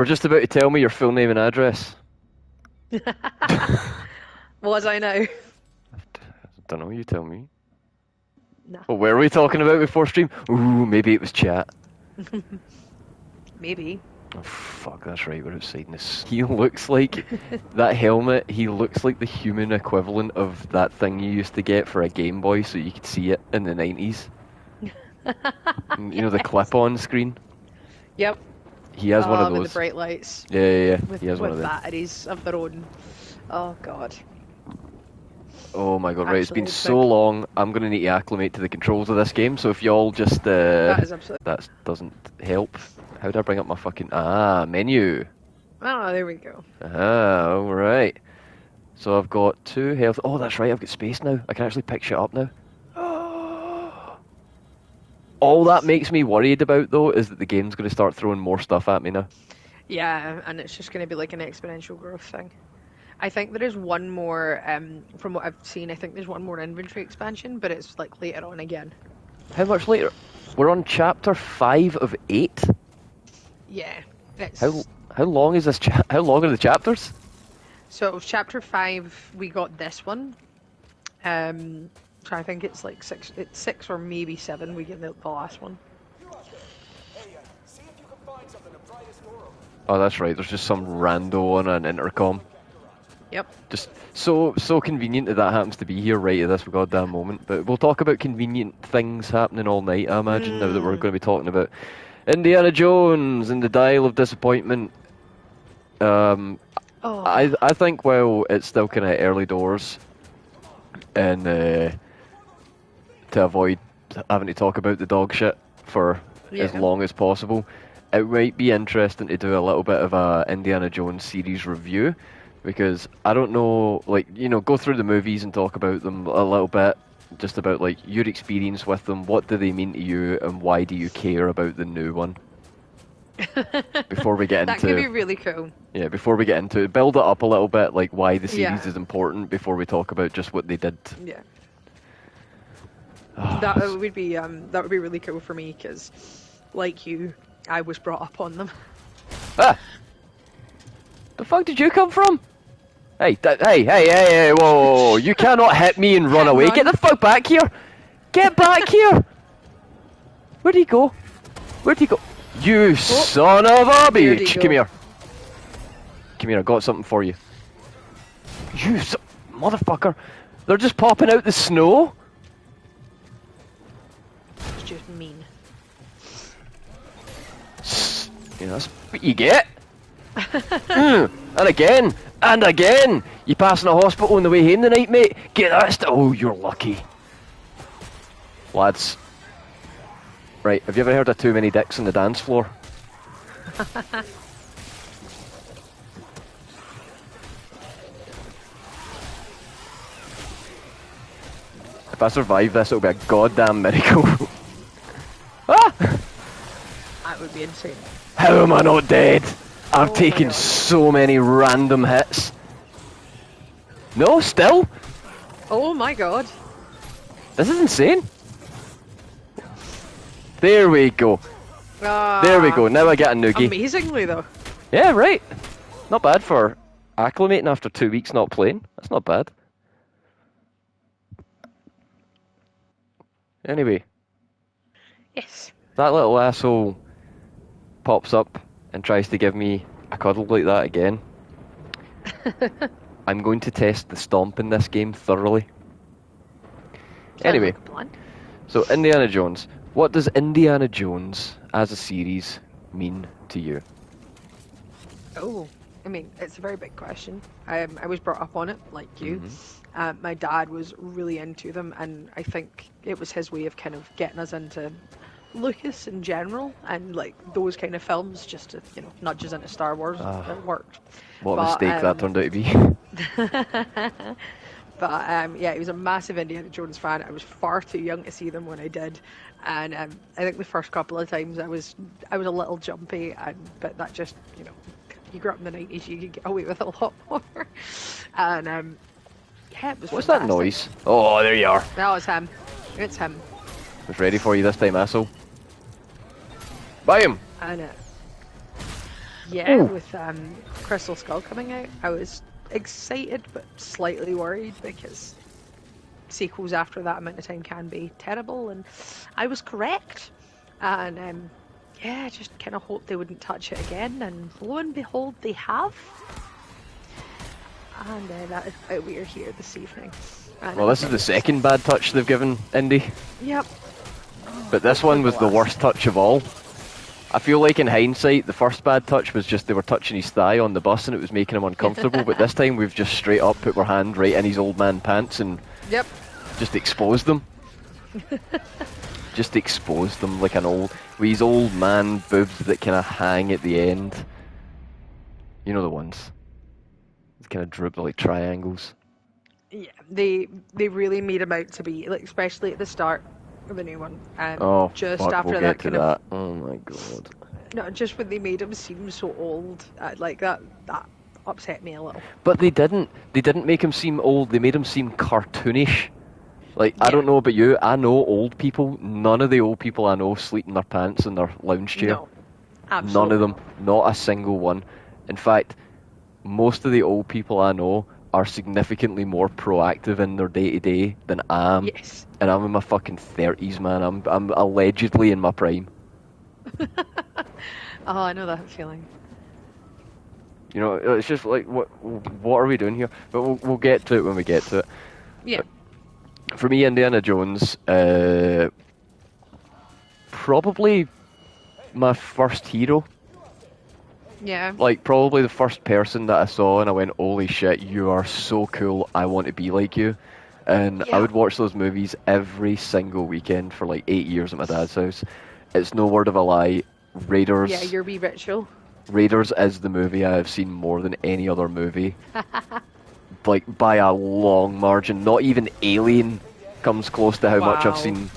We're just about to tell me your full name and address. Was I now? Don't know, you tell me. Nah. What were we talking about before stream? Ooh, maybe it was chat. Maybe. Oh, fuck, that's right, we're outside in this. He looks like, that helmet, he looks like the human equivalent of that thing you used to get for a Game Boy so you could see it in the 90s. You know, the Yes. clip-on screen? Yep. He has one of With the those. bright lights. Yeah. With He has one of with them. batteries of their own. Oh god. Oh my god, right, it's been Absolutely so big. long, I'm gonna need to acclimate to the controls of this game, so if y'all just, That is absolutely. that doesn't help. How do I bring up my fucking, menu. Oh, there we go. Alright. So I've got 2 health, oh that's right, I've got space now, I can actually pick shit up now. All that makes me worried about, though, is that the game's gonna start throwing more stuff at me now. Yeah, and it's just going to be like an exponential growth thing. I think there is one more, from what I've seen, I think there's one more inventory expansion, but it's like later on again. How much later? We're on chapter 5 of 8? Yeah, How it's how long is this how long are the chapters? so it was chapter 5. We got this one. So I think it's like six. It's 6 or maybe 7. We get the last one. Oh, that's right. There's just some rando on an intercom. Yep. Just so convenient that happens to be here right at this goddamn moment. But we'll talk about convenient things happening all night, I imagine, now that we're going to be talking about Indiana Jones and the Dial of Disappointment. Oh, I think while it's still kind of early doors, and to avoid having to talk about the dog shit for as yeah. long as possible, it might be interesting to do a little bit of a Indiana Jones series review, because I don't know, like, you know, go through the movies and talk about them a little bit, just about like your experience with them, what do they mean to you, and why do you care about the new one? Before we get That could into be really cool. Yeah, before we get into it, build it up a little bit, like why the series Yeah. is important before we talk about just what they did. Yeah. Ah, That would be really cool for me because, like you, I was brought up on them. ah, the fuck did you come from? Hey, whoa, you cannot hit me and run Hit and away. Get run. the fuck back here. Get back here. Where'd he go? Where'd he go? You son of a Where'd he bitch. go? Come here. Come here, I got something for you. Motherfucker. They're just popping out the snow. It's just mean. Yeah, that's what you get. And again, and again. You passing a hospital on the way home tonight, mate? Get that oh, you're lucky. Lads. Right, have you ever heard of too many dicks on the dance floor? If I survive this, it'll be a goddamn miracle. Ah! That would be insane. How am I not dead? I've Oh my taken god. so many random hits. No, still? Oh my god. This is insane. There we go. There we go. Now I get a noogie. Amazingly though. Yeah, right. Not bad for acclimating after 2 weeks not playing. That's not bad. Anyway, Yes. that little asshole pops up and tries to give me a cuddle like that again. I'm going to test the stomp in this game thoroughly. Anyway, Sounds like a plan. so Indiana Jones. What does Indiana Jones as a series mean to you? Oh, I mean, it's a very big question. I was brought up on it, like you. My dad was really into them, and I think it was his way of kind of getting us into Lucas in general, and like those kind of films, just to, you know, nudge us into Star Wars. It worked. What a But mistake that turned out to be. yeah, he was a massive Indiana Jones fan. I was far too young to see them when I did, and I think the first couple of times I was a little jumpy, but that just, you know, you grew up in the 90s, you could get away with a lot more. And yeah, it was What's that fantastic. noise? Oh, there you are. That was him. It's him. I was ready for you this time, asshole. Buy him! And Yeah, Oh, with Crystal Skull coming out, I was excited but slightly worried because sequels after that amount of time can be terrible, and I was correct. And yeah, just kind of hoped they wouldn't touch it again, and lo and behold, they have. And that is why we're here this evening. And well, I'm this is the very upset. second bad touch they've given Indy, Yep, but this hopefully one the was the last. worst touch of all. I feel like in hindsight, the first bad touch was just they were touching his thigh on the bus and it was making him uncomfortable, but this time we've just straight up put our hand right in his old man pants and Yep. just exposed them. Just exposed them like with his old man boobs that kind of hang at the end. You know the ones. They kind of droop like triangles. Yeah, they really made him out to be like, especially at the start of the new one. Oh, Just fuck, we'll after get that to kind of that. Oh my god. no, just when they made him seem so old, like that upset me a little. But they didn't. They didn't make him seem old. They made him seem cartoonish. Like, I Yeah, don't know about you, I know old people. None of the old people I know sleep in their pants in their lounge chair. no, None of absolutely them. not. Not a single one. In fact, most of the old people I know are significantly more proactive in their day to day than I am. Yes. And I'm in my fucking 30s, man. I'm allegedly in my prime. Oh, I know that feeling. You know, it's just like, what are we doing here? But we'll get to it when we get to it. Yeah, For me, Indiana Jones, probably my first hero. yeah, Like, probably the first person that I saw and I went, holy shit, you are so cool, I want to be like you. And I yeah, would watch those movies every single weekend for like 8 years at my dad's house. It's no word of a lie. yeah. Raiders, Your wee ritual. Raiders is the movie I have seen more than any other movie. Like, by a long margin. Not even Alien comes close to how much I've Wow. seen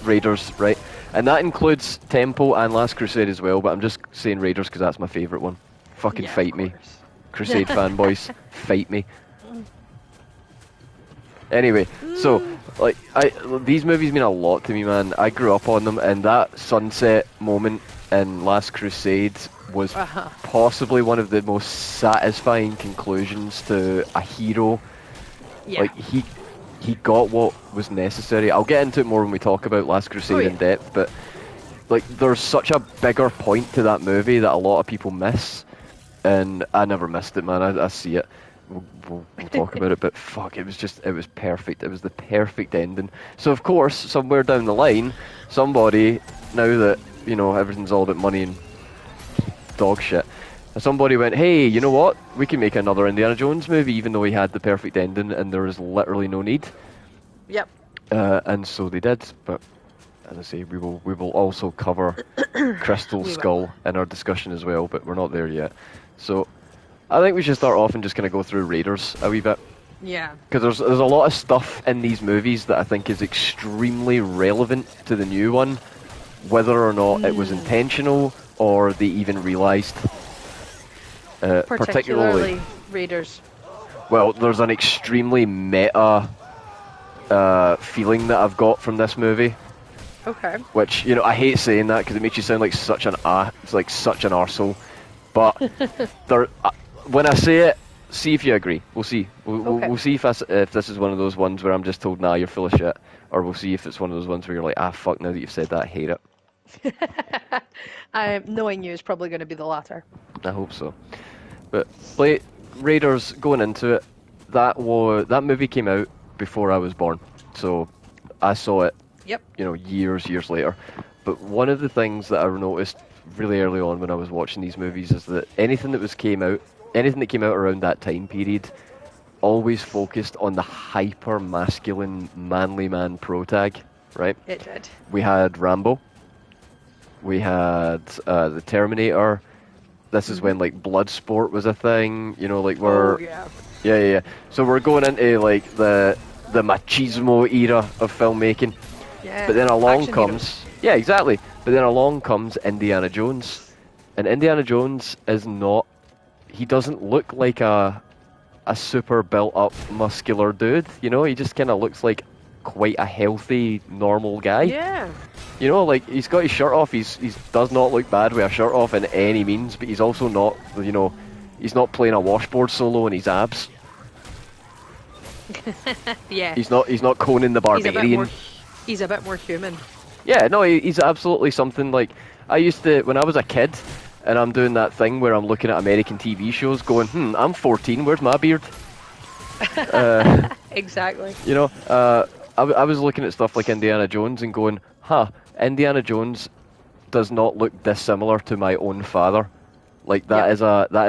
Raiders, right? And that includes Temple and Last Crusade as well, but I'm just saying Raiders because that's my favourite one. Fucking Yeah, of fight me. course. Crusade fanboys, fight me. Anyway, so, like, these movies mean a lot to me, man. I grew up on them, and that sunset moment in Last Crusade was Uh-huh. possibly one of the most satisfying conclusions to a hero. Yeah. Like, he got what was necessary. I'll get into it more when we talk about Last Oh Crusade in yeah. depth, but like there's such a bigger point to that movie that a lot of people miss, and I never missed it, man. I see it. We'll talk about it, but fuck, it was perfect. It was the perfect ending. So of course, somewhere down the line, somebody, now that you know everything's all about money and dog shit, somebody went, hey, you know what? We can make another Indiana Jones movie, even though he had the perfect ending, and there is literally no need. Yep. And so they did. But as I say, we will also cover Crystal We will. Skull in our discussion as well, but we're not there yet. So I think we should start off and just kind of go through Raiders a wee bit. Yeah. Because there's a lot of stuff in these movies that I think is extremely relevant to the new one, whether or not it was intentional or they even realised. Particularly, Raiders. well, there's an extremely meta feeling that I've got from this movie, Okay. which, you know, I hate saying that because it makes you sound like such an such an arsehole. But there, when I say it, see if you agree. We'll see. Okay. We'll see if this is one of those ones where I'm just told, nah, you're full of shit, or we'll see if it's one of those ones where you're like, ah, fuck, now that you've said that, I hate it. Knowing you is probably going to be the latter. I hope so. But play Raiders, going into it, that movie came out before I was born, so I saw it, Yep. you know, years later. But one of the things that I noticed really early on when I was watching these movies is that anything that came out around that time period always focused on the hyper masculine manly man protag, right? It did. We had Rambo, we had the Terminator. This is when like Bloodsport was a thing, you know, like Oh yeah. yeah. So we're going into like the machismo era of filmmaking. Yeah. But then along Action comes, yeah, exactly. But then along comes Indiana Jones, and Indiana Jones is not. He doesn't look like a super built up muscular dude. You know, he just kind of looks like quite a healthy, normal guy. Yeah. You know, like he's got his shirt off. He does not look bad with a shirt off in any means, but he's also not, you know, he's not playing a washboard solo in his abs. Yeah. He's not Conan the He's a bit more. Barbarian. He's a bit more human. Yeah, no, he's absolutely something. Like I used to when I was a kid, and I'm doing that thing where I'm looking at American TV shows, going, I'm 14. Where's my beard? Exactly. You know, I was looking at stuff like Indiana Jones and going, Indiana Jones does not look dissimilar to my own father. Like that is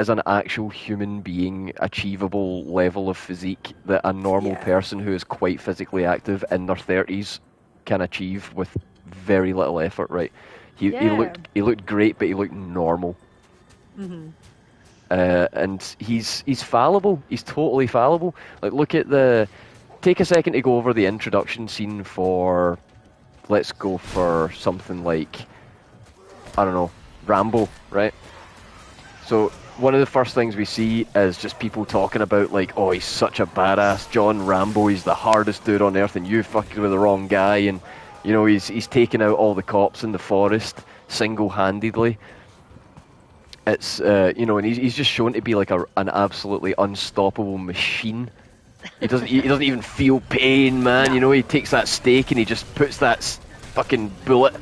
an actual human being, achievable level of physique that a normal person who is quite physically active in their 30s can achieve with very little effort. Right? He looked great, but he looked normal. Mm-hmm. And he's fallible. He's totally fallible. Like look at take a second to go over the introduction scene for, let's go for something like, I don't know, Rambo, right? So one of the first things we see is just people talking about like, oh, he's such a badass, John Rambo, he's the hardest dude on earth, and you fucking with the wrong guy, and you know he's taken out all the cops in the forest single-handedly. It's you know, and he's just shown to be like an absolutely unstoppable machine. He doesn't even feel pain, man. No. You know, he takes that stake and he just puts that fucking bullet,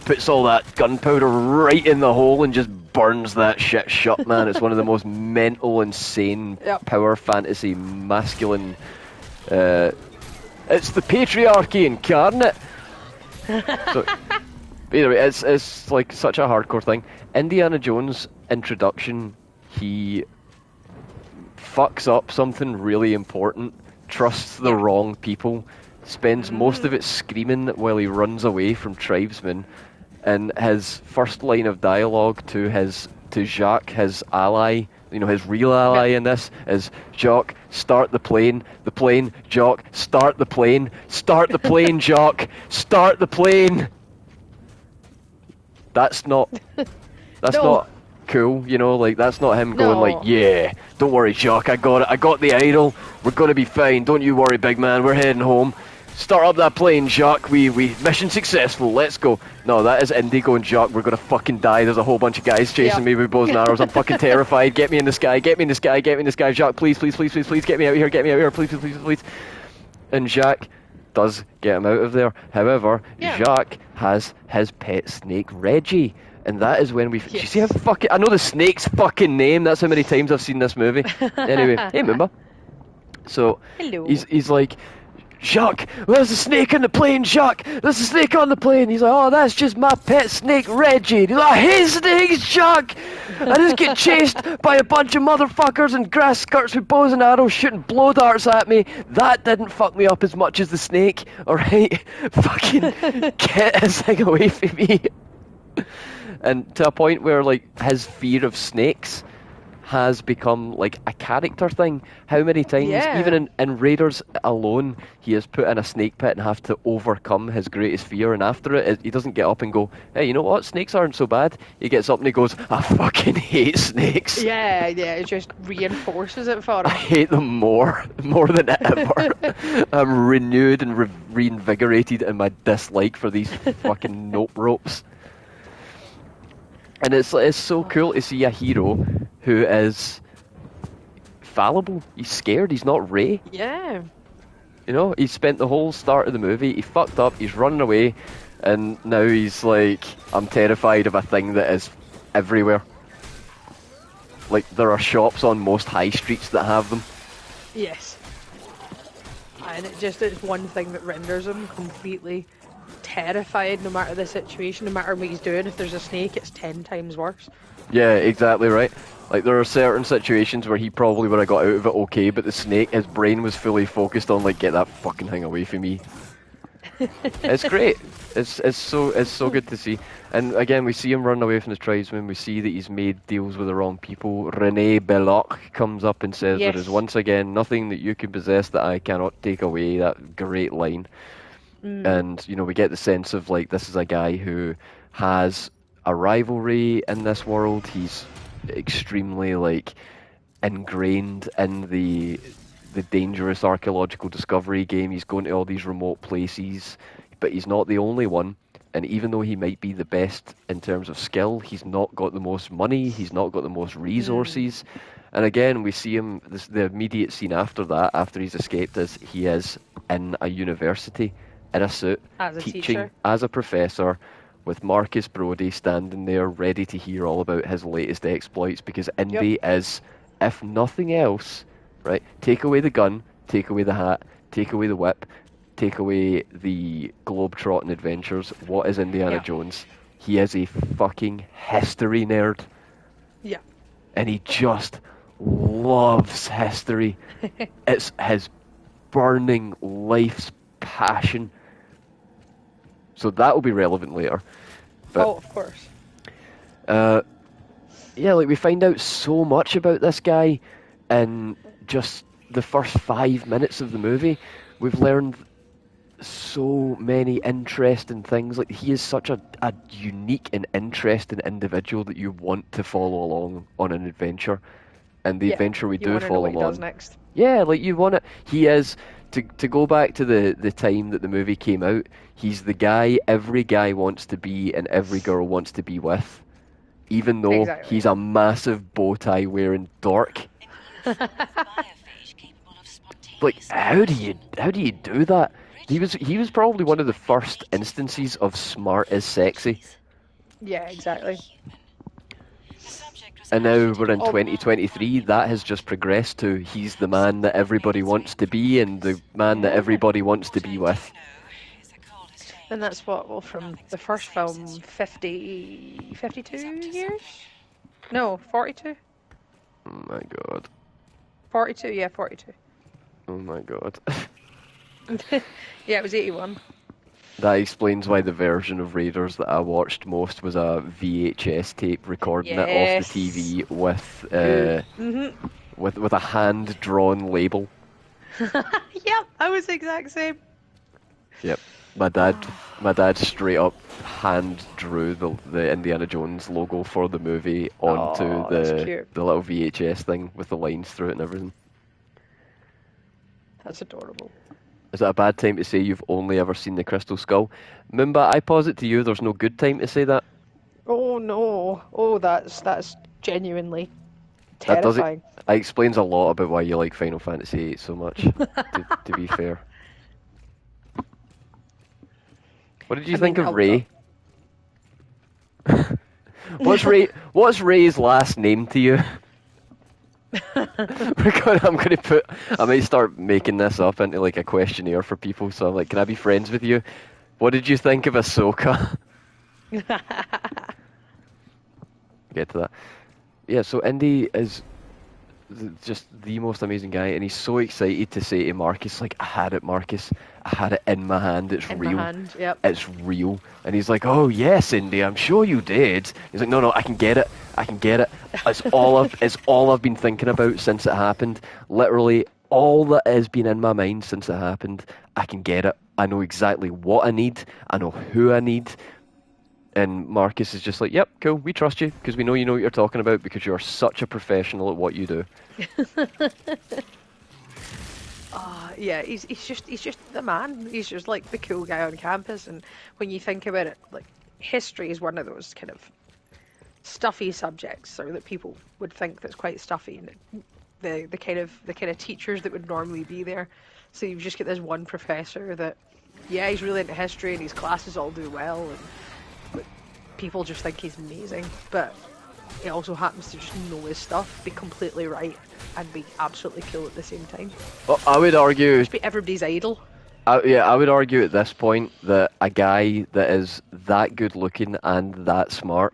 puts all that gunpowder right in the hole and just burns that shit shut, man. It's one of the most mental, insane power fantasy, masculine. It's the patriarchy incarnate. So, either way, it's like such a hardcore thing. Indiana Jones introduction, he fucks up something really important, trusts the wrong people, spends most of it screaming while he runs away from tribesmen, and his first line of dialogue to Jacques, his ally, you know, his real ally in this, is, Jacques, start the plane, Jacques, start the plane, Jacques, start the plane. That's not cool, you know, like that's not him going like, yeah, don't worry, Jacques, I got the idol, we're gonna be fine, don't you worry, big man, we're heading home. Start up that plane, Jacques, we mission successful, let's go. No, that is Indy going, Jacques, we're gonna fucking die, there's a whole bunch of guys chasing me with bows and arrows, I'm fucking terrified, get me in the sky, Jacques, please, get me out here, please. And Jacques does get him out of there. However, Jacques has his pet snake, Reggie. And that is when we... Do you see how fucking... I know the snake's fucking name. That's how many times I've seen this movie. Anyway, hey, remember? So, hello. He's like, Jacques, there's a snake on the plane, Jacques. There's a snake on the plane. He's like, oh, that's just my pet snake, Reggie. And he's like, I hate snakes, Jacques. I just get chased by a bunch of motherfuckers in grass skirts with bows and arrows shooting blow darts at me. That didn't fuck me up as much as the snake, alright? Fucking get this thing away from me. And to a point where, like, his fear of snakes has become like a character thing. How many times, even in Raiders alone, he has put in a snake pit and have to overcome his greatest fear, and after it, he doesn't get up and go, hey, you know what, snakes aren't so bad. He gets up and he goes, I fucking hate snakes. Yeah, it just reinforces it for him. I hate them more than ever. I'm renewed and reinvigorated in my dislike for these fucking nope ropes. And it's so cool to see a hero who is fallible. He's scared. He's not Ray. Yeah. You know, he spent the whole start of the movie, he fucked up, he's running away, and now he's like, I'm terrified of a thing that is everywhere. Like, there are shops on most high streets that have them. Yes. And it's one thing that renders him completely terrified no matter the situation, no matter what he's doing. If there's a snake, it's 10 times worse. Yeah, exactly right. Like, there are certain situations where he probably would have got out of it okay, but the snake, his brain was fully focused on, like, get that fucking thing away from me. It's great. It's so good to see. And again, we see him run away from the tribesmen. We see that he's made deals with the wrong people. René Belloc comes up and says, there is once again nothing that you can possess that I cannot take away. That great line. And, you know, we get the sense of, like, this is a guy who has a rivalry in this world. He's extremely, like, ingrained in the dangerous archaeological discovery game. He's going to all these remote places, but he's not the only one. and even though he might be the best in terms of skill, he's not got the most money, he's not got the most Mm. resources. And again, we see him, the immediate scene after that, after he's escaped, is he is in a university, in a suit, As a teaching teacher. as a professor, with Marcus Brody standing there ready to hear all about his latest exploits, because Yep. Indy is, if nothing else, right, take away the gun, take away the hat, take away the whip, take away the globe-trotting adventures, what is Indiana Yep. Jones? He is a fucking history nerd, Yeah. and he just loves history. It's his burning life's passion. So that will be relevant later. But Oh, of course. uh, yeah, like we find out so much about this guy in just the first 5 minutes of the movie. We've learned so many interesting things. Like he is such a unique and interesting individual that you want to follow along on an adventure. And the Yeah. adventure we You do want to know follow what he him does on, next. yeah, like you want it. He is to go back to the time that the movie came out. He's the guy every guy wants to be and every girl wants to be with, even though Exactly. he's a massive bow tie wearing dork. Like, how do you do that? He was probably one of the first instances of smart is sexy. Yeah, exactly. And now we're in Oh, 2023. That has just progressed to he's the man that everybody wants to be and the man that yeah. everybody wants to be with. And that's what, well, from the first film, 50, 52 years? No, 42? Oh my god. 42, yeah, 42. Oh my god. Yeah, it was 81. That explains why the version of Raiders that I watched most was a VHS tape recording it off the Yes. TV with Good. Mm-hmm. with a hand drawn label. Yep, I was the exact same. Yep. My dad Oh, my dad straight up hand drew the Indiana Jones logo for the movie onto oh, that's the cute. the little VHS thing with the lines through it and everything. That's adorable. Is it a bad time to say you've only ever seen the Crystal Skull? Moomba, I posit to you there's no good time to say that. Oh no. Oh, that's genuinely That does it. terrifying. It explains a lot about why you like Final Fantasy VIII so much. To be fair, what did you I think mean, of Ray? What's Ray's last name to you? I might start making this up into like a questionnaire for people. So I'm like, can I be friends with you? What did you think of Ahsoka? Get to that. Yeah. So Indy is just the most amazing guy, and he's so excited to say to Marcus, like, I had it, Marcus. I had it in my hand. It's In my real. hand, yep. It's real. And he's like, oh, yes, Indy, I'm sure you did. He's like, no, I can get it. I can get it. It's all I've been thinking about since it happened. Literally, all that has been in my mind since it happened. I can get it. I know exactly what I need. I know who I need. And Marcus is just like, yep, cool, we trust you because we know you know what you're talking about because you're such a professional at what you do. Yeah, he's just the man. He's just like the cool guy on campus. And when you think about it, like history is one of those kind of stuffy subjects, or that people would think that's quite stuffy. And the kind of teachers that would normally be there. So you just get this one professor that, yeah, he's really into history and his classes all do well, and but people just think he's amazing. But he also happens to just know his stuff, be completely right, and be absolutely cool at the same time. Well, I would argue, Just be everybody's idol. I would argue at this point that a guy that is that good looking and that smart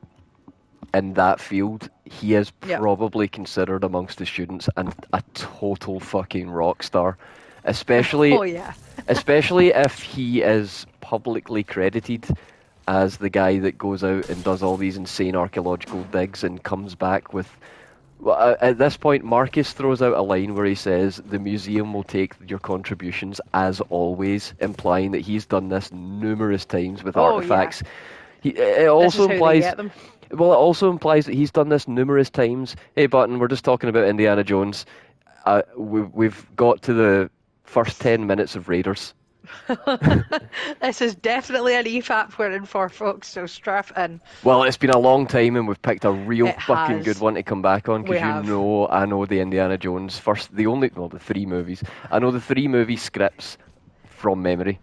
in that field, he is Yeah. probably considered amongst the students and a total fucking rock star. Especially Oh yeah. especially if he is publicly credited as the guy that goes out and does all these insane archaeological digs and comes back with. Well, at this point, Marcus throws out a line where he says, "The museum will take your contributions as always," implying that he's done this numerous times with Oh yeah. artifacts. It This also is how they implies, get them. well, it also implies that he's done this numerous times. Hey, Button, we're just talking about Indiana Jones. We've got to the first 10 minutes of Raiders. This is definitely an EFAP we're in for, folks, so strap in. Well, it's been a long time, and we've picked a real It fucking good has. one to come back on We because have. I know the Indiana Jones first, the three movies. I know the three movie scripts from memory.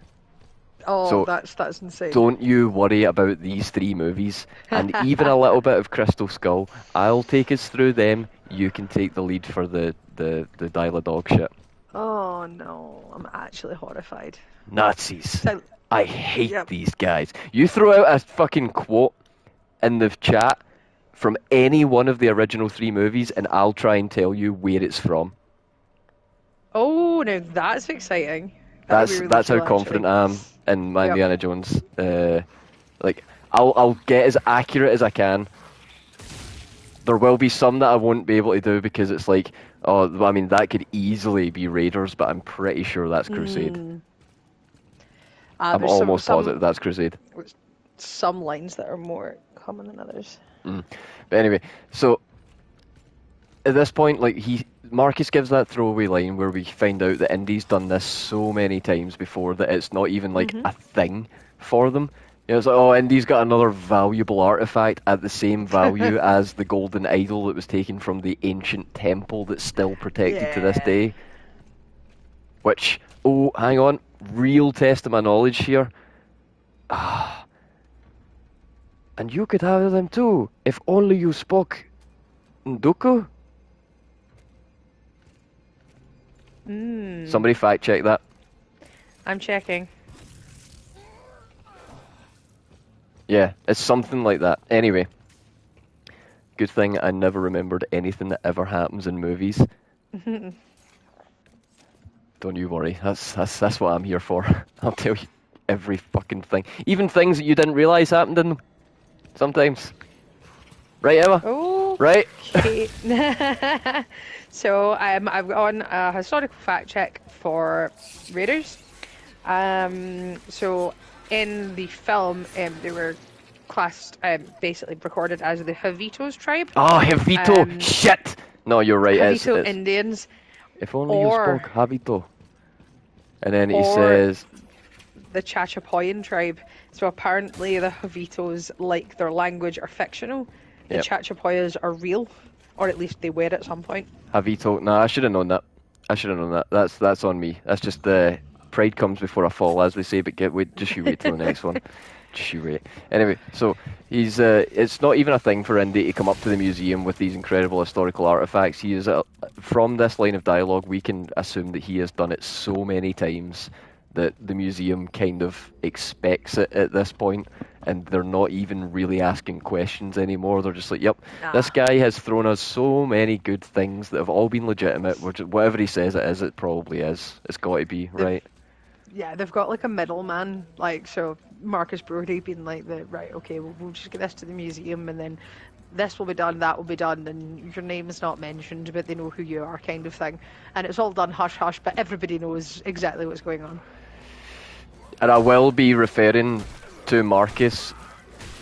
Oh, So that's insane. don't you worry about these three movies, and even a little bit of Crystal Skull. I'll take us through them. You can take the lead for the Dial a Dog shit. Oh no, I'm actually horrified. Nazis. So, I hate yep. these guys. You throw out a fucking quote in the chat from any one of the original three movies, and I'll try and tell you where it's from. Oh, now that's exciting. That'll be That's really that's how cool, confident actually. I am in my Yep. Indiana Jones. Like I'll get as accurate as I can. There will be some that I won't be able to do because it's like, oh, I mean that could easily be Raiders, but I'm pretty sure that's Crusade. Mm. I'm There's some almost positive that's Crusade. some lines that are more common than others. Mm. But anyway, so at this point, like Marcus gives that throwaway line where we find out that Indy's done this so many times before that it's not even like Mm-hmm. a thing for them. You know, it's like, oh, Indy's got another valuable artifact at the same value as the golden idol that was taken from the ancient temple that's still protected to this Yeah. day. Which, oh, hang on, real test of my knowledge here. Ah, and you could have them too, if only you spoke Nduku. Mm. Somebody fact check that. I'm checking. Yeah, it's something like that. Anyway, good thing I never remembered anything that ever happens in movies. Don't you worry. That's what I'm here for. I'll tell you every fucking thing, even things that you didn't realise happened in them. Sometimes, right, Emma? Oh. Right? Okay. So I've got on a historical fact check for Raiders. So in the film, they were classed, basically recorded as the Javitos tribe. Oh, Javito. Um, Shit. No, you're right. Javito It's Indians, if only you or spoke Javito. And then he or says, the Chachapoyan tribe. So apparently the Javitos, like their language, are fictional. The Yep. Chachapoyas are real, or at least they were at some point. Javito. Nah, I should have known that. I should have known that. That's on me. That's just pride comes before a fall, as they say. But just you wait till the next one. Just you wait. Anyway, so he's. It's not even a thing for Indy to come up to the museum with these incredible historical artifacts. He is from this line of dialogue, we can assume that he has done it so many times that the museum kind of expects it at this point, and they're not even really asking questions anymore. They're just like, yep, this guy has thrown us so many good things that have all been legitimate. Whatever he says it is, it probably is. It's got to be, right? Yeah, they've got like a middleman, like, so Marcus Brody being like, right, okay, we'll just get this to the museum, and then this will be done, that will be done, and your name is not mentioned, but they know who you are, kind of thing. And it's all done hush hush, but everybody knows exactly what's going on. And I will be referring to Marcus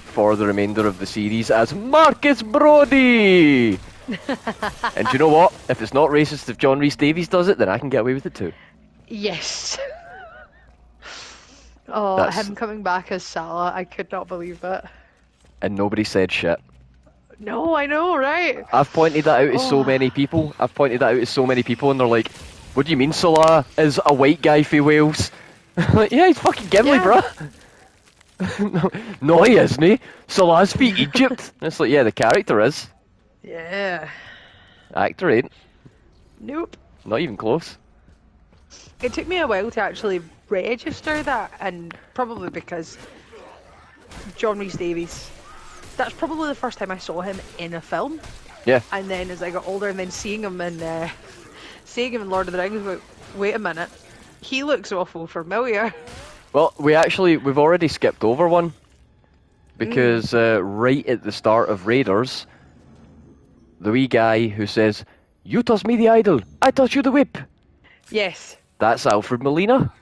for the remainder of the series as Marcus Brody! And do you know what? If it's not racist, if John Rhys Davies does it, then I can get away with it too. Yes. Oh, him coming back as Salah, I could not believe it. And nobody said shit. No, I know, right? I've pointed that out to so many people. And they're like, what do you mean Salah is a white guy from Wales? Like, yeah, he's fucking Gimli, bruh. No, he isn't, he? Salah's from Egypt. And it's like, yeah, the character is. Yeah. Actor ain't. Nope. Not even close. It took me a while to actually register that, and probably because John Rhys Davies, that's probably the first time I saw him in a film. Yeah. And then as I got older, and then seeing him in Lord of the Rings, wait a minute, he looks awful familiar. Well, we've already skipped over one. Because right at the start of Raiders, the wee guy who says, "You toss me the idol, I toss you the whip." Yes. That's Alfred Molina.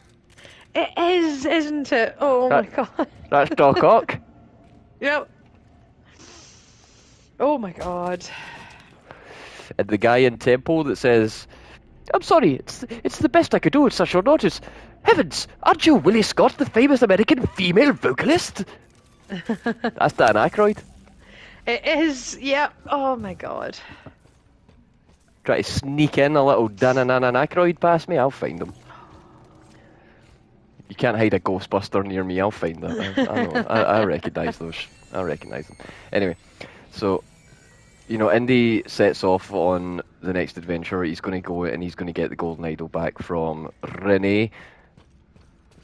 It is, isn't it? Oh my god. That's Doc Ock. Yep. Oh my god. And the guy in Temple that says, "I'm sorry, it's the best I could do at such short notice. Heavens! Aren't you Willie Scott, the famous American female vocalist? That's Dan Aykroyd. It is, yeah. Oh my god. Try to sneak in a little Dan Aykroyd past me, I'll find him. You can't hide a Ghostbuster near me, I'll find that. I know. I recognise those. I recognise them. Anyway, so, you know, Indy sets off on the next adventure. He's going to go and he's going to get the Golden Idol back from Renee,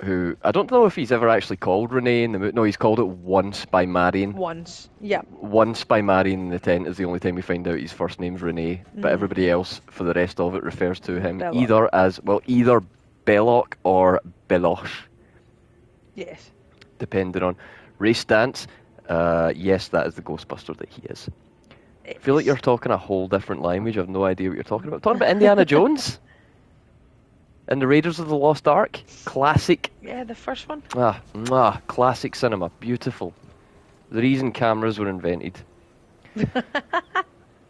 who, I don't know if he's ever actually called Renee in the movie. No, he's called it once by Marion. Once, yeah. Once by Marion in the tent is the only time we find out his first name's Renee, but everybody else for the rest of it refers to him Belloc. either Belloc or Belosh, Yes. depending on race stance. Yes, that is the Ghostbuster that he is. I feel like you're talking a whole different language. I have no idea what you're talking about. Talking about Indiana Jones and the Raiders of the Lost Ark. Classic. Yeah, the first one. Classic cinema. Beautiful. The reason cameras were invented.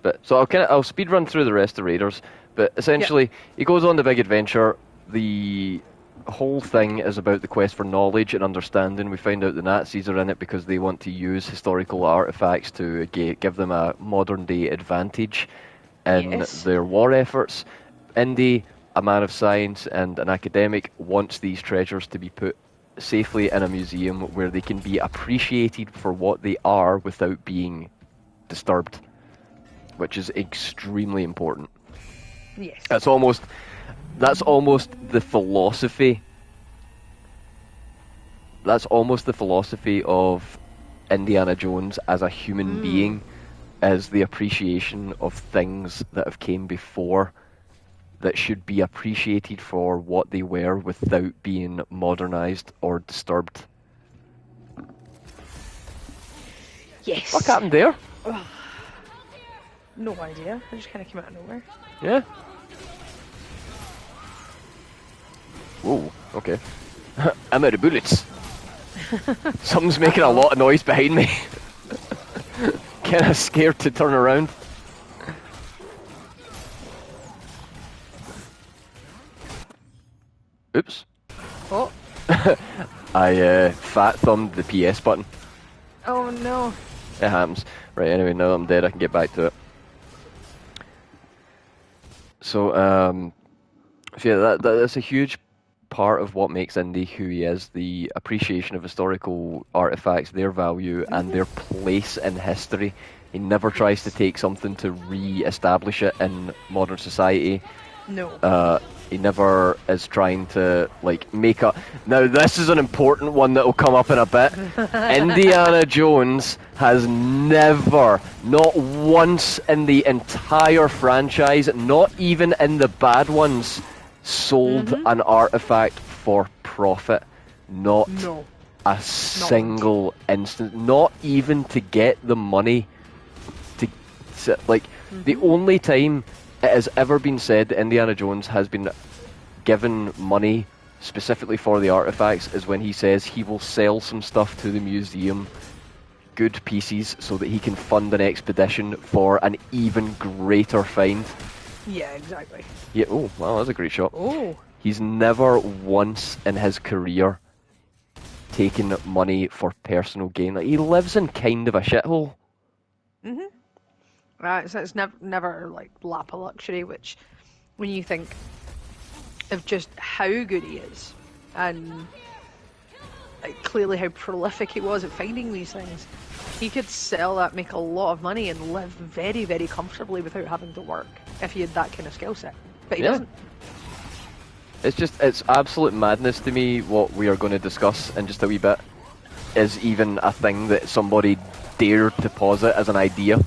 But so I'll speed run through the rest of Raiders. But essentially, he goes on the big adventure. The whole thing is about the quest for knowledge and understanding. We find out the Nazis are in it because they want to use historical artifacts to give them a modern day advantage in their war efforts. Indy, a man of science and an academic, wants these treasures to be put safely in a museum where they can be appreciated for what they are without being disturbed, which is extremely important. Yes. That's almost the philosophy. That's almost the philosophy of Indiana Jones as a human being, as the appreciation of things that have came before that should be appreciated for what they were without being modernized or disturbed. Yes. What happened there? No idea. It just kind of came out of nowhere. Yeah. Whoa, okay. I'm out of bullets. Something's making a lot of noise behind me. Kinda scared to turn around. Oops. Oh. I fat thumbed the PS button. Oh no. It happens. Right, anyway, now that I'm dead I can get back to it. So, yeah, that's a huge part of what makes Indy who he is, the appreciation of historical artifacts, their value, and their place in history. He never tries to take something to re-establish it in modern society. No. He never is trying to, like, make a... Now, this is an important one that will come up in a bit. Indiana Jones has never, not once in the entire franchise, not even in the bad ones, sold an artifact for profit. Not a single instance. Not even to get the money. The only time it has ever been said that Indiana Jones has been given money specifically for the artifacts is when he says he will sell some stuff to the museum, good pieces, so that he can fund an expedition for an even greater find. Yeah, exactly. Yeah. Oh, wow, that's a great shot. Oh. He's never once in his career taken money for personal gain. Like, he lives in kind of a shithole. Right, so it's never like lap of luxury, which when you think of just how good he is and like clearly how prolific he was at finding these things, he could sell that, make a lot of money and live very, very comfortably without having to work if he had that kind of skill set. But he doesn't. It's absolute madness to me what we are going to discuss in just a wee bit is even a thing that somebody dared to posit as an idea.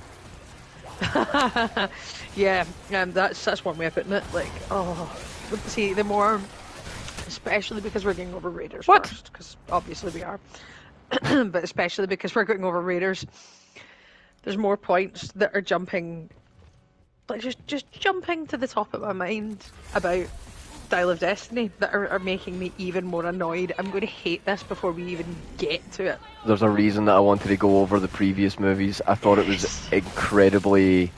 Yeah, that's one way of putting it. Like, see, the more, especially because we're going over Raiders first, because obviously we are, but especially because we're going over Raiders, there's more points that are jumping, like just jumping to the top of my mind about Dial of Destiny that are making me even more annoyed. I'm going to hate this before we even get to it. There's a reason that I wanted to go over the previous movies. I thought it was incredibly...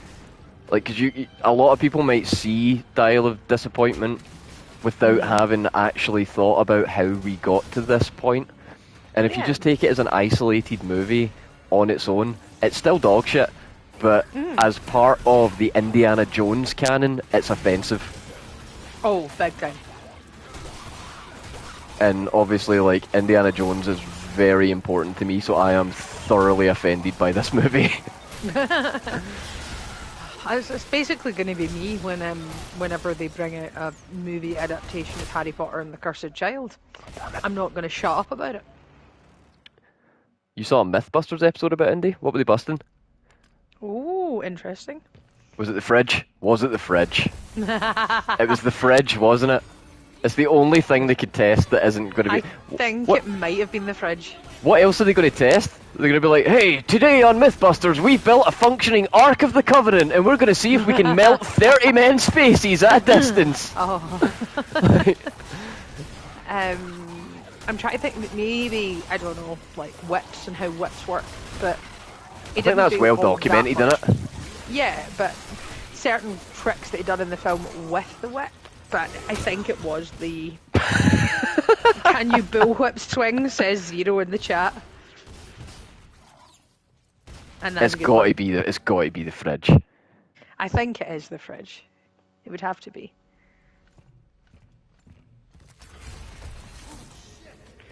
Like, because a lot of people might see Dial of Disappointment without having actually thought about how we got to this point. And if you Yeah. just take it as an isolated movie on its own, it's still dog shit. But as part of the Indiana Jones canon, it's offensive. Oh, big time. And obviously, like, Indiana Jones is very important to me, so I am thoroughly offended by this movie. It's basically going to be me whenever they bring out a movie adaptation of Harry Potter and the Cursed Child. I'm not going to shut up about it. You saw a Mythbusters episode about Indy? What were they busting? Oh, interesting. Was it the fridge? Was it the fridge? It was the fridge, wasn't it? It's the only thing they could test that isn't going to be... I think What? it might have been the fridge. What else are they going to test? They're going to be like, hey, today on Mythbusters, we built a functioning Ark of the Covenant, and we're going to see if we can melt 30 men's faces at a distance. Oh. I'm trying to think that maybe, I don't know, like whips and how whips work, but I think that's well documented, isn't it? Yeah, but certain tricks that he done in the film with the whip, but I think it was the can you bullwhip swing, says Zero in the chat. And It's got to be the fridge. I think it is the fridge. It would have to be.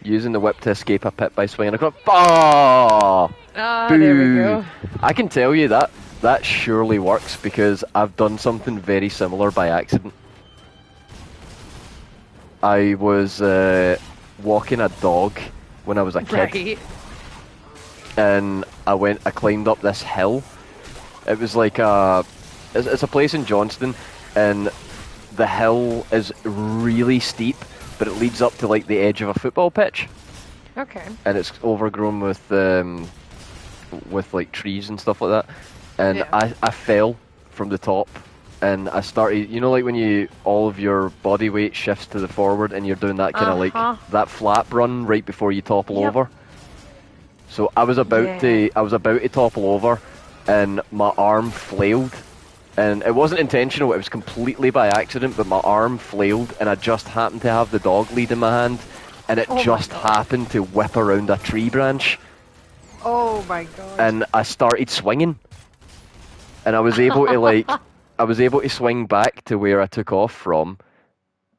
Using the whip to escape a pit by swinging across. Oh! Ah, there we go. I can tell you that surely works because I've done something very similar by accident. I was walking a dog when I was a kid, Right. and I climbed up this hill. It was like it's a place in Johnston, and the hill is really steep, but it leads up to like the edge of a football pitch, Okay. and it's overgrown with like trees and stuff like that. And Yeah. I fell from the top, and I started, you know, like when all of your body weight shifts to the forward, and you're doing that kind of like that flap run right before you topple Yep. over. So I was about to topple over, and my arm flailed, and it wasn't intentional. It was completely by accident, but my arm flailed, and I just happened to have the dog lead in my hand, and it Oh my just God. happened to whip around a tree branch, Oh my god. and I started swinging, and I was able to swing back to where I took off from,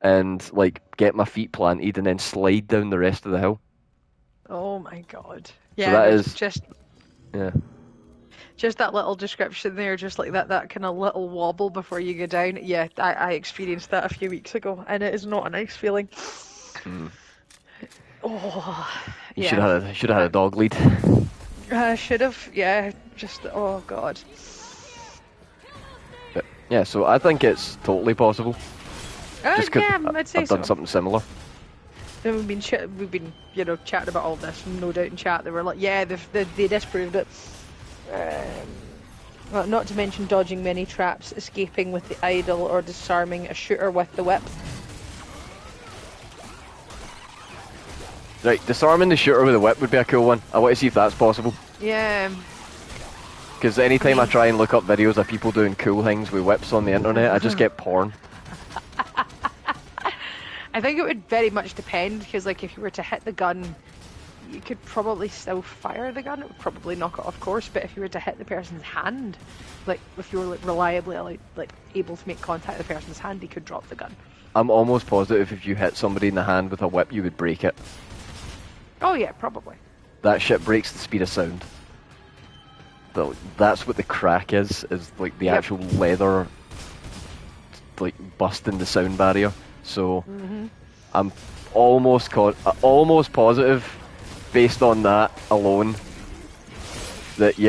and like get my feet planted, and then slide down the rest of the hill. Oh my god. Yeah, that there's is- just Yeah. just that little description there, just like that kind of little wobble before you go down. Yeah, I experienced that a few weeks ago, and it is not a nice feeling. Oh, You yeah. should have had a dog lead. I should have. Yeah, just oh god. But, yeah, so I think it's totally possible. Just 'cause Yeah, I'd say I've done so. something similar. And we've been chatting about all this, no doubt in chat. They were like, yeah, they disproved it. Well, not to mention dodging many traps, escaping with the idol, or disarming a shooter with the whip. Right, disarming the shooter with a whip would be a cool one. I want to see if that's possible. Yeah. Because anytime I try and look up videos of people doing cool things with whips on the internet, I just get porn. I think it would very much depend, because like if you were to hit the gun, you could probably still fire the gun. It would probably knock it off course. But if you were to hit the person's hand, like if you were like reliably able to make contact with the person's hand, he could drop the gun. I'm almost positive if you hit somebody in the hand with a whip, you would break it. Oh yeah, probably. That shit breaks the speed of sound. That's what the crack is like the actual leather, like busting the sound barrier. So I'm almost positive, based on that alone, that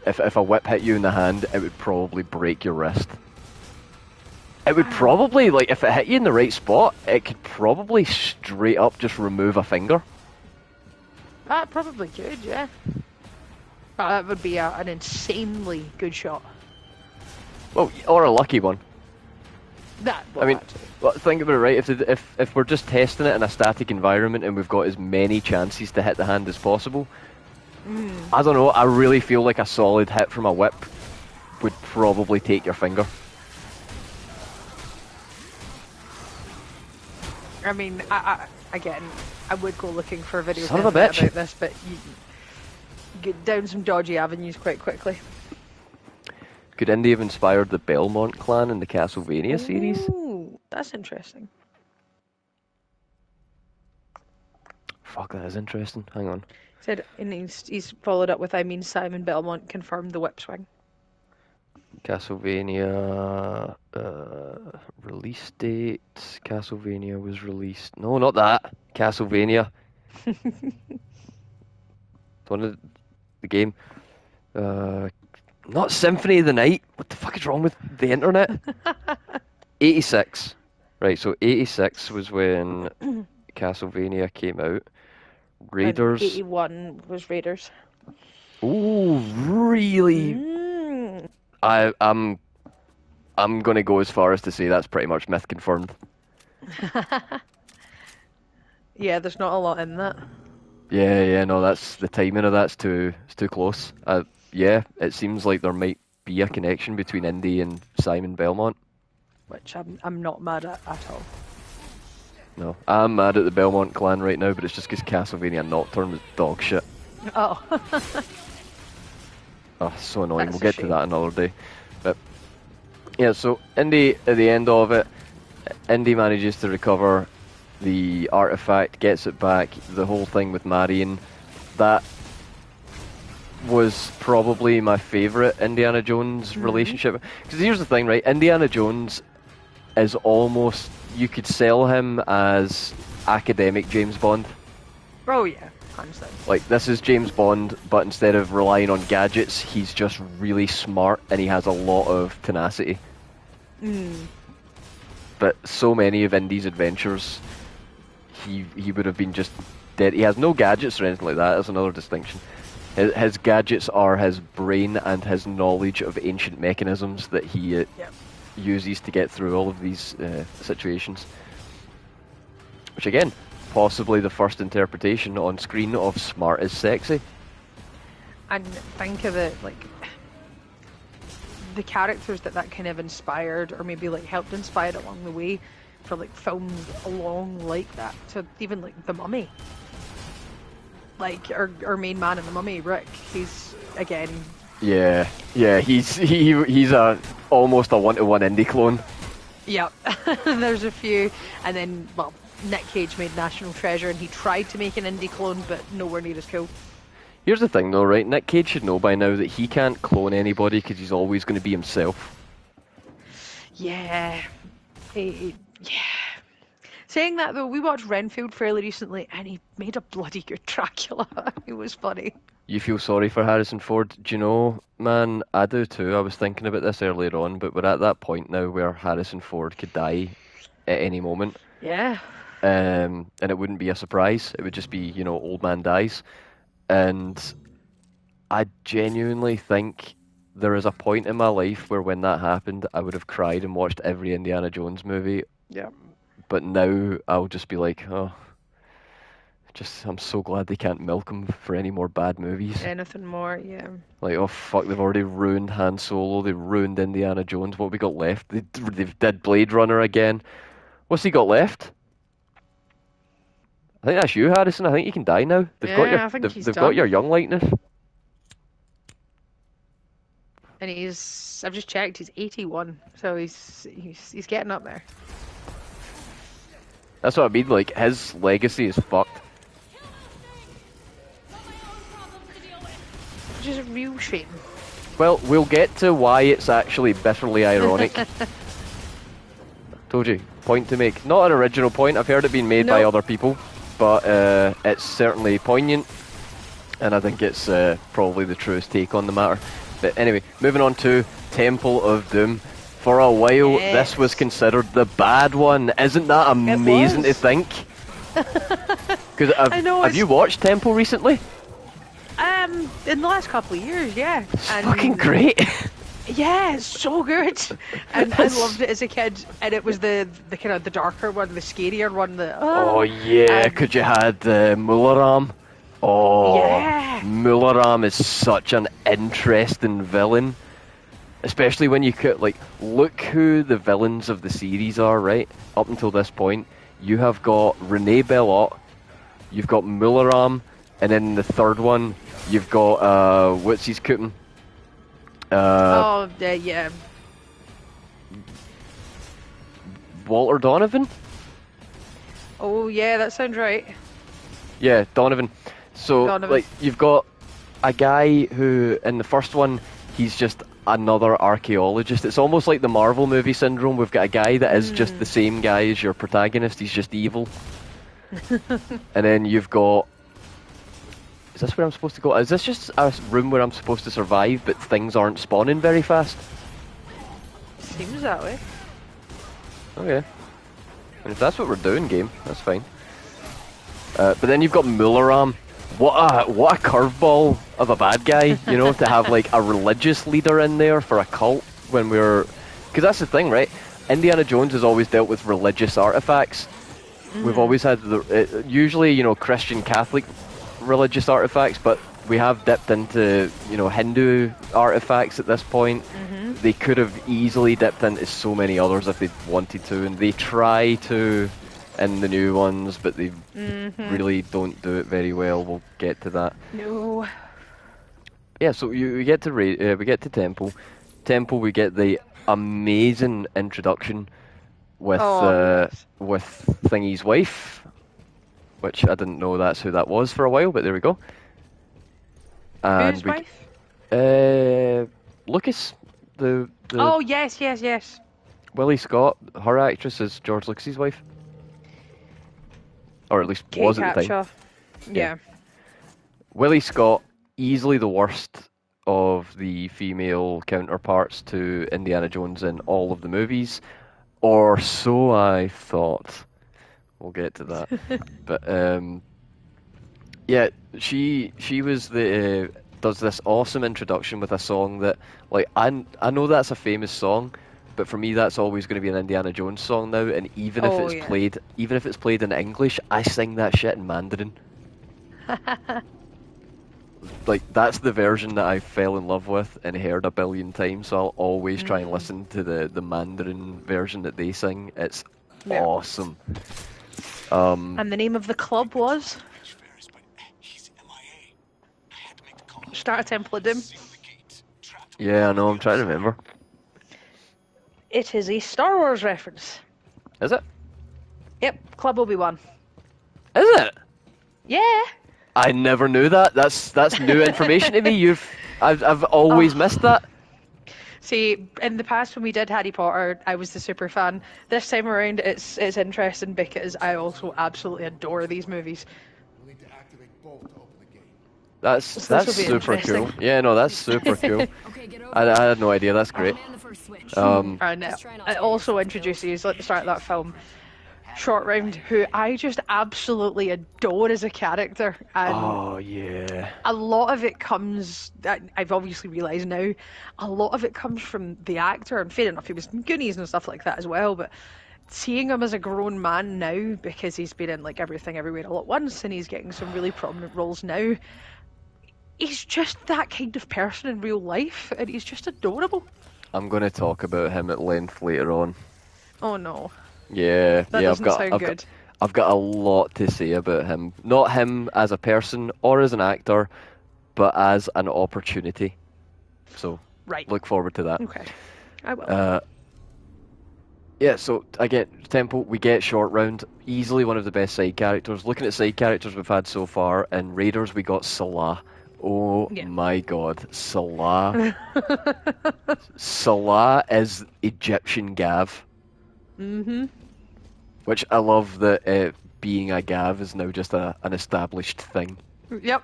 if a whip hit you in the hand, it would probably break your wrist. It would probably, like, if it hit you in the right spot, it could probably straight up just remove a finger. That probably could, yeah. But that would be an insanely good shot. Well, or a lucky one. Well, I mean, actually. well, think about it, right? If we're just testing it in a static environment and we've got as many chances to hit the hand as possible, I don't know. I really feel like a solid hit from a whip would probably take your finger. I mean, again, I would go looking for a video Son of a about bitch. this, but you get down some dodgy avenues quite quickly. Could Indy have inspired the Belmont clan in the Castlevania series? Ooh, that's interesting. Fuck, that is interesting. Hang on. Said, and he's followed up with, I mean, Simon Belmont confirmed the whip swing. Castlevania release date. Castlevania was released. No, not that. Castlevania. One of the game. Not Symphony of the Night. What the fuck is wrong with the internet? 86. Right, so 86 was when Castlevania came out. Raiders. And 81 was Raiders. Ooh, really? Mm. I'm gonna go as far as to say that's pretty much myth confirmed. Yeah, there's not a lot in that. Yeah, no, that's the timing of that's it's too close. Yeah, it seems like there might be a connection between Indy and Simon Belmont. Which I'm not mad at all. No, I'm mad at the Belmont clan right now, but it's just because Castlevania Nocturne was dog shit. Oh. Oh, so annoying. That's We'll a get to shame. that another day. But yeah, so Indy at the end of it, Indy manages to recover the artifact, gets it back. The whole thing with Marion, that was probably my favourite Indiana Jones relationship. Because here's the thing, right? Indiana Jones is almost, you could sell him as academic James Bond. Oh yeah, hands down. Like, this is James Bond, but instead of relying on gadgets, he's just really smart and he has a lot of tenacity. But so many of Indy's adventures, he would have been just dead. He has no gadgets or anything like that. That's another distinction. His gadgets are his brain and his knowledge of ancient mechanisms that he uses to get through all of these situations. Which again, possibly the first interpretation on screen of smart is sexy. And think of it, like, the characters that kind of inspired, or maybe like helped inspire along the way for like films along like that. So even like The Mummy. Like our main man in The Mummy, Rick, he's again. Yeah, he's a almost a 1-to-1 Indy clone. Yep. There's a few, and then well, Nick Cage made National Treasure, and he tried to make an Indy clone, but nowhere near as cool. Here's the thing though, right? Nick Cage should know by now that he can't clone anybody because he's always going to be himself. Yeah. Yeah. Saying that though, we watched Renfield fairly recently, and he made a bloody good Dracula. It was funny. You feel sorry for Harrison Ford? Do you know, man, I do too. I was thinking about this earlier on, but we're at that point now where Harrison Ford could die at any moment. Yeah. And it wouldn't be a surprise. It would just be, old man dies. And I genuinely think there is a point in my life where when that happened, I would have cried and watched every Indiana Jones movie. Yeah. But now I'll just be like, oh, I'm so glad they can't milk him for any more bad movies. Anything more, yeah. Like, oh fuck, they've already ruined Han Solo, they've ruined Indiana Jones, what have we got left? They've did Blade Runner again. What's he got left? I think that's you, Harrison. I think you can die now. I think he's they've done. got your young likeness. And I've just checked, he's 81, so he's getting up there. That's what I mean, like, his legacy is fucked. Which is a real shame. Well, we'll get to why it's actually bitterly ironic. Told you, point to make. Not an original point, I've heard it being made by other people, but it's certainly poignant, and I think it's probably the truest take on the matter. But anyway, moving on to Temple of Doom. For a while, this was considered the bad one. Isn't that amazing to think? Because have you watched Temple recently? In the last couple of years, yeah. It's fucking great. Yeah, it's so good. And I loved it as a kid. And it was the kind of the darker one, the scarier one. Oh yeah, because you had Mularam. Oh, yeah. Mularam is such an interesting villain. Especially when you could, look who the villains of the series are, right? Up until this point. you have got Renee Bellot, you've got Mularam, and then the third one, you've got, what's his cooking? Oh, yeah. Walter Donovan? Oh, yeah, that sounds right. Yeah, Donovan. So, Donovan. like, you've got a guy who, in the first one, he's just another archaeologist. It's almost like the Marvel movie syndrome. We've got a guy that is just the same guy as your protagonist. He's just evil. And then you've got... Is this where I'm supposed to go? Is this just a room where I'm supposed to survive, but things aren't spawning very fast? Seems that way. Okay. And if that's what we're doing, game, that's fine. But then you've got Mularam. What a curveball of a bad guy, you know, to have like a religious leader in there for a cult when we're... Because that's the thing, right? Indiana Jones has always dealt with religious artifacts. We've always had, usually, you know, Christian Catholic religious artifacts, but we have dipped into, you know, Hindu artifacts at this point. They could have easily dipped into so many others if they wanted to, and they try to in the new ones, but they really don't do it very well. We'll get to that. No. Yeah, so we get to we get to Temple. Temple, we get the amazing introduction with yes. with Thingy's wife, which I didn't know that's who that was for a while, but there we go. And Whose wife? Lucas, the Oh, yes. Willie Scott, her actress is George Lucas's wife, or at least Kate was at the time. Capshaw. Yeah. Willie Scott, easily the worst of the female counterparts to Indiana Jones in all of the movies, or so I thought. We'll get to that. But yeah, she was the does this awesome introduction with a song that, like, I know that's a famous song, but for me that's always going to be an Indiana Jones song now. And even if it's played in English, I sing that shit in Mandarin. Like, that's the version that I fell in love with and heard a billion times, so I'll always try and listen to the Mandarin version that they sing. It's awesome. And the name of the club was? Start a Temple of Doom. Yeah, I know, I'm trying to remember. It is a Star Wars reference. Is it? Yep, Club Obi-Wan. Is it? Yeah. I never knew that. That's new information to me. I've always missed that. See, in the past when we did Harry Potter, I was the super fan. This time around, it's interesting because I also absolutely adore these movies. We'll need to activate both to open the gate. That's super cool. Yeah, no, that's super cool. Okay, get over I had no idea. That's great. Man the first switch. And it also introduces, at the start of that film, Short Round, who I just absolutely adore as a character. And Oh yeah. a lot of it comes, I've obviously realised now, a lot of it comes from the actor, and fair enough, he was in Goonies and stuff like that as well, but seeing him as a grown man now, because he's been in like Everything Everywhere All at Once, and he's getting some really prominent roles now, he's just that kind of person in real life, and he's just adorable. I'm going to talk about him at length later on. Oh no. Yeah, That yeah, doesn't sound good. I've got a lot to say about him. Not him as a person or as an actor, but as an opportunity. So, Right. look forward to that. Okay. I will. Yeah, so I get Temple, we get Short Round, easily one of the best side characters. Looking at side characters we've had so far, in Raiders we got Salah. Oh my god, Salah. Salah is Egyptian Gav. Which I love that being a Gav is now just an established thing. Yep.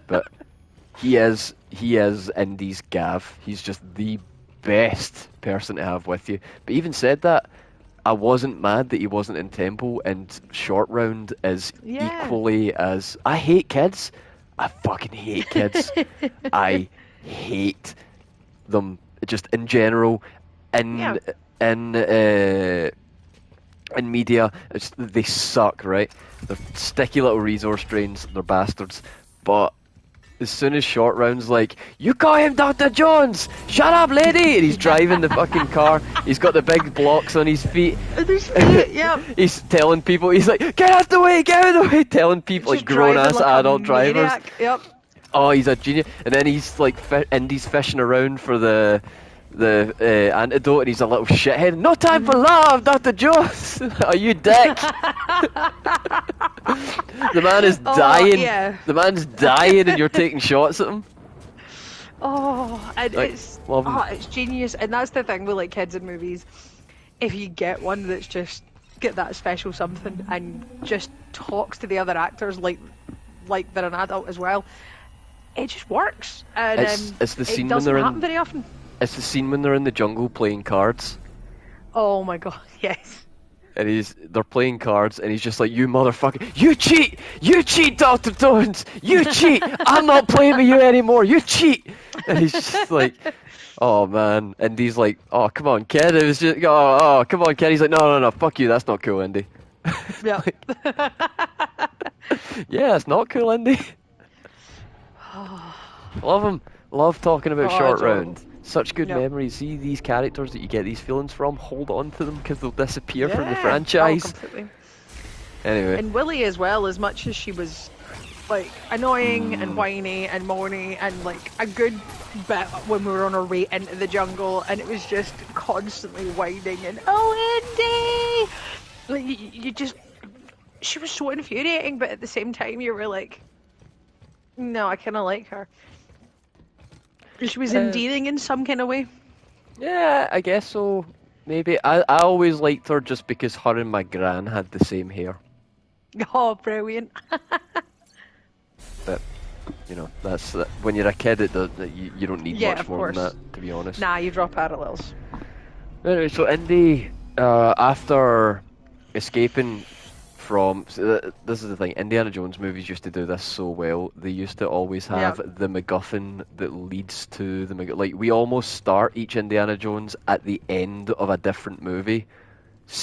But he is Indy's Gav. He's just the best person to have with you. But even said that, I wasn't mad that he wasn't in Temple, and Short Round is equally as... I hate kids. I fucking hate kids. I hate them just in general. In media, they suck, right? They're sticky little resource drains, they're bastards. But as soon as Short Round's like, "You call him Dr. Jones! Shut up, lady!" And he's driving the fucking car. He's got the big blocks on his feet. There's feet, yep. He's telling people, he's like, "Get out the way! Get out of the way!" Telling people, Just like grown-ass driving like adult a drivers. maniac, yep. Oh, he's a genius. And then he's like, Indy's fishing around for the antidote, and he's a little shithead. "No time for love, Dr. Jones." Are you dick? The man is dying. Yeah. The man's dying, and you're taking shots at him. Oh, and Like, love 'em. it's genius, and that's the thing with like kids in movies. If you get one that's just get that special something and just talks to the other actors like they're an adult as well, it just works. And It's the scene it when doesn't they're happen in. very often. It's the scene when they're in the jungle playing cards, Oh my god, yes. and they're playing cards, and he's just like, "You motherfucker, you cheat, Dr. Jones, you cheat. I'm not playing with you anymore. You cheat." And he's just like, "Oh man," and he's like, "Oh come on, kid, it was just, oh come on, kid." He's like, "No, fuck you, that's not cool, Indy." Yeah. Yeah, it's not cool, Indy. Love him. Love talking about Oh, Short adorable. Round. Such good Yep. memories. See these characters that you get these feelings from, hold on to them because they'll disappear from the Yeah. franchise. Oh, completely. Anyway, And Willie as well, as much as she was like annoying and whiny and moany and like a good bit when we were on our way into the jungle, and it was just constantly whining and "Oh, Indy!" Like you just, she was so infuriating, but at the same time you were like, no, I kind of like her. She was endearing in some kind of way. yeah, I guess so. Maybe I always liked her just because her and my gran had the same hair. Oh, brilliant! But you know, that's when you're a kid, you don't need Yeah, much of more than course. that, to be honest. Nah, you draw parallels. Anyway, so Indy, after escaping from, this is the thing, Indiana Jones movies used to do this so well. They used to always have Yep. the MacGuffin that leads to the like. We almost start each Indiana Jones at the end of a different movie.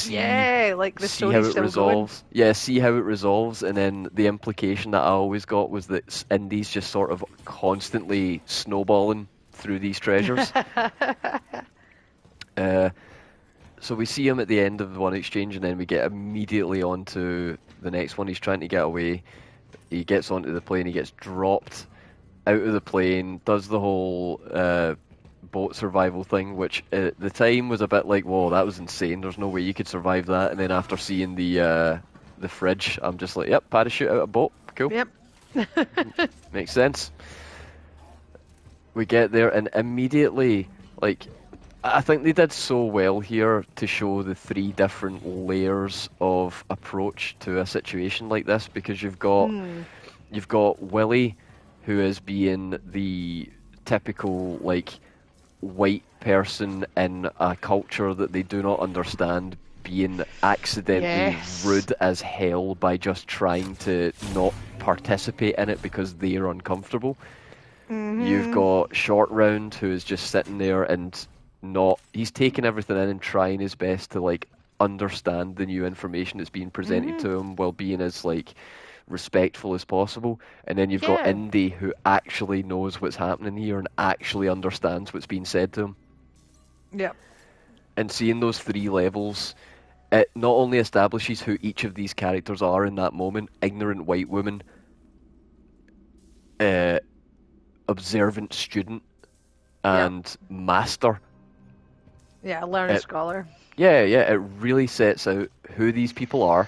Yeah, like the See how story's it still resolves. Yeah, see how it resolves, and then the implication that I always got was that Indy's just sort of constantly snowballing through these treasures. So we see him at the end of one exchange, and then we get immediately onto the next one. He's trying to get away. He gets onto the plane. He gets dropped out of the plane. Does the whole boat survival thing, which at the time was a bit like, whoa, that was insane. There's no way you could survive that. And then after seeing the fridge, I'm just like, yep, parachute out a boat. Cool. Yep. Makes sense. We get there, and immediately, like, I think they did so well here to show the three different layers of approach to a situation like this, because you've got Willie, who is being the typical like white person in a culture that they do not understand, being accidentally Yes. rude as hell by just trying to not participate in it because they're uncomfortable. You've got Short Round, who is just sitting there and he's taking everything in and trying his best to like understand the new information that's being presented to him while being as like respectful as possible. And then you've got Yeah. Indy, who actually knows what's happening here and actually understands what's being said to him. Yep. And seeing those three levels, it not only establishes who each of these characters are in that moment: ignorant white woman, observant student, and master. Yeah, learned scholar. Yeah, it really sets out who these people are.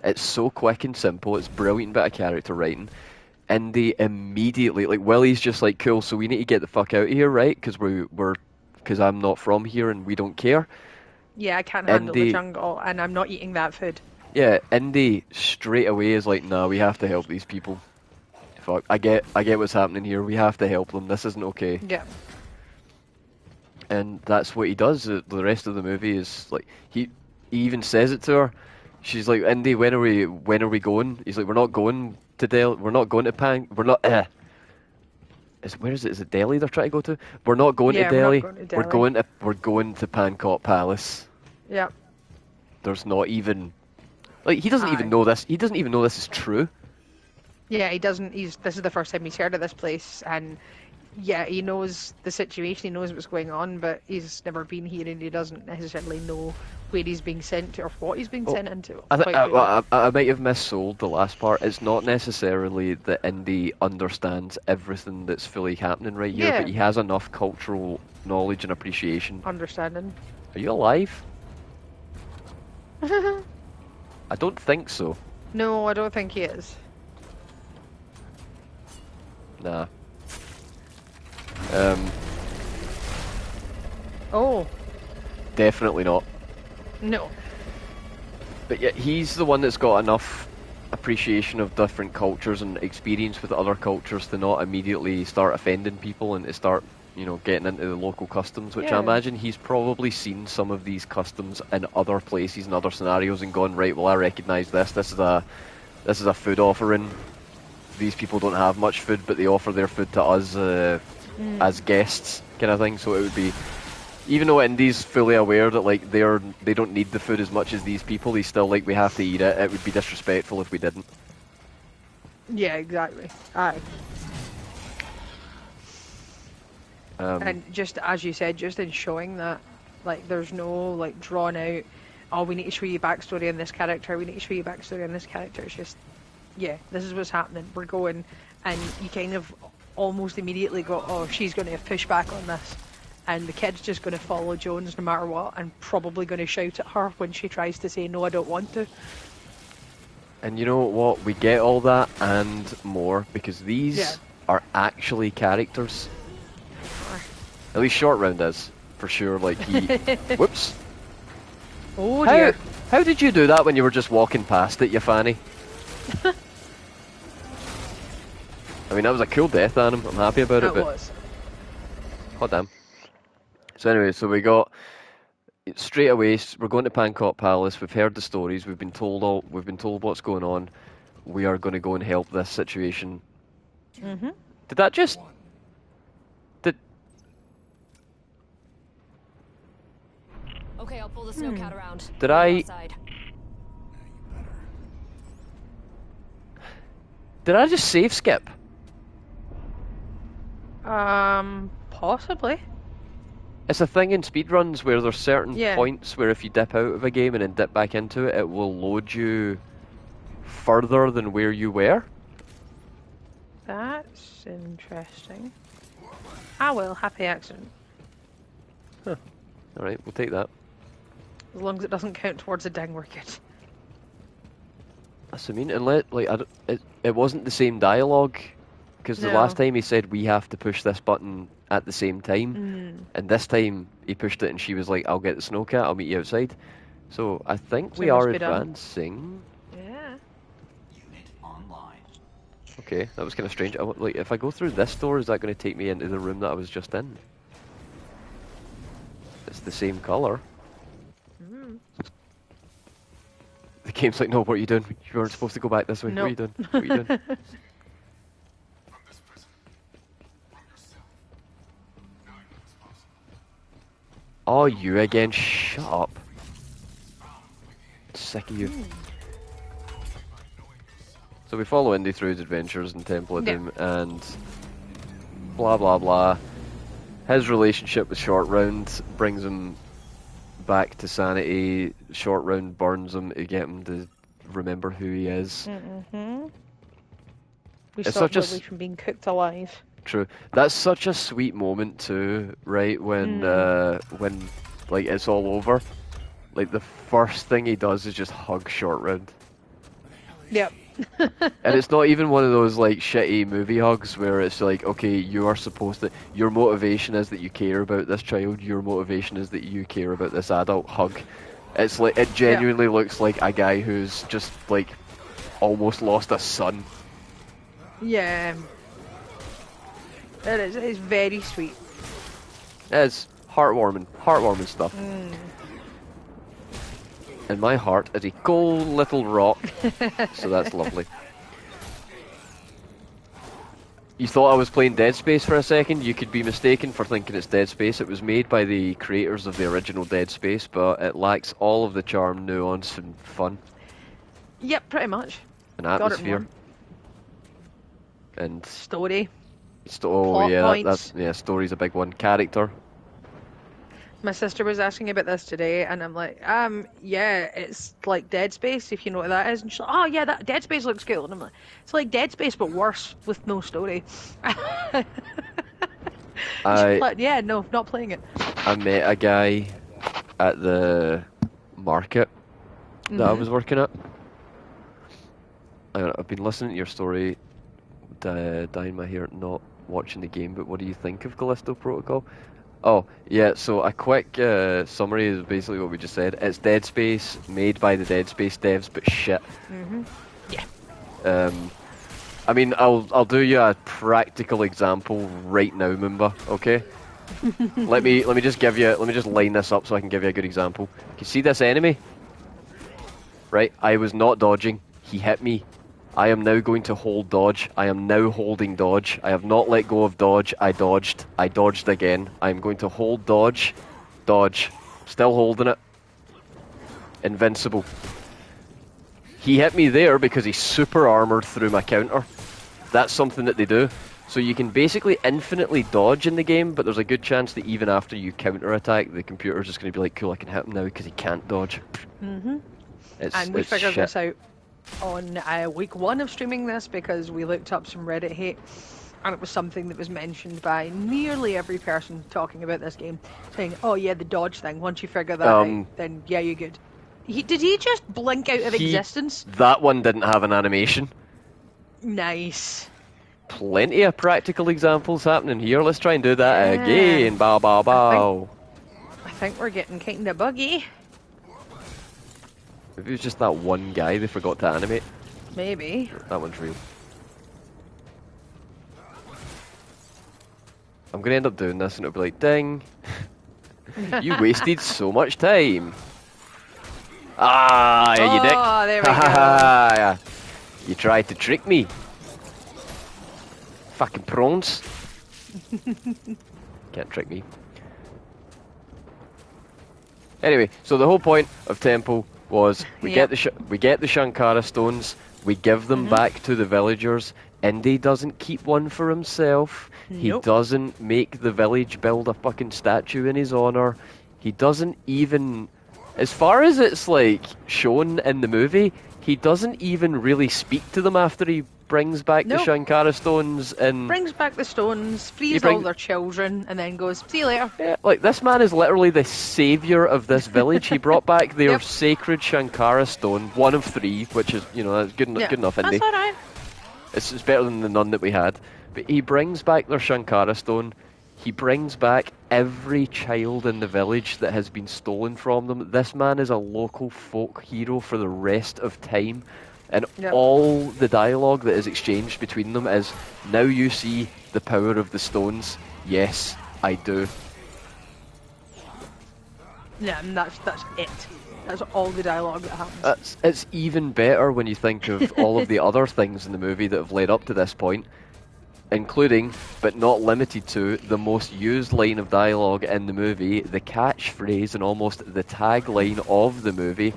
It's so quick and simple. It's brilliant bit of character writing. And they immediately, like, Willie's just like, cool, so we need to get the fuck out of here, right? Because I'm not from here and we don't care. Yeah, I can't handle the Indy- jungle, and I'm not eating that food. Yeah, Indy straight away is like, nah, we have to help these people. Fuck, I get what's happening here. We have to help them. This isn't okay. Yeah. And that's what he does. The rest of the movie is like he even says it to her. She's like, Indy, when are we going? He's like, we're not going to Delhi. We're not going to We're not. Where is it? Is it Delhi they're trying to go to? We're not going Yeah, to we're not Delhi. going to We're Delhi. going to Pankot Palace. Yeah. There's not even like he doesn't even Aye. know this. He doesn't even know this is true. Yeah, he doesn't. This is the first time he's heard of this place, and yeah, he knows the situation. He knows what's going on, but he's never been here, and he doesn't necessarily know where he's being sent to or what he's being Well, sent into. I, th- Quite clearly. I might have missold the last part. It's not necessarily that Indy understands everything that's fully happening right here, but Yeah, he has enough cultural knowledge and appreciation. understanding. Are you alive? I don't think so. No, I don't think he is. Nah. Um, Oh, definitely not. no. But yeah, he's the one that's got enough appreciation of different cultures and experience with other cultures to not immediately start offending people and to start, getting into the local customs, which I Yeah. imagine he's probably seen some of these customs in other places and other scenarios and gone, right, well, I recognise this. This is a food offering. These people don't have much food, but they offer their food to us as guests, kind of thing. So it would be, even though Indy's fully aware that like they don't need the food as much as these people, he's still like, we have to eat it. It would be disrespectful if we didn't. Yeah, exactly. Aye. And just as you said, just in showing that, like, there's no like drawn out. Oh, we need to show you backstory on this character. We need to show you backstory on this character. It's just, yeah, this is what's happening. We're going, and you kind of almost immediately go, oh, she's going to push back on this, and the kid's just going to follow Jones no matter what, and probably going to shout at her when she tries to say no, I don't want to. And you know what? We get all that and more because these are actually characters. At least Short Round is, for sure. Like he, whoops. Oh dear. How did you do that when you were just walking past it, you fanny? I mean, that was a cool death on him. I'm happy about it. It But was. god damn. So anyway, so we got straight away. We're going to Pancot Palace. We've heard the stories. We've been told what's going on. We are going to go and help this situation. Mm-hmm. Did that just? Did? Okay, I'll pull the snowcat around. Did Go I? outside. Did I just save skip? Possibly. It's a thing in speedruns where there's certain Yeah. points where if you dip out of a game and then dip back into it, it will load you further than where you were. That's interesting. Ah well, happy accident. Alright, we'll take that. As long as it doesn't count towards a ding, we're good. That's what I mean. Unless, like, it wasn't the same dialogue, because the No. last time he said we have to push this button at the same time, and this time he pushed it and she was like, I'll get the snowcat, I'll meet you outside. So I think So we it must are be done. advancing. Yeah. Unit online. Okay, that was kind of strange. Like, if I go through this door, is that going to take me into the room that I was just in? It's the same colour. The game's like, no, what are you doing? You weren't supposed to go back this way. What are you Nope. doing? What are you doing? From this prison. From yourself. Knowing what's possible. Oh, you again? Shut up. Sick of you. So we follow Indy through his adventures in Temple of Yeah. Doom and blah blah blah. His relationship with Short Round brings him back to sanity. Short Round burns him to get him to remember who he is. Mm-hmm. We It's stop such a Lily from being cooked alive. True. That's such a sweet moment too, right? When like it's all over. Like the first thing he does is just hug Short Round. Yep. And it's not even one of those like shitty movie hugs where it's like, okay, you are supposed to, your motivation is that you care about this child, your motivation is that you care about this adult. Hug. It's like, it genuinely looks like a guy who's just like almost lost a son. Yeah. It is. It's very sweet. It's heartwarming stuff. And my heart is a cold little rock, so that's lovely. You thought I was playing Dead Space for a second? You could be mistaken for thinking it's Dead Space. It was made by the creators of the original Dead Space, but it lacks all of the charm, nuance, and fun, Yep, pretty much. and Got it atmosphere. more. And Story, oh plot yeah, points. story's a big one. Character. My sister was asking about this today, and I'm like, yeah, it's like Dead Space, if you know what that is. And she's like, oh yeah, that Dead Space looks cool. And I'm like, it's like Dead Space but worse with no story. I Yeah, no, not playing it. I met a guy at the market that I was working at. I've been listening to your story, dyeing my hair, not watching the game, but what do you think of Callisto Protocol? Oh, yeah, so a quick summary is basically what we just said. It's Dead Space, made by the Dead Space devs, but shit. Yeah. I mean, I'll do you a practical example right now, Moomba, okay? let me just line this up so I can give you a good example. You see this enemy? Right, I was not dodging, he hit me. I am now going to hold dodge. I am now holding dodge. I have not let go of dodge. I dodged again. I am going to hold dodge, still holding it. Invincible. He hit me there because he's super armored through my counter. That's something that they do. So you can basically infinitely dodge in the game, but there's a good chance that even after you counter attack, the computer's just going to be like, cool, I can hit him now because he can't dodge. And we figured this out on week 1 of streaming this because we looked up some Reddit hate, and it was something that was mentioned by nearly every person talking about this game, saying, oh yeah, the dodge thing, once you figure that out, then yeah, you're good. Did he just blink out of existence? That one didn't have an animation. Nice. Plenty of practical examples happening here. Let's try and do that again. Bow, bow, bow. I think we're getting kind of buggy. Maybe it was just that one guy they forgot to animate. Maybe. That one's real. I'm going to end up doing this and it'll be like, ding. You wasted so much time. Ah, you dick. Oh, there we go. You tried to trick me. Fucking prawns. Can't trick me. Anyway, so the whole point of Temple was we get the Shankara stones, we give them back to the villagers. Indy doesn't keep one for himself. Nope. He doesn't make the village build a fucking statue in his honor. He doesn't even, as far as it's like shown in the movie, he doesn't even really speak to them after he brings back the Shankara stones and brings back the stones, frees all their children, and then goes, see you later. Yeah, like this man is literally the savior of this village. He brought back their sacred Shankara stone, one of 3, which is, you know, that's good enough, Indy. That's alright. It's better than the none that we had. But he brings back their Shankara stone. He brings back every child in the village that has been stolen from them. This man is a local folk hero for the rest of time. And all the dialogue that is exchanged between them is, now you see the power of the stones. Yes, I do. Yeah, and that's it. That's all the dialogue that happens. It's even better when you think of all of the other things in the movie that have led up to this point, including, but not limited to, the most used line of dialogue in the movie, the catchphrase and almost the tagline of the movie,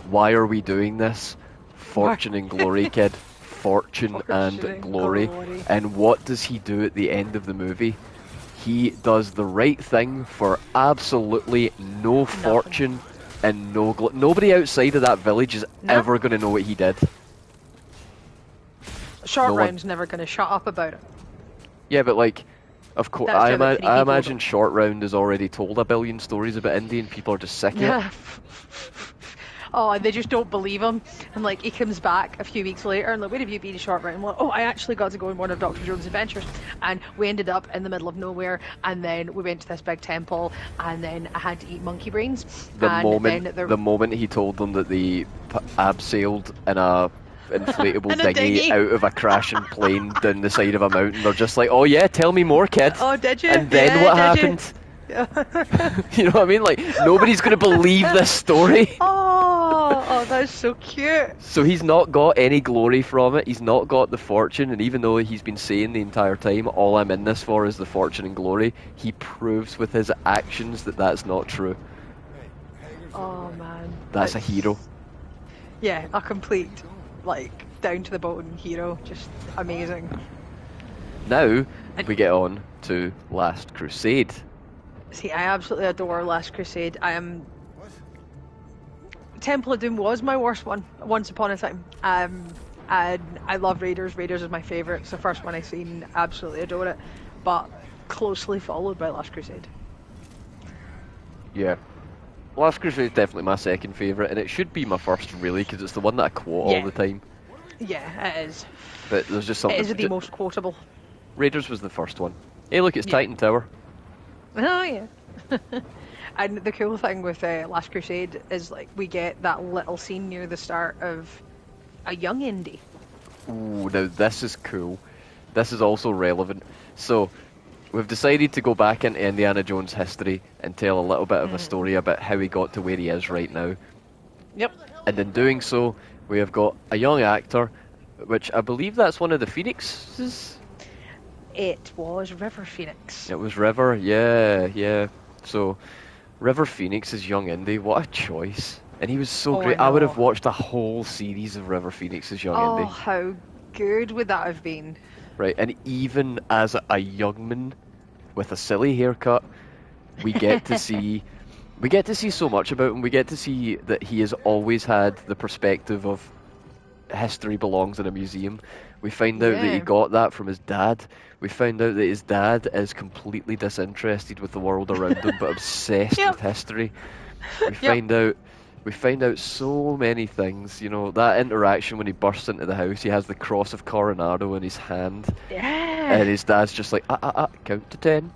why are we doing this? Fortune and glory, kid. Fortune and glory. And what does he do at the end of the movie? He does the right thing for absolutely no fortune and no nobody outside of that village is ever going to know what he did. Short Round's never going to shut up about it. Yeah, but like, of course, I imagine Short Round has already told a billion stories about Indy and people are just sick of it. Oh, and they just don't believe him. And like, he comes back a few weeks later and like, where have you been, Short Round? Like, oh, I actually got to go on one of Dr. Jones' adventures. And we ended up in the middle of nowhere, and then we went to this big temple, and then I had to eat monkey brains. The moment he told them that the abseiled in a inflatable dinghy out of a crashing plane down the side of a mountain, they're just like, oh yeah, tell me more, kid. Oh, did you? And then what happened? You know what I mean? Like, nobody's going to believe this story. Oh, that's so cute. So he's not got any glory from it. He's not got the fortune. And even though he's been saying the entire time, all I'm in this for is the fortune and glory, he proves with his actions that that's not true. Oh, man. That's a hero. Yeah, a complete, like, down to the bottom hero. Just amazing. Now And we get on to Last Crusade. see, I absolutely adore Last Crusade. I am. Temple of Doom was my worst one once upon a time. And I love Raiders. Raiders is my favourite. It's the first one I've seen. Absolutely adore it. But closely followed by Last Crusade. Yeah. Last Crusade is definitely my second favourite, and it should be my first, really, because it's the one that I quote all Yeah. the time. Yeah, it is. But there's just It something... is the most quotable. Raiders was the first one. Hey, look, it's Yeah. Titan Tower. Oh, yeah. And the cool thing with Last Crusade is, like, we get that little scene near the start of a young Indy. Ooh, now this is cool. This is also relevant. So, we've decided to go back into Indiana Jones' history and tell a little bit of a story about how he got to where he is right now. Yep. And in doing so, we have got a young actor, which I believe that's one of the Phoenixes? It was River Phoenix. It was River, yeah. So, River Phoenix is young Indy, what a choice. And he was so Oh, great. I I would know. have watched a whole series of River Phoenix as young Oh, Indy. how good would that have been? Right, and even as a young man with a silly haircut, we get to see so much about him. We get to see that he has always had the perspective of history belongs in a museum. We find out that he Yeah. got that from his dad. We find out that his dad is completely disinterested with the world around him, but obsessed Yep. with history. We Yep. find out so many things. You know, that interaction when he bursts into the house, he has the cross of Coronado in his hand, Yeah. and his dad's just like, count to 10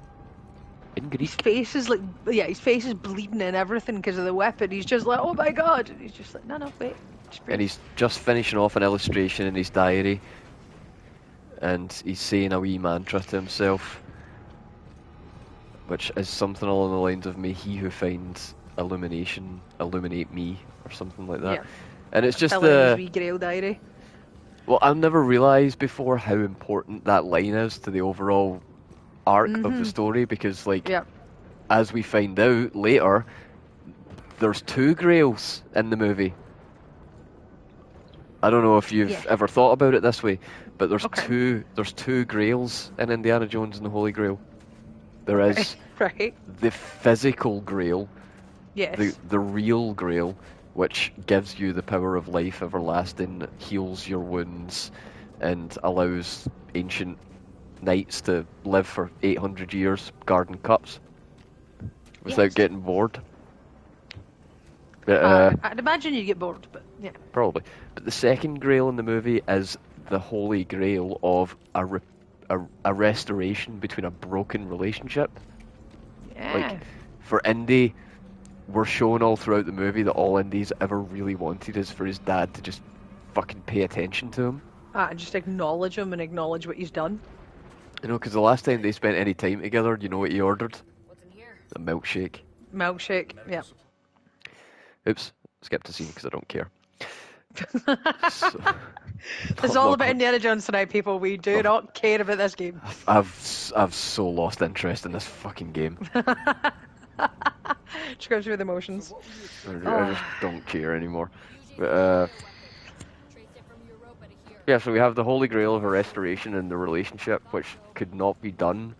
in His Greek. face is like, yeah, his face is bleeding and everything because of the weapon. He's just like, oh my god. And he's just like, no, wait. Just breathe. And he's just finishing off an illustration in his diary, and he's saying a wee mantra to himself, which is something along the lines of, may he who finds illumination illuminate me, or something like that. Yeah. And it's just Filling in his the... wee Grail diary. Well, I've never realised before how important that line is to the overall arc of the story, because, like, Yeah. as we find out later, there's two Grails in the movie. I don't know if you've Yeah. ever thought about it this way, but there's Okay. two Grails in Indiana Jones and the Holy Grail. There is Right. the physical Grail, Yes. the real Grail, which gives you the power of life everlasting, heals your wounds, and allows ancient knights to live for 800 years guarding cups without Yes. getting bored. But, I'd imagine you'd get bored, but yeah. probably. But the second Grail in the movie is the Holy Grail of a restoration between a broken relationship. Yeah. Like, for Indy, we're shown all throughout the movie that all Indy's ever really wanted is for his dad to just fucking pay attention to him. Just acknowledge him and acknowledge what he's done. You know, because the last time they spent any time together, you know what he ordered? What's in here? The milkshake. Milkshake. Yeah. Oops, skipped a scene because I don't care. So, It's all about Indiana Jones tonight, people. We do not care about this game. I've so lost interest in this fucking game. Just goes through the motions. I just don't care anymore. But, Trace it from your rope out of here. yeah, so we have the Holy Grail of a restoration in the relationship, which could not be done.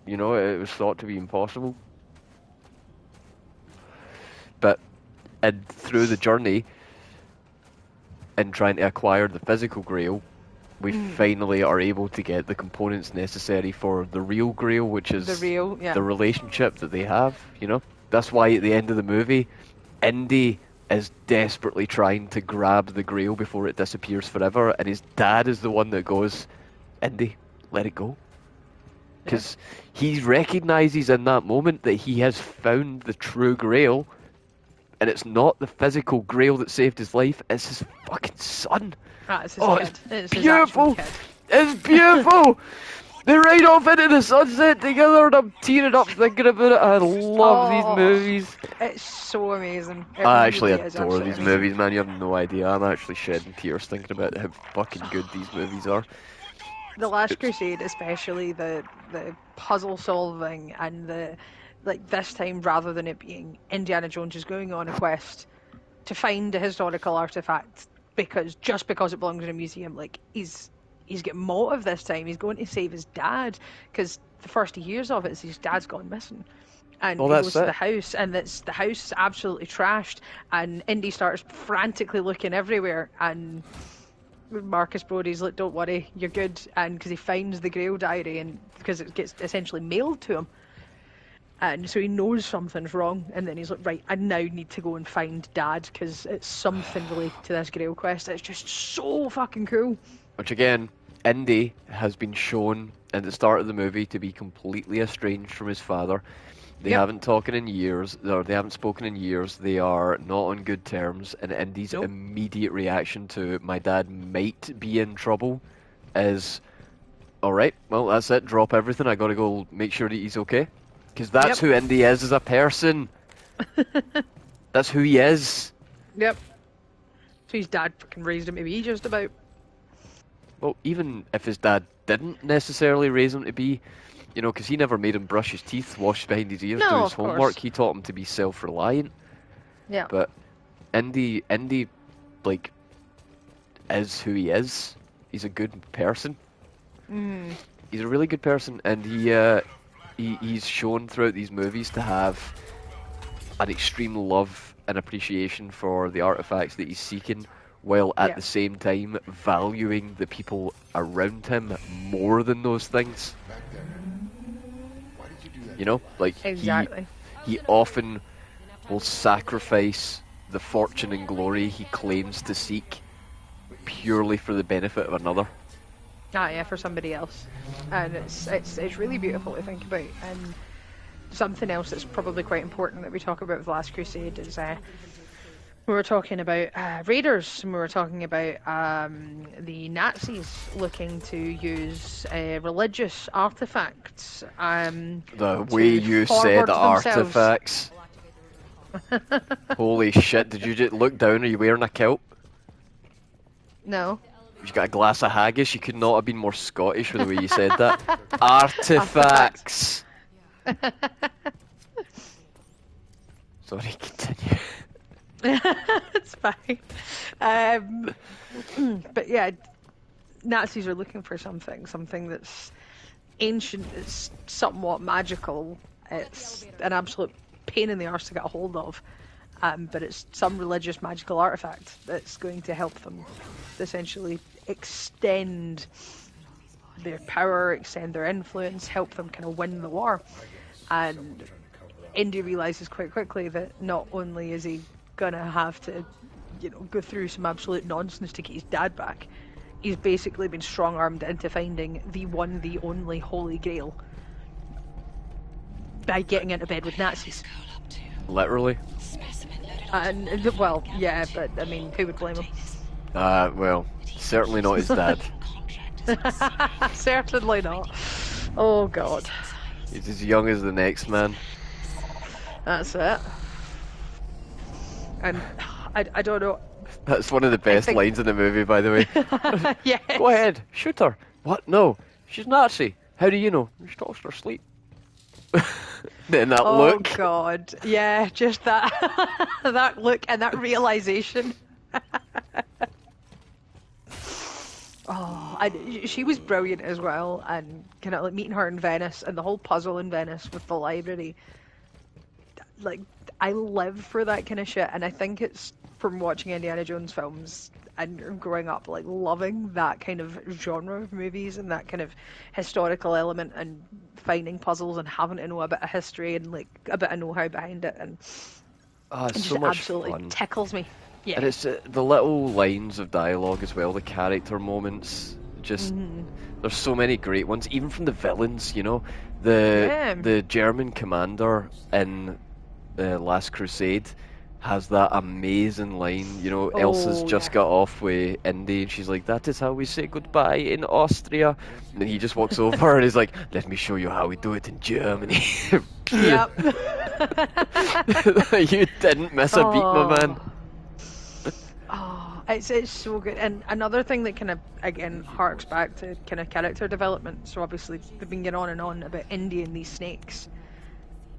You know, it was thought to be impossible. But and through the journey, in trying to acquire the physical Grail, we finally are able to get the components necessary for the real Grail, which is The real, yeah. the relationship that they have, you know? That's why at the end of the movie, Indy is desperately trying to grab the Grail before it disappears forever, and his dad is the one that goes, Indy, let it go. Because he recognises in that moment that he has found the true Grail, and it's not the physical Grail that saved his life, it's his fucking son. It's his Oh, kid. it's It's his actual beautiful! kid. It's beautiful! They ride off into the sunset together, and I'm tearing up thinking about it. I love these Oh, movies. It's so amazing. It I actually really is adore absolutely these amazing. movies, man. You have no idea. I'm actually shedding tears thinking about how fucking good these movies are. The Last Crusade, especially the puzzle solving and the like this time rather than it being Indiana Jones is going on a quest to find a historical artifact because it belongs in a museum, like he's he's got motive this time. He's going to save his dad, because the first he hears of it is his dad's gone missing. And Well, he that's goes to it. the house, and the house is absolutely trashed. And Indy starts frantically looking everywhere, and Marcus Brody's like, "Don't worry, you're good." And because he finds the Grail diary, and because it gets essentially mailed to him, and so he knows something's wrong. And then he's like, "Right, I now need to go and find Dad, because it's something related to this Grail quest." It's just so fucking cool. Which again, Indy has been shown at the start of the movie to be completely estranged from his father. They Yep. haven't talked in years, or they haven't spoken in years. They are not on good terms, and Indy's Nope. immediate reaction to my dad might be in trouble is, all right, well, that's it. Drop everything. I got to go make sure that he's okay, because that's Yep. who Indy is as a person. That's who he is. Yep. So his dad fucking raised him to be just about. Well, even if his dad didn't necessarily raise him to be, you know, because he never made him brush his teeth, wash behind his ears, No, do his of course. homework. He taught him to be self-reliant. Yeah. But Indy, like, is who he is. He's a good person. He's a really good person, and he's shown throughout these movies to have an extreme love and appreciation for the artifacts that he's seeking, while at Yeah. the same time valuing the people around him more than those things. Back there. Why did you do that? You know, like Exactly. he often will sacrifice the fortune and glory he claims to seek purely for the benefit of another. Ah, yeah, for somebody else, and it's really beautiful to think about. And something else that's probably quite important that we talk about with Last Crusade is we were talking about raiders, and we were talking about the Nazis looking to use religious artifacts. The way you forward said themselves. artifacts. Holy shit, did you just look down? Are you wearing a kilt? No. You got a glass of haggis? You could not have been more Scottish with the way you said that. Artifacts. Sorry, continue. It's fine. But yeah, Nazis are looking for something that's ancient, it's somewhat magical, it's an absolute pain in the arse to get a hold of, but it's some religious magical artifact that's going to help them essentially extend their power, extend their influence, help them kind of win the war. And Indy realizes quite quickly that not only is he gonna have to, go through some absolute nonsense to get his dad back, he's basically been strong-armed into finding the one, the only Holy Grail by getting into bed with Nazis. Literally. And, well, yeah, but, I mean, who would blame him? Well, certainly not his dad. Certainly not. Oh, God. He's as young as the next man. That's it. And I don't know. That's one of the best think- lines in the movie, by the way. Yeah. Go ahead, shoot her. What? No, she's Nazi. How do you know? She talks in her sleep. Then that Oh look. God, yeah, just that that look and that realization. She was brilliant as well, and kind of like meeting her in Venice and the whole puzzle in Venice with the library. Like, I live for that kind of shit, and I think it's from watching Indiana Jones films and growing up, like, loving that kind of genre of movies and that kind of historical element and finding puzzles and having to know a bit of history and, like, a bit of know-how behind it, and Oh, it it's just so much absolutely fun. tickles me. Yeah. And it's the little lines of dialogue as well, the character moments. Just there's so many great ones, even from the villains. You know, Yeah. the German commander in Last Crusade has that amazing line. You know, Elsa's just yeah. got off with Indy, and she's like, "That is how we say goodbye in Austria." And then he just walks over and he's like, "Let me show you how we do it in Germany." Yep. You didn't miss a beat, my man. Oh, it's so good. And another thing that kind of, again, harks back to kind of character development. So obviously they've been getting on and on about Indy and these snakes.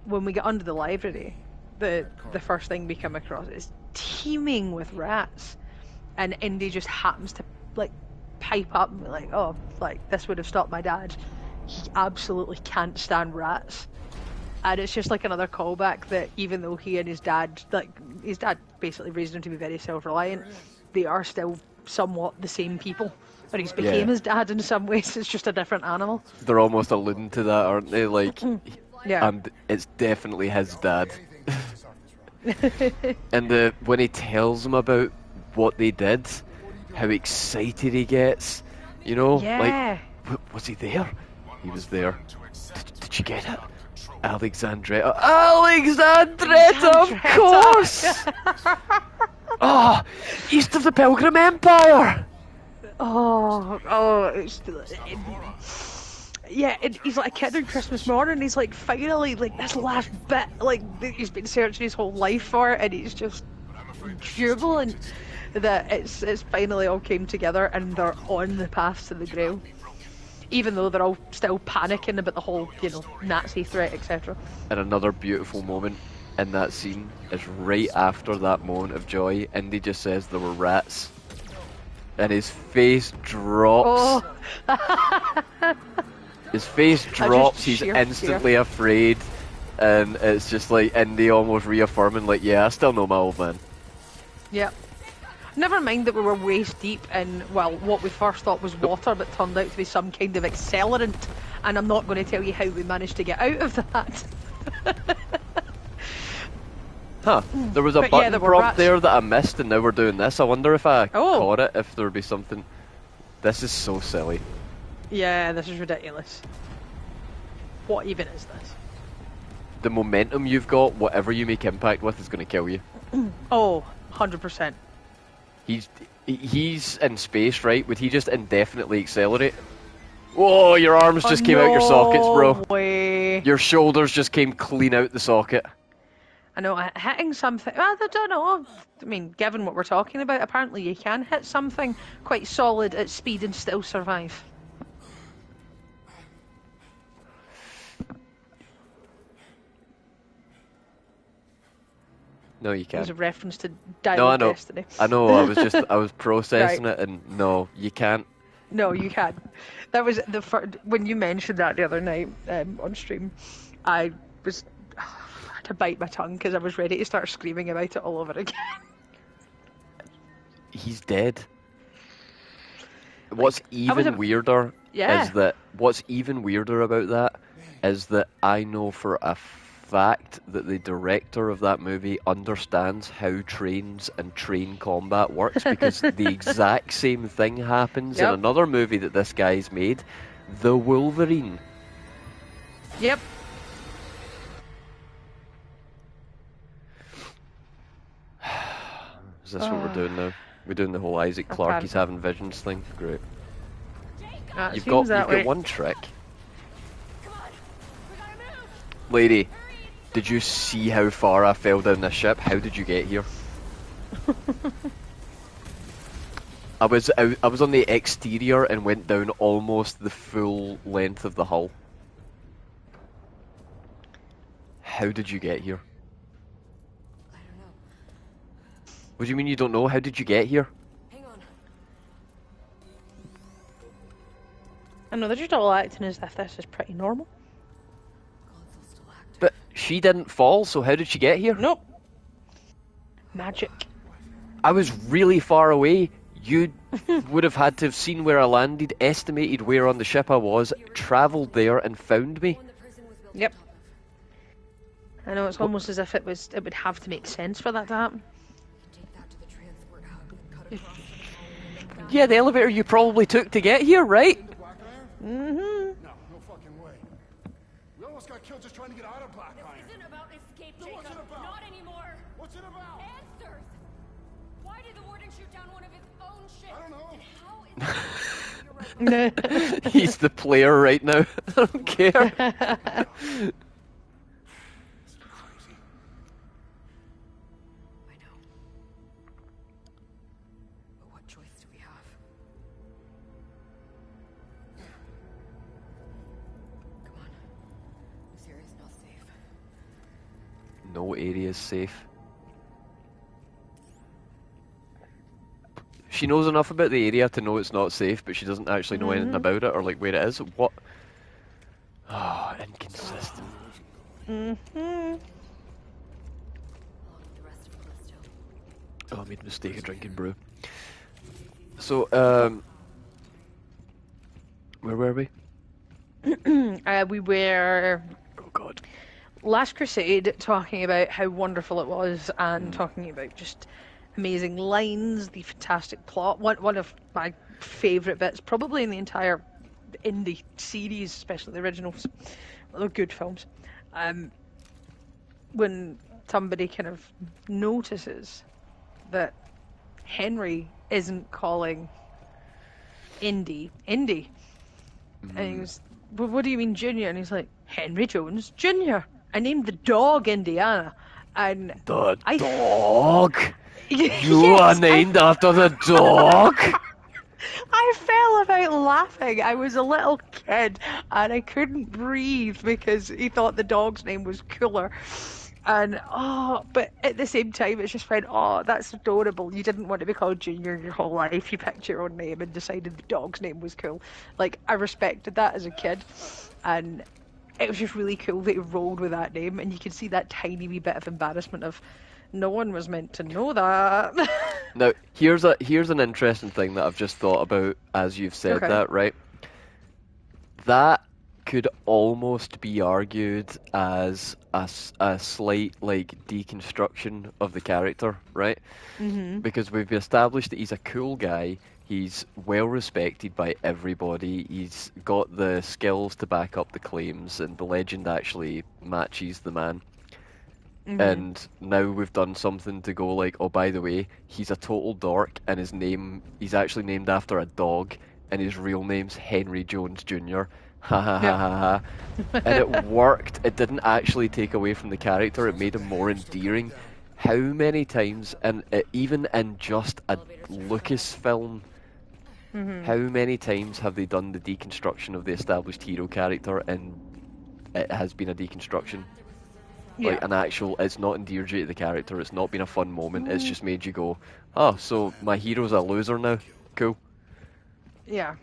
When we get under the library, the first thing we come across is teeming with rats. And Indy just happens to, like, pipe up and be like, oh, like this would have stopped my dad. He absolutely can't stand rats. And it's just like another callback that even though he and his dad, like his dad basically raised him to be very self-reliant, they are still somewhat the same people. But he's became his dad in some ways. It's just a different animal. They're almost alluding to that, aren't they? Like, Yeah. and it's definitely his dad. And when he tells them about what they did, how excited he gets, you know, Yeah. like, was he there? He was there. Did you get it? Alexandretta, of course! Oh, east of the Pilgrim Empire! He's like a kid on Christmas morning. He's like, finally, like this last bit, like he's been searching his whole life for, and he's just jubilant that it's finally all came together, and they're on the path to the Grail. Even though they're all still panicking about the whole, Nazi threat, etc. And another beautiful moment in that scene is right after that moment of joy, Indy just says there were rats. And his face drops. Oh. His face drops, he's sheer instantly afraid. And it's just like Indy almost reaffirming, like, yeah, I still know my old man. Yeah. Never mind that we were waist deep in, well, what we first thought was water, but turned out to be some kind of accelerant. And I'm not going to tell you how we managed to get out of that. Huh. There was a But yeah, button there were prompt rats. there that I missed, and now we're doing this. I wonder if I Oh. caught it, if there would be something. This is so silly. Yeah, this is ridiculous. What even is this? The momentum you've got, whatever you make impact with, is going to kill you. Oh, 100%. He's in space, right? Would he just indefinitely accelerate? Whoa, your arms just came out your sockets, bro. No way. Your shoulders just came clean out the socket. I know, hitting something, I don't know. I mean, given what we're talking about, apparently you can hit something quite solid at speed and still survive. No, you It was can't. a reference to Dial No, I of know. Destiny. I know, I was processing Right. it, and no, you can't. No, you can. That was the first, when you mentioned that the other night on stream, I was I had to bite my tongue because I was ready to start screaming about it all over again. He's dead. What's even weirder Yeah. is that what's even weirder about that is that I know for a fact that the director of that movie understands how trains and train combat works, because the exact same thing happens in Yep. another movie that this guy's made, The Wolverine. Yep. Is this what we're doing now? We're doing the whole Isaac Clarke, Apparently. he's having visions thing? Great. It You've seems that way. got one trick. Come on. We gotta move. Lady, did you see how far I fell down this ship? How did you get here? I was on the exterior and went down almost the full length of the hull. How did you get here? I don't know. What do you mean you don't know? How did you get here? Hang on. I know, they're just all acting as if this is pretty normal. Console still active. But she didn't fall, so how did she get here? Nope. Magic. I was really far away. You would have had to have seen where I landed, estimated where on the ship I was, travelled there and found me. One the prison was built Yep. on top of. I know, it's almost as if it would have to make sense for that to happen. Take that to the transport hub and cut across the tunnel and then Yeah, the elevator you probably took to get here, right? Mm-hmm. No fucking way. We almost got killed just trying to get out of Black Iron. This isn't about escape, Then what's Jacob. it about? Not anymore. What's it about? Answers. Why did the warden shoot down one of his own ships? I don't know. And how is Europa? He's the player right now. I don't care. This is crazy. I know. But what choice do we have? Come on. This area's not safe. No area is safe. she knows enough about the area to know it's not safe, but she doesn't actually know anything about it or like where it is. What? Oh, inconsistent. Along with the rest of Callisto. Oh, I made a mistake of drinking brew. So, where were we? We were Oh God. Last Crusade talking about how wonderful it was and talking about just amazing lines, the fantastic plot. One of my favourite bits, probably in the entire indie series, especially the originals. They're good films. When somebody kind of notices that Henry isn't calling Indy, and he goes, well, what do you mean Junior? And he's like, Henry Jones Jr. I named the dog Indiana. And The I dog. You are Yes, named after the dog. I fell about laughing. I was a little kid and I couldn't breathe because he thought the dog's name was cooler. And but at the same time, it's just fine. Oh, that's adorable. You didn't want to be called Junior your whole life. You picked your own name and decided the dog's name was cool. Like, I respected that as a kid. And it was just really cool that he rolled with that name. And you could see that tiny wee bit of embarrassment of, no one was meant to know that. Now, here's an interesting thing that I've just thought about as you've said Okay. that, right? That could almost be argued as a slight like deconstruction of the character, right? Because we've established that he's a cool guy. He's well respected by everybody. He's got the skills to back up the claims, and the legend actually matches the man. And now we've done something to go like, oh, by the way, he's a total dork, and he's actually named after a dog, and his real name's Henry Jones Jr. Ha ha ha ha ha. And it worked. It didn't actually take away from the character. It made him more endearing. How many times, and even in just a Lucasfilm, how many times have they done the deconstruction of the established hero character, and it has been a deconstruction? Yeah. Like an actual, it's not endeared you to the character, it's not been a fun moment, it's just made you go, oh, so my hero's a loser now? Cool. Yeah.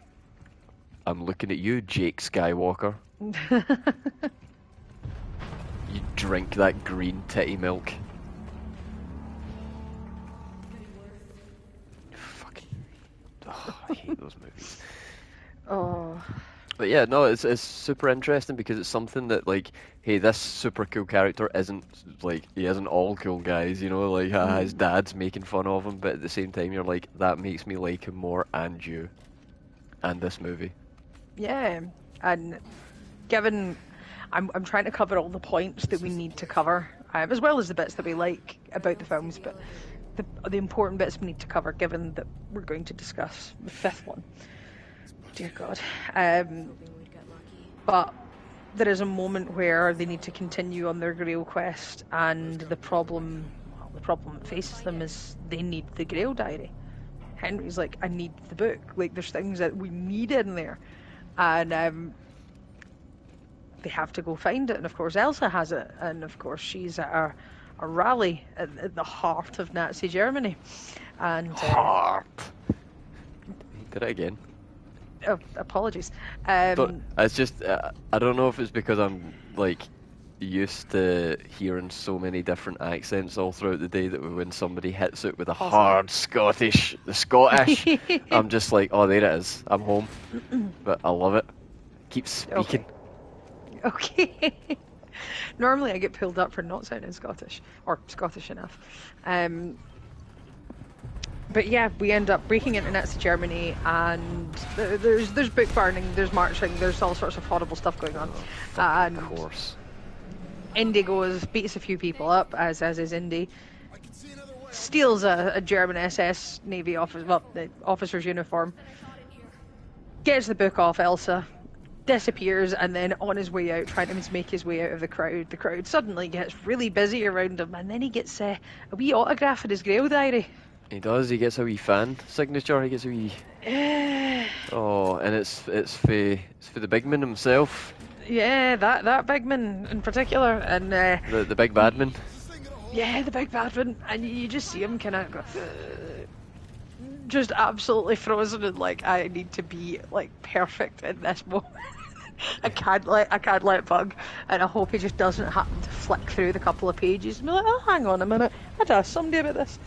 I'm looking at you, Jake Skywalker. You drink that green titty milk. Fucking... Oh, I hate those movies. Oh. But yeah, no, it's super interesting because it's something that, like, hey, this super cool character isn't, like, he isn't all cool guys, you know, like, his dad's making fun of him, but at the same time you're like, that makes me like him more, and you, and this movie. Yeah. And given I'm trying to cover all the points that we need to cover, as well as the bits that we like about the films, but the important bits we need to cover, given that we're going to discuss the fifth one. Dear God. But there is a moment where they need to continue on their Grail quest, and the problem that faces them is they need the Grail diary. Henry's like, I need the book. Like, there's things that we need in there. And they have to go find it. And of course, Elsa has it. And of course, she's at a rally at the heart of Nazi Germany. And Heart! Did it again. oh, apologies. But it's just, I don't know if it's because I'm, like, used to hearing so many different accents all throughout the day that when somebody hits it with a hard Scottish, I'm just like, oh, there it is. I'm home. But I love it. Keep speaking. Okay. Normally I get pulled up for not sounding Scottish, or Scottish enough. But yeah, we end up breaking into Nazi Germany, and there's book burning, there's marching, there's all sorts of horrible stuff going on. And Of course. Indy goes, beats a few people up, as is Indy. Steals a German SS Navy the officer's uniform. Gets the book off Elsa. Disappears, and then on his way out, trying to make his way out of the crowd suddenly gets really busy around him, and then he gets a wee autograph in his Grail diary. He does, he gets a wee fan signature, he gets a wee... Oh, and it's for the big man himself. Yeah, that big man in particular, and The big bad man. yeah, the big bad one, and you just see him kind of go, just absolutely frozen and like I need to be like perfect in this moment. I can't let bug, and I hope he just doesn't happen to flick through the couple of pages and be like, oh, hang on a minute, I'd ask somebody about this.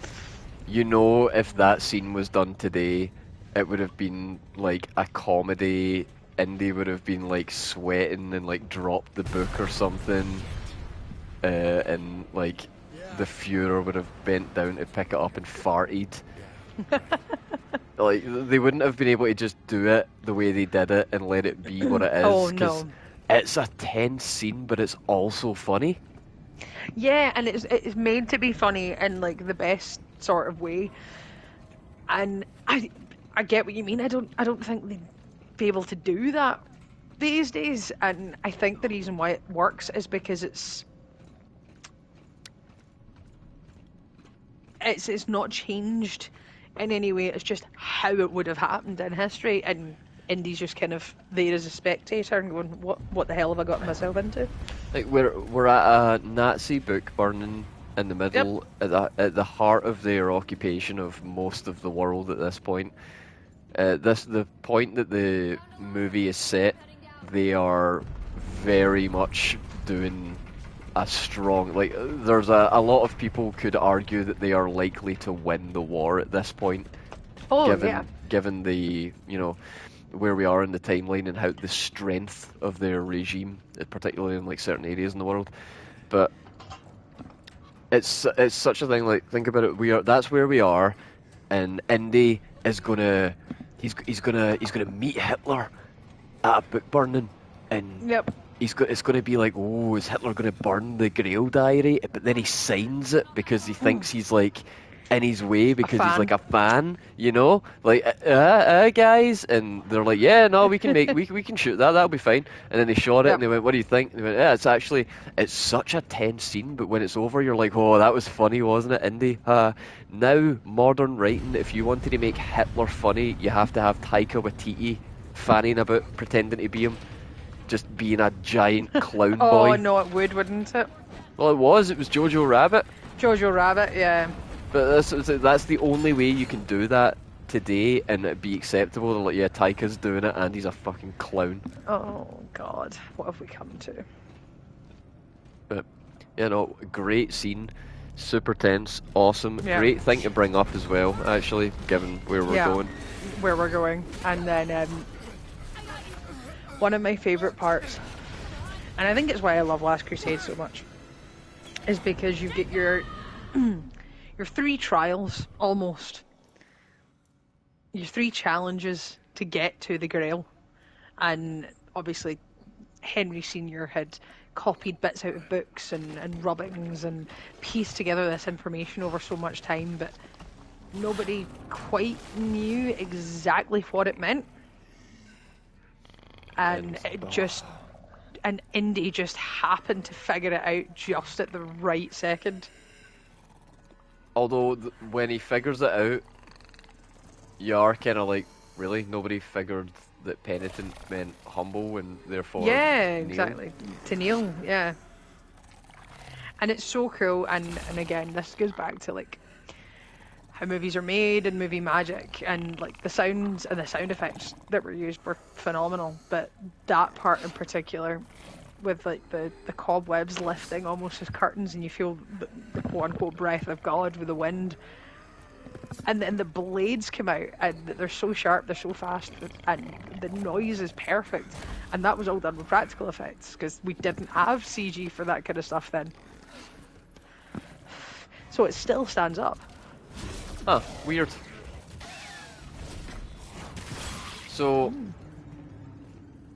You know, if that scene was done today, it would have been like a comedy. Indy would have been like sweating and like dropped the book or something, and like the Fuhrer would have bent down to pick it up and farted. Like they wouldn't have been able to just do it the way they did it and let it be what it is. Oh 'Cause no. it's a tense scene, but it's also funny. Yeah, and it's made to be funny in like the best sort of way. And I get what you mean. I don't think they'd be able to do that these days. And I think the reason why it works is because it's not changed in any way. It's just how it would have happened in history, and Indy's just kind of there as a spectator and going, "What the hell have I got myself into?" Like we're at a Nazi book burning in the middle, at the heart of their occupation of most of the world at this point. The point that the movie is set, they are very much doing a strong, like there's a lot of people could argue that they are likely to win the war at this point, Oh given yeah, given the where we are in the timeline and how the strength of their regime, particularly in like certain areas in the world. But it's such a thing. Like think about it, that's where we are, and Indy is gonna he's gonna meet Hitler at a book burning, and yep. it's gonna be like, oh, is Hitler gonna burn the Grail diary? But then he signs it because he thinks he's like in his way because he's like fan. a fan, like guys, and they're like, yeah, no, we can we can shoot that'll be fine. And then they shot it Yep. and they went, what do you think? And they went, yeah, it's such a tense scene, but when it's over, you're like, oh, that was funny, wasn't it, Indy? Now modern writing, if you wanted to make Hitler funny, you have to have Taika Waititi fanning about pretending to be him, just being a giant clown boy. Oh no, it would, wouldn't it? Well, it was Jojo Rabbit. Jojo Rabbit, yeah. But that's the only way you can do that today and it'd be acceptable. They're like, yeah, Taika's doing it and he's a fucking clown. Oh God, what have we come to? But, great scene. Super tense, awesome. Yeah. Great thing to bring up as well, actually, given where we're going. Where we're going. And then one of my favourite parts, and I think it's why I love Last Crusade so much, is because you get your your three trials almost. Your three challenges to get to the Grail. And obviously Henry Sr. had copied bits out of books and rubbings and pieced together this information over so much time, but nobody quite knew exactly what it meant. And and Indy just happened to figure it out just at the right second. Although, when he figures it out, you are kind of like, really? Nobody figured that penitent meant humble and therefore Yeah, kneel? exactly. To kneel, yeah. And it's so cool, and again, this goes back to like how movies are made and movie magic, and like the sounds and the sound effects that were used were phenomenal, but that part in particular, with like the cobwebs lifting almost as curtains and you feel the quote-unquote breath of God with the wind, and then the blades come out and they're so sharp, they're so fast, and the noise is perfect, and that was all done with practical effects because we didn't have CG for that kind of stuff then, so it still stands up. Huh, weird. So,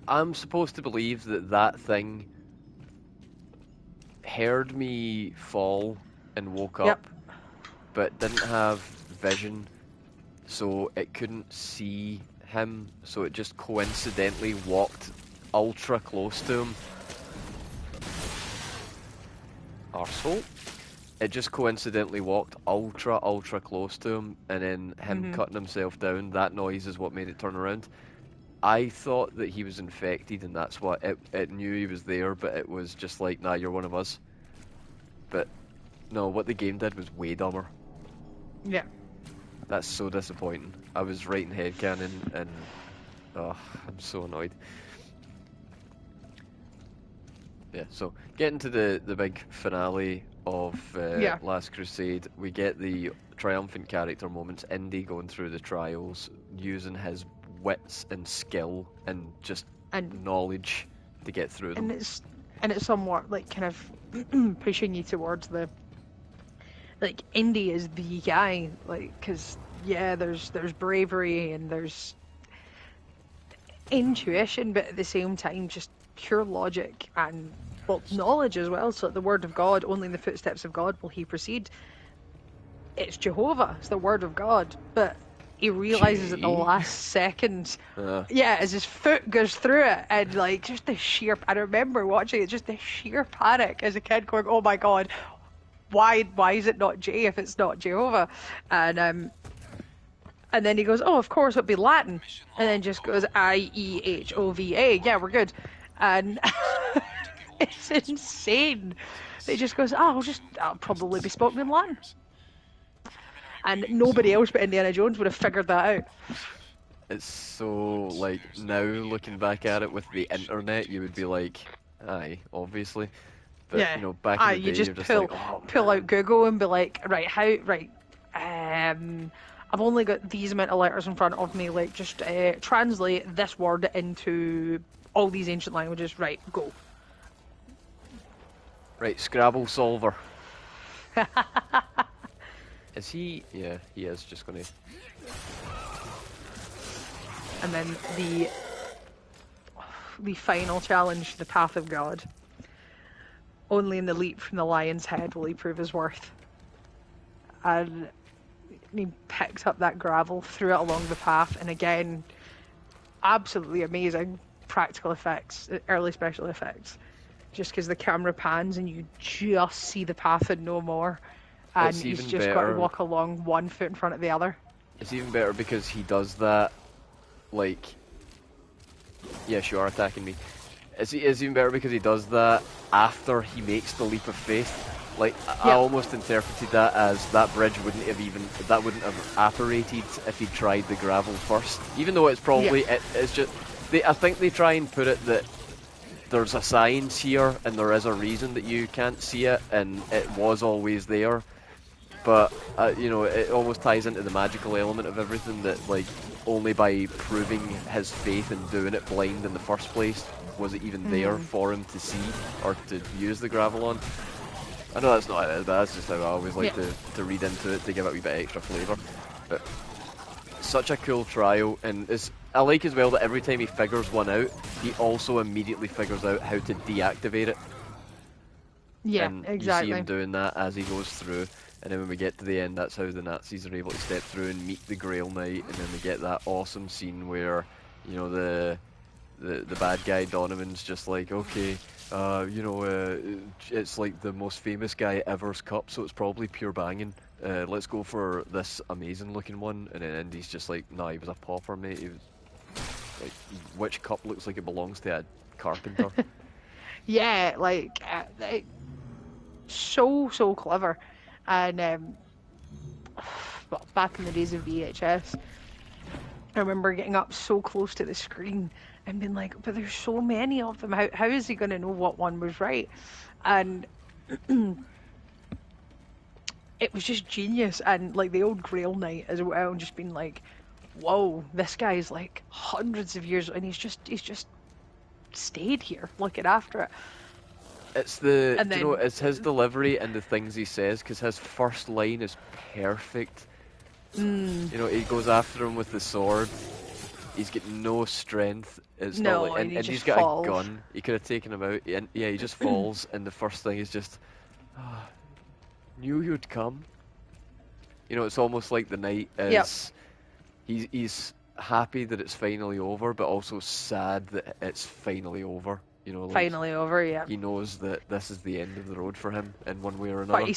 I'm supposed to believe that thing heard me fall and woke up, Yep. but didn't have vision, so it couldn't see him, so it just coincidentally walked ultra close to him. Arsehole. It just coincidentally walked ultra close to him, and then him cutting himself down, that noise is what made it turn around. I thought that he was infected and that's what it knew he was there, but it was just like, nah, you're one of us. But no, what the game did was way dumber. Yeah. That's so disappointing. I was writing headcanon and oh, I'm so annoyed. Yeah, so getting to the big finale of Yeah. Last Crusade, we get the triumphant character moments. Indy going through the trials, using his wits and skill and just And knowledge to get through them. and it's somewhat like kind of pushing you towards the like Indy is the guy, like, because yeah, there's bravery and there's intuition, but at the same time just pure logic and well knowledge as well. So the word of God, only in the footsteps of God will he proceed. It's Jehovah, it's the word of God, but he realizes at the Gee. last second, Uh, yeah, as his foot goes through it, and like just the sheer. I remember watching it, just the sheer panic as a kid, going, "Oh my God, why is it not J if it's not Jehovah?" And then he goes, "Oh, of course it'd be Latin," and then just goes IEHOVA. Yeah, we're good, and it's insane. It just goes, "Oh, I'll probably be spoken in Latin," and nobody else but Indiana Jones would have figured that out. it's so like now looking back at it with the internet, you would be like, aye, obviously. But Yeah. you know, back in the You day, just you're just pull like, oh pull man. out Google and be like, right, I've only got these amount of letters in front of me. Like, just translate this word into all these ancient languages. Right, go. Right, Scrabble solver. Is he? Yeah, he is just gonna. And then the final challenge, the path of God. Only in the leap from the lion's head will he prove his worth. And he picked up that gravel, threw it along the path, and again, absolutely amazing practical effects, early special effects. Just because the camera pans and you just see the path and no more. And It's he's even just got to better. walk along one foot in front of the other. It's even better because he does that. Like, yes, you are attacking me. It's even better because he does that after he makes the leap of faith. Like, I Yep. almost interpreted that as that bridge wouldn't have apparated if he tried the gravel first. Even though it's probably it's just I think they try and put it that there's a science here and there is a reason that you can't see it and it was always there. But you know, it almost ties into the magical element of everything that like only by proving his faith and doing it blind in the first place was it even there for him to see or to use the gravel on. I know that's not how it is, but that's just how I always like to read into it to give it a wee bit extra flavour. But such a cool trial, and I like as well that every time he figures one out, he also immediately figures out how to deactivate it. Yeah, And exactly. you see him doing that as he goes through. And then when we get to the end, that's how the Nazis are able to step through and meet the Grail Knight. And then we get that awesome scene where, you know, the bad guy Donovan's just like, okay, you know, it's like the most famous guy ever's cup, so it's probably pure banging. Let's go for this amazing looking one. And then Indy's just like, nah, he was a pauper, mate. He was like, which cup looks like it belongs to a carpenter? Yeah, like so clever. And well, back in the days of VHS, I remember getting up so close to the screen and being like, but there's so many of them. How is he going to know what one was right? And it was just genius. And like the old Grail Knight as well, and just being like, whoa, this guy's like hundreds of years, and he's just stayed here looking after it. It's the, And do you know, then it's his delivery and the things he says, because his first line is perfect. You know, he goes after him with the sword. He's got no strength. It's No, not like, and he and he's just got falls. a gun. He could have taken him out. And yeah, he just falls, and the first thing is just, "Ah, knew you'd come." You know, it's almost like the knight is. He's happy that it's finally over, but also sad that it's finally over. You know, like Finally over, yeah. he knows that this is the end of the road for him in one way or But another.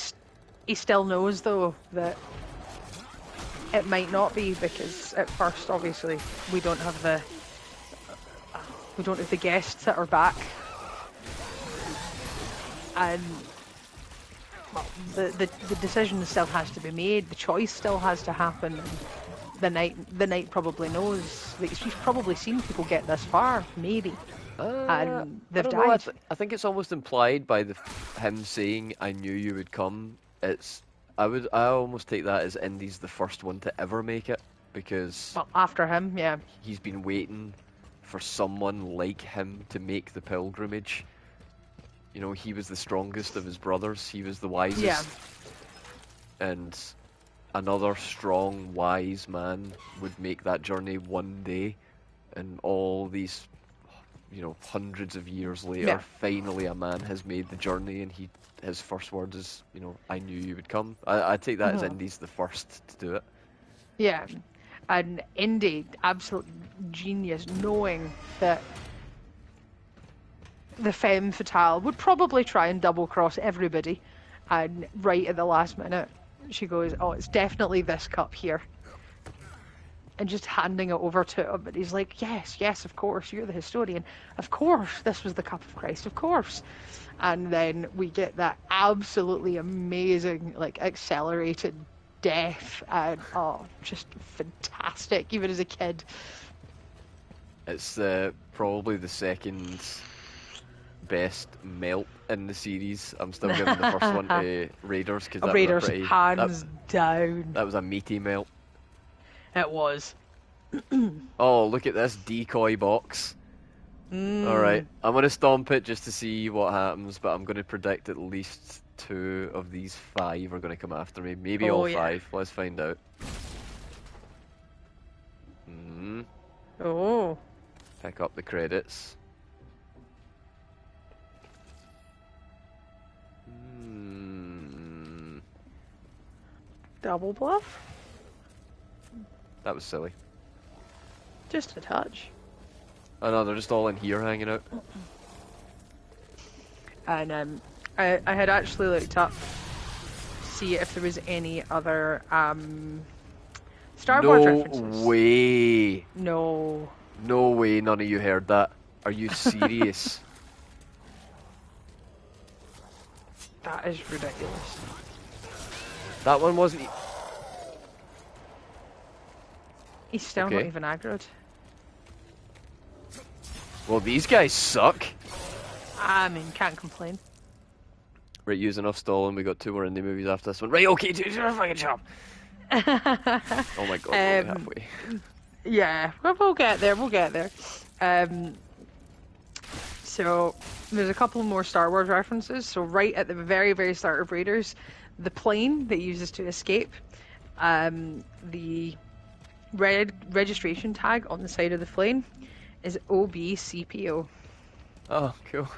he still knows though that it might not be, because at first obviously we don't have the guests that are back, and well, the decision still has to be made. The choice still has to happen. The knight probably knows. Like, she's probably seen people get this far, maybe, and I they've don't know. died. I think it's almost implied by him saying, "I knew you would come." I almost take that as Indy's the first one to ever make it because Well, after him, yeah. he's been waiting for someone like him to make the pilgrimage. You know, he was the strongest of his brothers. He was the wisest, Yeah. and another strong, wise man would make that journey one day, and all these, you know, hundreds of years later, Yeah. finally a man has made the journey, and his first words is, you know, "I knew you would come." I take that as Indy's the first to do it. Yeah, and Indy, absolute genius, knowing that the femme fatale would probably try and double cross everybody, and right at the last minute, she goes, "Oh, it's definitely this cup here," and just handing it over to him, and he's like, "Yes, yes, of course, you're the historian. Of course, this was the cup of Christ. Of course." And then we get that absolutely amazing, like, accelerated death, and just fantastic, even as a kid. It's probably the second best melt in the series. I'm still giving the first one to Raiders because that Raiders, was a pretty hands down. that was a meaty melt. It was. Oh, look at this decoy box. Alright, I'm going to stomp it just to see what happens, but I'm going to predict at least 2 of these 5 are going to come after me. Maybe all 5. Let's find out. Oh. Pick up the credits. Double bluff? That was silly. Just a touch. Oh no, they're just all in here hanging out. And I had actually looked up to see if there was any other Star Wars references. No way. No. No way none of you heard that. Are you serious? That is ridiculous. That one wasn't... He's still not Okay. even aggroed. Well, these guys suck. I mean, can't complain. Right, use enough stalling. We got 2 more indie movies after this one. Right, okay, do a fucking job. Oh my god, we're only halfway. Yeah, we'll get there. We'll get there. So there's a couple more Star Wars references. So right at the very, very start of Raiders, the plane that he uses to escape, the red registration tag on the side of the plane is OBCPO. Oh, cool.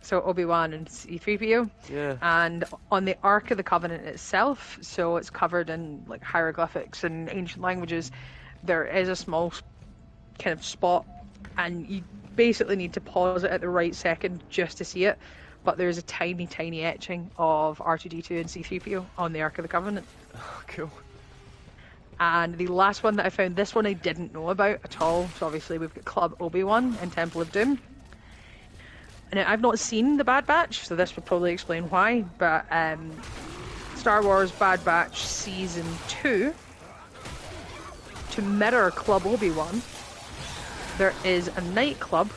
So Obi-Wan and C-3PO. Yeah. And on the Ark of the Covenant itself, so it's covered in like hieroglyphics and ancient languages, there is a small kind of spot, and you basically need to pause it at the right second just to see it. But there's a tiny, tiny etching of R2-D2 and C-3PO on the Ark of the Covenant. Oh, cool. And the last one that I found, this one I didn't know about at all. So obviously we've got Club Obi-Wan and Temple of Doom. And I've not seen The Bad Batch, so this would probably explain why. But Star Wars Bad Batch Season 2, to mirror Club Obi-Wan, there is a nightclub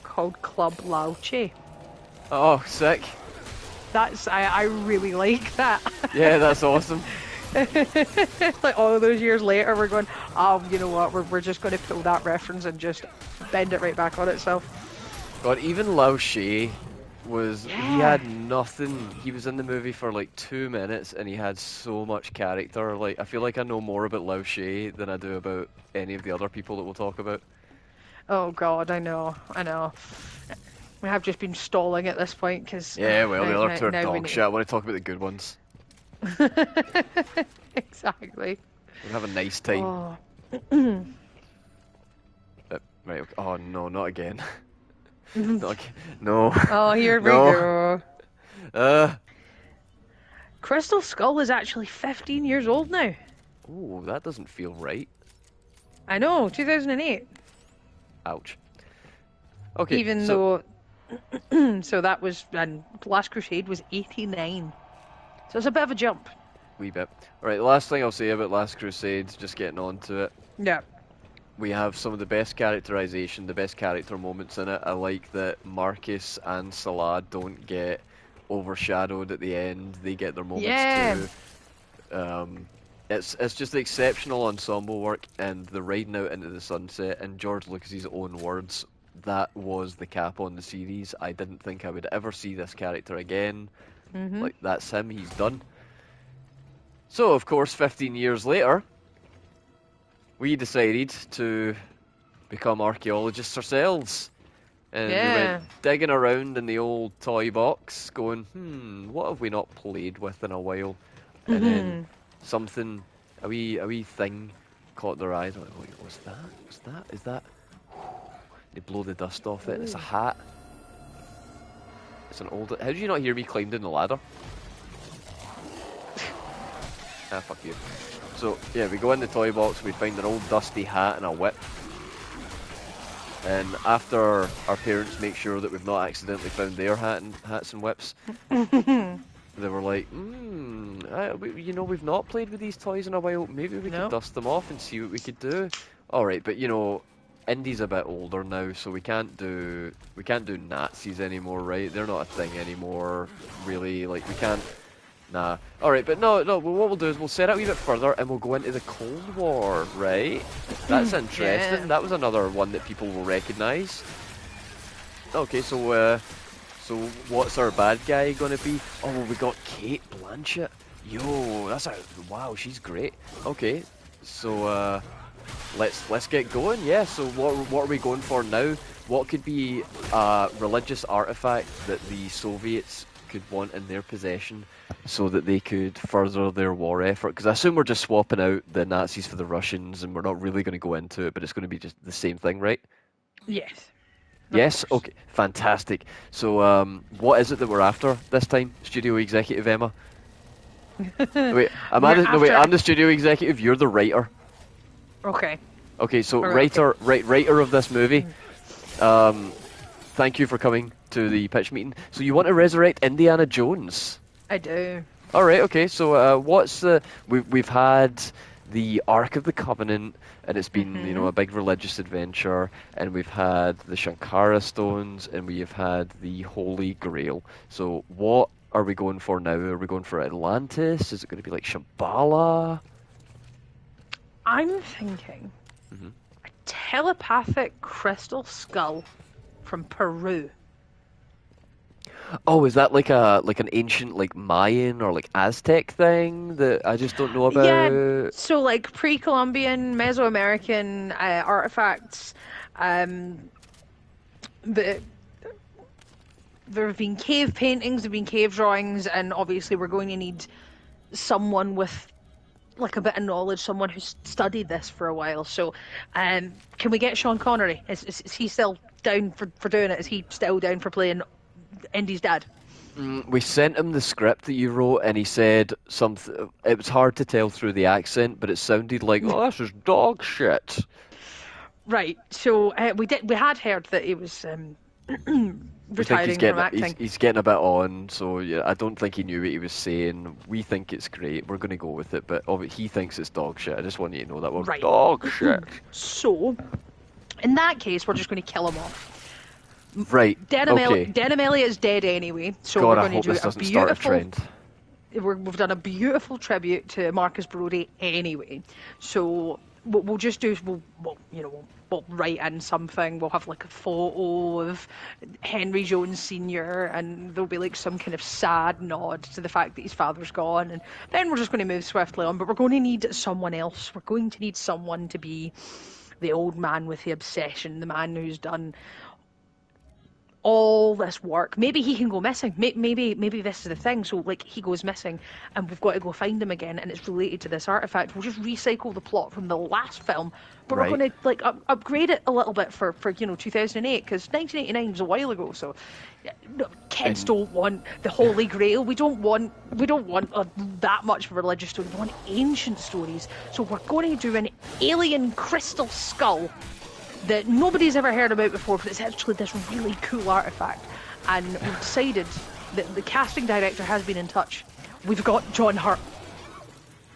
called Club Lao Che. Oh, sick. I really like that. Yeah, that's awesome. Like all of those years later, we're going, oh, you know what, we're just going to pull that reference and just bend it right back on itself. God, even Lao She was... He Yeah. had nothing. He was in the movie for like 2 minutes and he had so much character. Like, I feel like I know more about Lao She than I do about any of the other people that we'll talk about. Oh god, I know. We have just been stalling at this point because... Yeah, well, the other 2 are now we dog need- shit. I want to talk about the good ones. Exactly. We'll have a nice time. Oh. Right, okay. Oh no, not again. Not again. No. Oh, here we No. go. Crystal Skull is actually 15 years old now. Ooh, that doesn't feel right. I know, 2008. Ouch. Okay, Even so though So that was, and Last Crusade was 89. So it's a bit of a jump. Wee bit. All right, the last thing I'll say about Last Crusade, just getting on to it. Yeah. We have some of the best characterization, the best character moments in it. I like that Marcus and Salah don't get overshadowed at the end. They get their moments Yeah. too. It's just exceptional ensemble work, and the riding out into the sunset. And George Lucas's own words, that was the cap on the series. I didn't think I would ever see this character again. Like, that's him. He's done. So, of course, 15 years later, we decided to become archaeologists ourselves. And we went digging around in the old toy box, going, what have we not played with in a while? And then something, a wee thing caught their eyes. Like, wait, what's that? What's that? Is that? They blow the dust off it, and it's a hat. It's an old. How did you not hear me climbed in the ladder? Ah, fuck you. So, yeah, we go in the toy box, we find an old dusty hat and a whip. And after our parents make sure that we've not accidentally found their hats and whips, they were like, you know, we've not played with these toys in a while, maybe we could dust them off and see what we could do. Alright, but you know, Indy's a bit older now, so we can't do Nazis anymore, right? They're not a thing anymore, really, like, we can't. Nah. Alright, but no, what we'll do is we'll set it a wee bit further and we'll go into the Cold War, right? That's interesting. Yeah. That was another one that people will recognise. Okay, so what's our bad guy gonna be? Oh, well, we got Kate Blanchett. Yo, wow, she's great. Okay, so let's get going. Yeah, so what are we going for now? What could be a religious artifact that the Soviets could want in their possession so that they could further their war effort? Because I assume we're just swapping out the Nazis for the Russians and we're not really going to go into it, but it's going to be just the same thing, right? Yes. Yes? Okay, fantastic. So what is it that we're after this time, studio executive Emma? Wait, I'm the studio executive, you're the writer. Okay. Okay, so Alright, writer of this movie, thank you for coming to the pitch meeting. So you want to resurrect Indiana Jones? I do. All right. Okay. So what's the? We've had the Ark of the Covenant, and it's been you know a big religious adventure, and we've had the Shankara stones, and we have had the Holy Grail. So what are we going for now? Are we going for Atlantis? Is it going to be like Shambhala? I'm thinking a telepathic crystal skull from Peru. Oh, is that like an ancient like Mayan or like Aztec thing that I just don't know about? Yeah, so like pre-Columbian, Mesoamerican artifacts. There have been cave paintings, there have been cave drawings, and obviously we're going to need someone with like a bit of knowledge, someone who's studied this for a while. So, can we get Sean Connery? Is he still down for doing it? Is he still down for playing Indy's dad? We sent him the script that you wrote, and he said something. It was hard to tell through the accent, but it sounded like, "Oh, this is dog shit." Right. So we had heard that he was retiring from acting. He's getting a bit on, so yeah, I don't think he knew what he was saying. We think it's great. We're going to go with it, but he thinks it's dog shit. I just want you to know that we're Right. dog shit. So, in that case, we're just going to kill him off. Right. Denham Okay. Elliott's dead anyway, so God, we're I going hope to do this a doesn't start a beautiful. trend. We've done a beautiful tribute to Marcus Brody anyway, so we'll just do we'll write in something. We'll have like a photo of Henry Jones Sr. and there'll be like some kind of sad nod to the fact that his father's gone, and then we're just going to move swiftly on. But we're going to need someone else. We're going to need someone to be the old man with the obsession, the man who's done all this work. Maybe he can go missing. Maybe this is the thing. So like he goes missing, and we've got to go find him again, and it's related to this artifact. We'll just recycle the plot from the last film, but Right. we're going to like upgrade it a little bit for 2008, because 1989 was a while ago. So kids don't want the Holy Grail. We don't want that much of a religious story. We want ancient stories. So we're going to do an alien crystal skull that nobody's ever heard about before, but it's actually this really cool artifact. and we've decided that the casting director has been in touch. We've got John Hurt.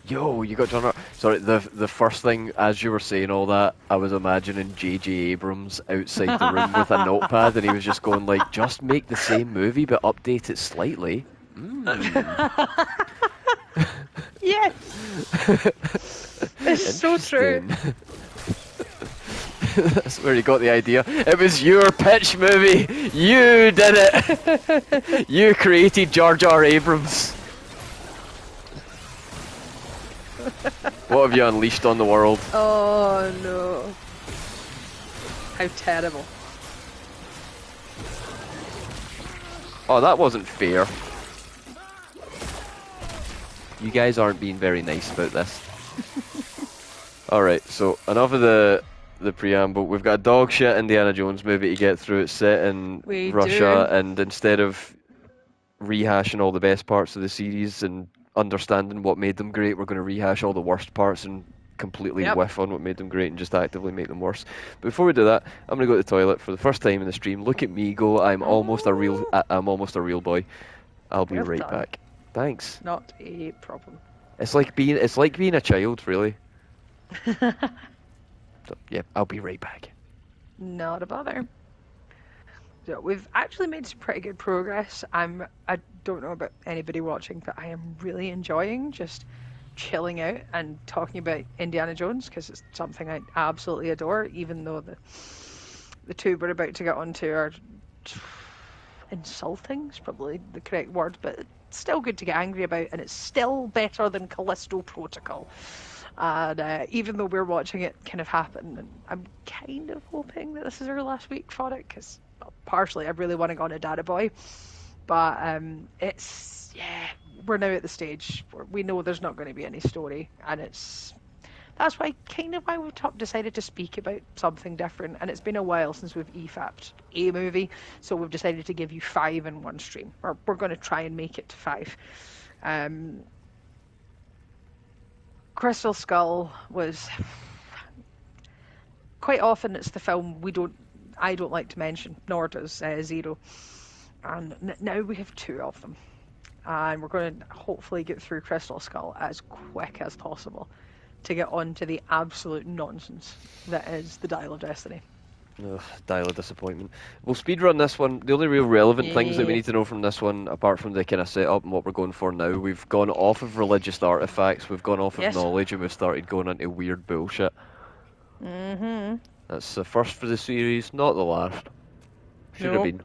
Yo, you got John Hurt. Sorry, the first thing, as you were saying all that, I was imagining J.J. Abrams outside the room with a notepad, and he was just going like, just make the same movie, but update it slightly. Yes! It's so true. That's where you got the idea. It was your pitch movie. You did it. You created Jar Jar Abrams. What have you unleashed on the world? Oh no. How terrible. Oh, that wasn't fair. You guys aren't being very nice about this. Alright, so enough of the preamble. We've got a dog shit Indiana Jones movie to get through. It's set in Russia, and instead of rehashing all the best parts of the series and understanding what made them great, we're going to rehash all the worst parts and completely whiff on what made them great and just actively make them worse. But before we do that, I'm going to go to the toilet for the first time in the stream. Look at me go. I'm almost a real boy. I'll be right back. Thanks. Not a problem. It's like being a child, really. So, yeah, I'll be right back. Not a bother. So we've actually made some pretty good progress. I don't know about anybody watching, but I am really enjoying just chilling out and talking about Indiana Jones because it's something I absolutely adore, even though the two we're about to get onto are insulting is probably the correct word, but it's still good to get angry about, and it's still better than Callisto Protocol. And even though we're watching it kind of happen, and I'm kind of hoping that this is our last week for it, because partially I really want to go on a Data Boy, but we're now at the stage where we know there's not going to be any story, and that's why we've decided to speak about something different, and it's been a while since we've EFAP'd a movie, so we've decided to give you 5 in one stream, or we're going to try and make it to 5. Crystal Skull was quite often it's the film I don't like to mention, nor does Zero, and now we have 2 of them, and we're going to hopefully get through Crystal Skull as quick as possible to get on to the absolute nonsense that is the Dial of Destiny. Ugh, Dial of Disappointment. We'll speedrun this one. The only real relevant things that we need to know from this one, apart from the kind of setup and what we're going for now, we've gone off of religious artifacts, we've gone off of knowledge, and we've started going into weird bullshit. Mm-hmm. That's the first for the series, not the last. Should have been.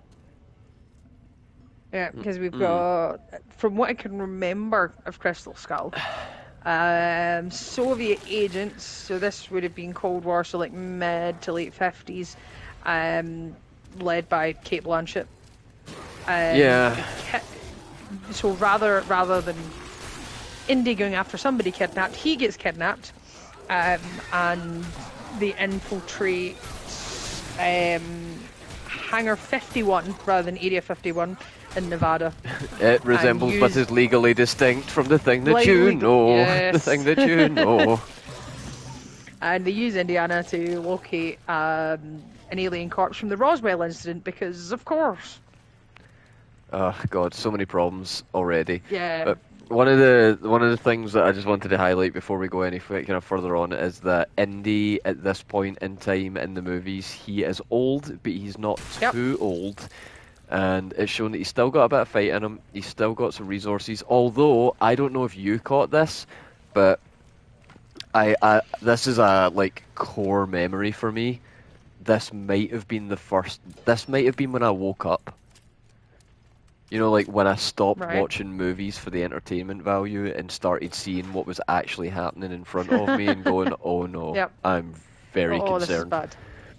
Yeah, because we've got, from what I can remember of Crystal Skull, Soviet agents, so this would have been Cold War, so like mid to late 50s, led by Kate Blanchett. So rather than Indy going after somebody kidnapped, he gets kidnapped, and they infiltrate Hangar 51 rather than Area 51 in Nevada. It resembles but is legally distinct from the thing that you know. Yes. The thing that you know. And they use Indiana to locate an alien corpse from the Roswell incident because, of course. Oh God, so many problems already. Yeah. But one of the things that I just wanted to highlight before we go any kind of further on is that Indy at this point in time in the movies, he is old, but he's not too old. And it's shown that he's still got a bit of fight in him. He's still got some resources. Although I don't know if you caught this, but I this is a core memory for me. This might have been when I woke up. You know, like when I stopped watching movies for the entertainment value and started seeing what was actually happening in front of me and going, "Oh no, I'm very concerned." This is bad.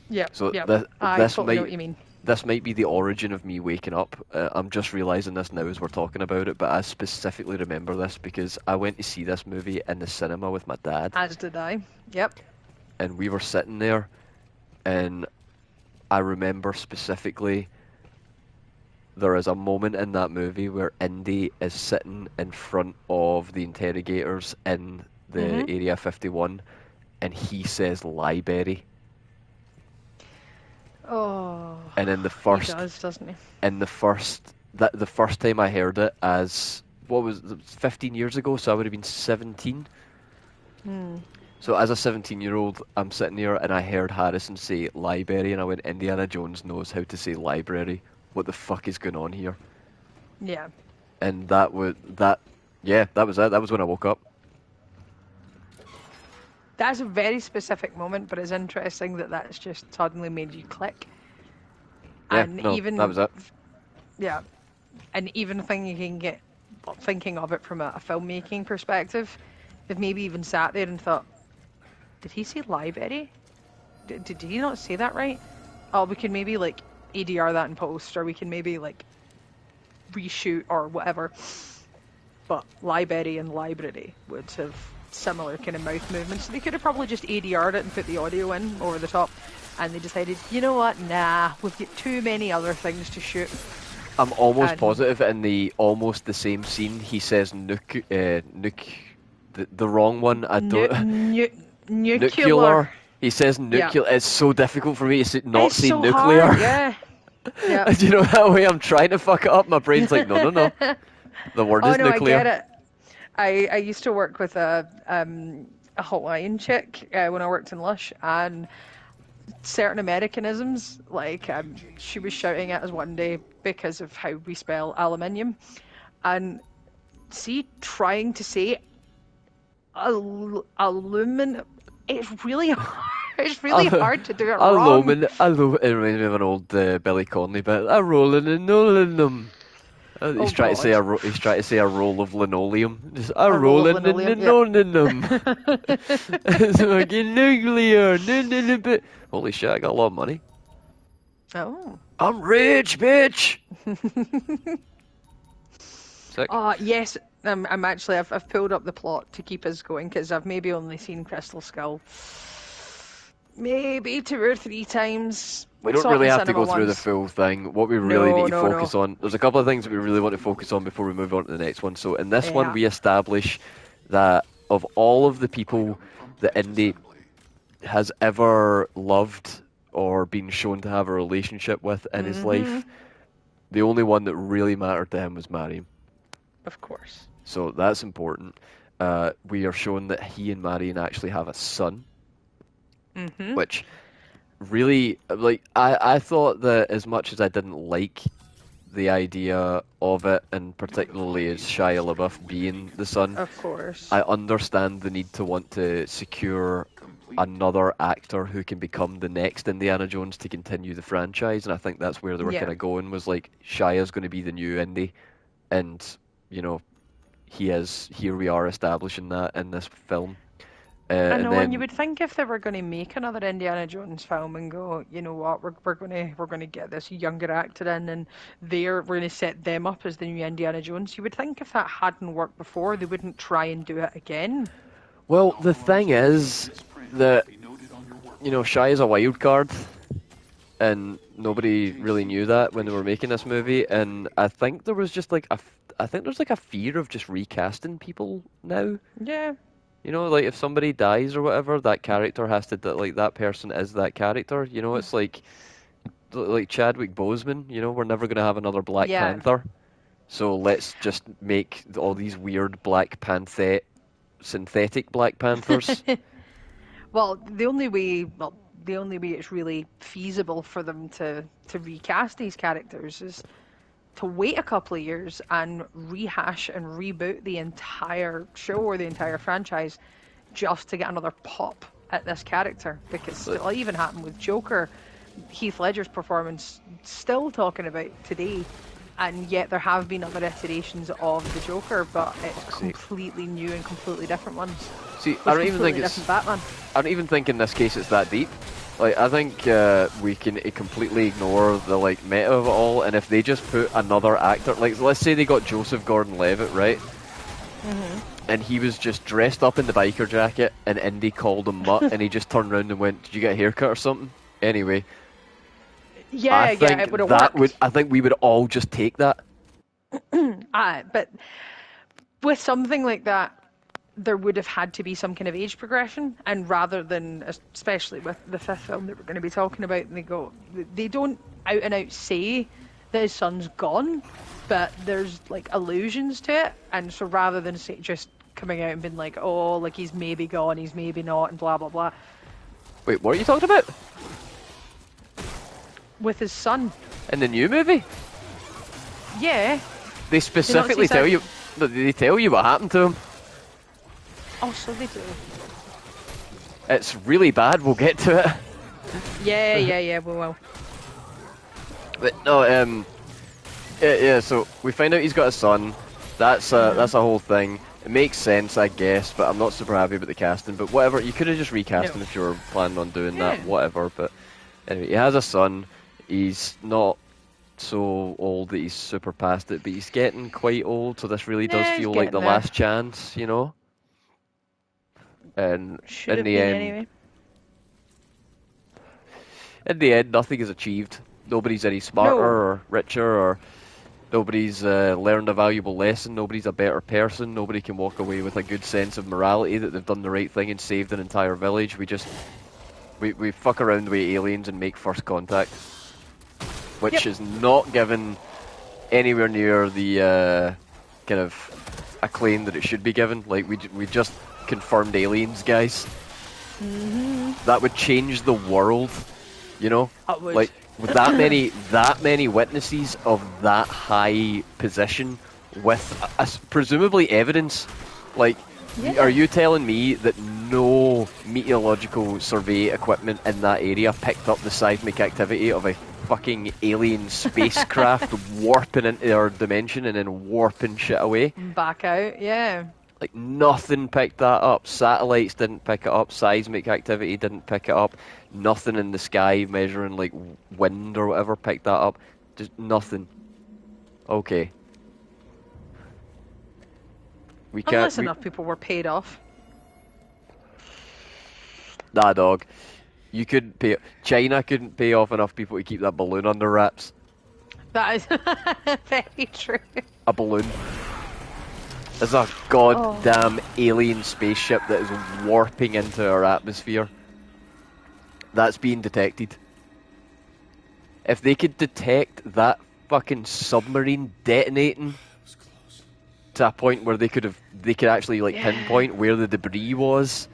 Yeah. So I totally know what you mean. This might be the origin of me waking up. I'm just realising this now as we're talking about it, but I specifically remember this because I went to see this movie in the cinema with my dad. As did I. Yep. And we were sitting there, and I remember specifically there is a moment in that movie where Indy is sitting in front of the interrogators in the Area 51, and he says "Library." Oh, And in the he first, does, doesn't he? the first time I heard it as what was it, 15 years ago, so I would have been 17. Hmm. So as a 17-year-old, I'm sitting here and I heard Harrison say library, and I went, Indiana Jones knows how to say library. What the fuck is going on here? Yeah. And that was it. That was when I woke up. That's a very specific moment, but it's interesting that that's just suddenly made you click. Yeah, And no, that was it. yeah, and even thinking of it from a filmmaking perspective, they've maybe even sat there and thought, did he say library? Did he not say that right? Oh, we can maybe like ADR that in post, or we can maybe like reshoot or whatever. But library and library would have similar kind of mouth movements. So they could have probably just ADR'd it and put the audio in over the top. And they decided, you know what? Nah, we've got too many other things to shoot. I'm almost And positive in the almost the same scene he says nuke, the wrong one. I nu- don't nu- nuclear. nuclear. He says Yeah. nuclear. It's so difficult for me to not It's say so nuclear. hard, yeah. Yeah. And you know that way I'm trying to fuck it up. My brain's like, no, no, no. The word Oh is no, I get nuclear. it. I used to work with a Hawaiian chick when I worked in Lush, and certain Americanisms, like she was shouting at us one day because of how we spell aluminium, and see trying to say aluminum, it's really hard. It's really hard to do it wrong. It reminds me of an old Billy Connolly bit. A rolling and rolling them. Oh He's trying to say God, he's trying to say a roll of linoleum. Just a a roll of rolling and linoleum. Yep. rolling them. It's fucking nuclear. No, no, no, but holy shit, I got a lot of money. Oh. I'm rich, bitch. Sick. Yes. I'm actually. I've pulled up the plot to keep us going because I've maybe only seen Crystal Skull maybe 2 or 3 times. We We don't saw it in really the have to go cinema through the once. full thing. What we really No, need to no, no. focus on, there's a couple of things that we really want to focus on before we move on to the next one. So in this one, Yeah. we establish that of all of the people that Indy has ever loved or been shown to have a relationship with in his life, the only one that really mattered to him was Marion. Of course. So that's important. We are shown that he and Marion actually have a son, which really, like, I thought that as much as I didn't like the idea of it, and particularly as Shia LaBeouf being the son, Of course. I understand the need to want to secure another actor who can become the next Indiana Jones to continue the franchise, and I think that's where they were Yeah. kind of going, was like, Shia's going to be the new Indy, and, you know, here we are establishing that in this film. I And know, and you then, would think if they were going to make another Indiana Jones film and go, you know what, we're going to get this younger actor in, and we're going to set them up as the new Indiana Jones. You would think if that hadn't worked before, they wouldn't try and do it again. well, the thing is that, you know, Shia's a wild card, and nobody really knew that when they were making this movie, and I think there was just like I think there's like a fear of just recasting people now. Yeah. You know, like if somebody dies or whatever, that character has to like that person is that character. You know, it's like Chadwick Boseman. You know, we're never gonna have another Black Yeah. Panther, so let's just make all these weird Black Panther synthetic Black Panthers. Well, the only way it's really feasible for them to recast these characters is to wait a couple of years and rehash and reboot the entire show or the entire franchise just to get another pop at this character. Because it'll even happen with Joker, Heath Ledger's performance, still talking about today. And yet there have been other iterations of the Joker, but it's completely new and completely different ones. See, With I don't even think completely it's. different Batman. I don't even think in this case it's that deep. Like, I think we can completely ignore the like meta of it all, and if they just put another actor, like let's say they got Joseph Gordon-Levitt, right? And he was just dressed up in the biker jacket, and Indy called him Mutt, and he just turned around and went, "Did you get a haircut or something?" Anyway, Yeah, I think it would have that worked. I think we would all just take that. But with something like that, there would have had to be some kind of age progression, and rather than, especially with the fifth film that we're going to be talking about, they don't out and out say that his son's gone, but there's like allusions to it, and so rather than just coming out and being like, oh, like he's maybe gone, he's maybe not, and blah blah blah, Wait, what are you talking about? with his son, In the new movie? yeah. They specifically see tell some- you. They tell you what happened to him. Oh, so they do. It's really bad. We'll get to it. Yeah, we will. But no, yeah. So we find out he's got a son. That's a whole thing. It makes sense, I guess, but I'm not super happy about the casting. But whatever, you could have just recast him if you were planning on doing that. Yeah. Whatever. But anyway, he has a son. He's not so old that he's super past it, but he's getting quite old. So this really does Yeah, he's feel like the getting there. last chance, you know. And Should in have the been end, anyway. nothing is achieved. Nobody's any smarter No. or richer, or nobody's learned a valuable lesson. Nobody's a better person. Nobody can walk away with a good sense of morality that they've done the right thing and saved an entire village. We fuck around with aliens and make first contact, which Yep. is not given anywhere near the kind of acclaim that it should be given. Like we just confirmed aliens, guys. That would change the world, you know. It would. Like with that many witnesses of that high position, with presumably evidence. Like, Yeah. are you telling me that no meteorological survey equipment in that area picked up the seismic activity of a fucking alien spacecraft warping into our dimension and then warping shit away? Back out, yeah. Like, nothing picked that up. Satellites didn't pick it up. Seismic activity didn't pick it up. Nothing in the sky measuring, like, wind or whatever picked that up. Just nothing. Okay. We can't... Unless enough people were paid off. Nah, dog. You couldn't pay... China couldn't pay off enough people to keep that balloon under wraps. That is very true. A balloon. There's a goddamn alien spaceship that is warping into our atmosphere. That's being detected. If they could detect that fucking submarine detonating to a point where they could actually like pinpoint where the debris was,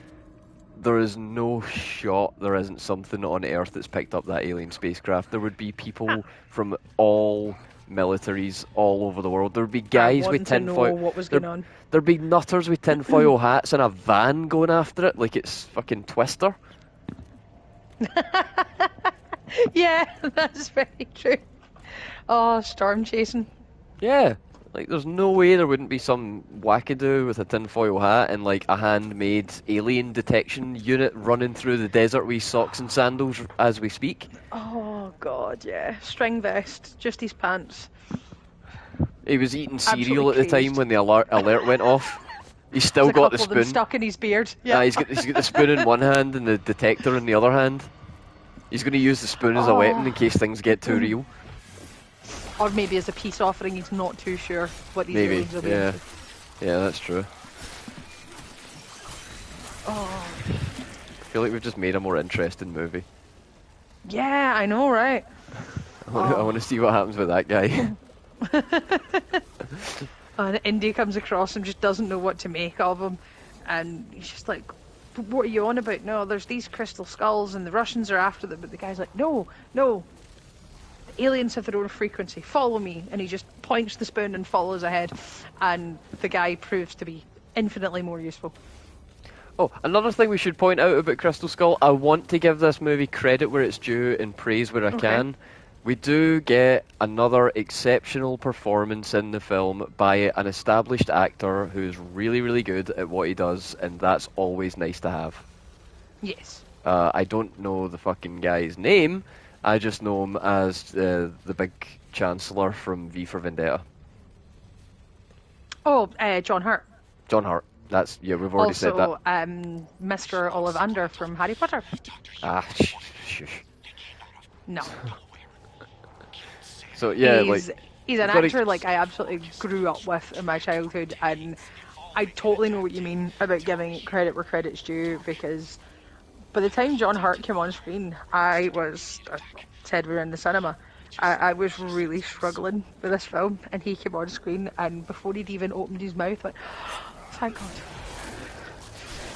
there is no shot there isn't something on Earth that's picked up that alien spacecraft. There would be people from all militaries all over the world. There would be guys with to know tinfoil. what was going on. There'd be nutters with tinfoil hats and a van going after it like it's fucking Twister. Yeah, that's very true. Oh, storm chasing. Yeah, like there's no way there wouldn't be some wackadoo with a tinfoil hat and like a handmade alien detection unit running through the desert with socks and sandals as we speak. Oh god, yeah. String vest, just his pants. He was eating cereal Absolutely at the time caged. when the alert went off. He's still There's a got the couple of them spoon. stuck in his beard. Yeah. He's got the spoon in one hand and the detector in the other hand. He's going to use the spoon as a weapon in case things get too real. Or maybe as a peace offering, he's not too sure what these Maybe, aliens will be yeah. into. Yeah, that's true. Oh. I feel like we've just made a more interesting movie. Yeah, I know, right? I want to see what happens with that guy. And Indy comes across and just doesn't know what to make of him. And he's just like, "But what are you on about? No, there's these crystal skulls and the Russians are after them." But the guy's like, no. The aliens have their own frequency. Follow me. And he just points the spoon and follows ahead. And the guy proves to be infinitely more useful. Oh, another thing we should point out about Crystal Skull, I want to give this movie credit where it's due and praise where I can. We do get another exceptional performance in the film by an established actor who's really, really good at what he does, and that's always nice to have. Yes. I don't know the fucking guy's name, I just know him as the big Chancellor from V for Vendetta. Oh, John Hurt. John Hart. That's, yeah, we've already said that. Also, Mr. Ollivander from Harry Potter. Ah, shush. No. So, yeah, he's an gotta- actor like I absolutely grew up with in my childhood, and I totally know what you mean about giving credit where credit's due, because by the time John Hurt came on screen, I said we were in the cinema. I was really struggling with this film, and he came on screen, and before he'd even opened his mouth, I went, thank God.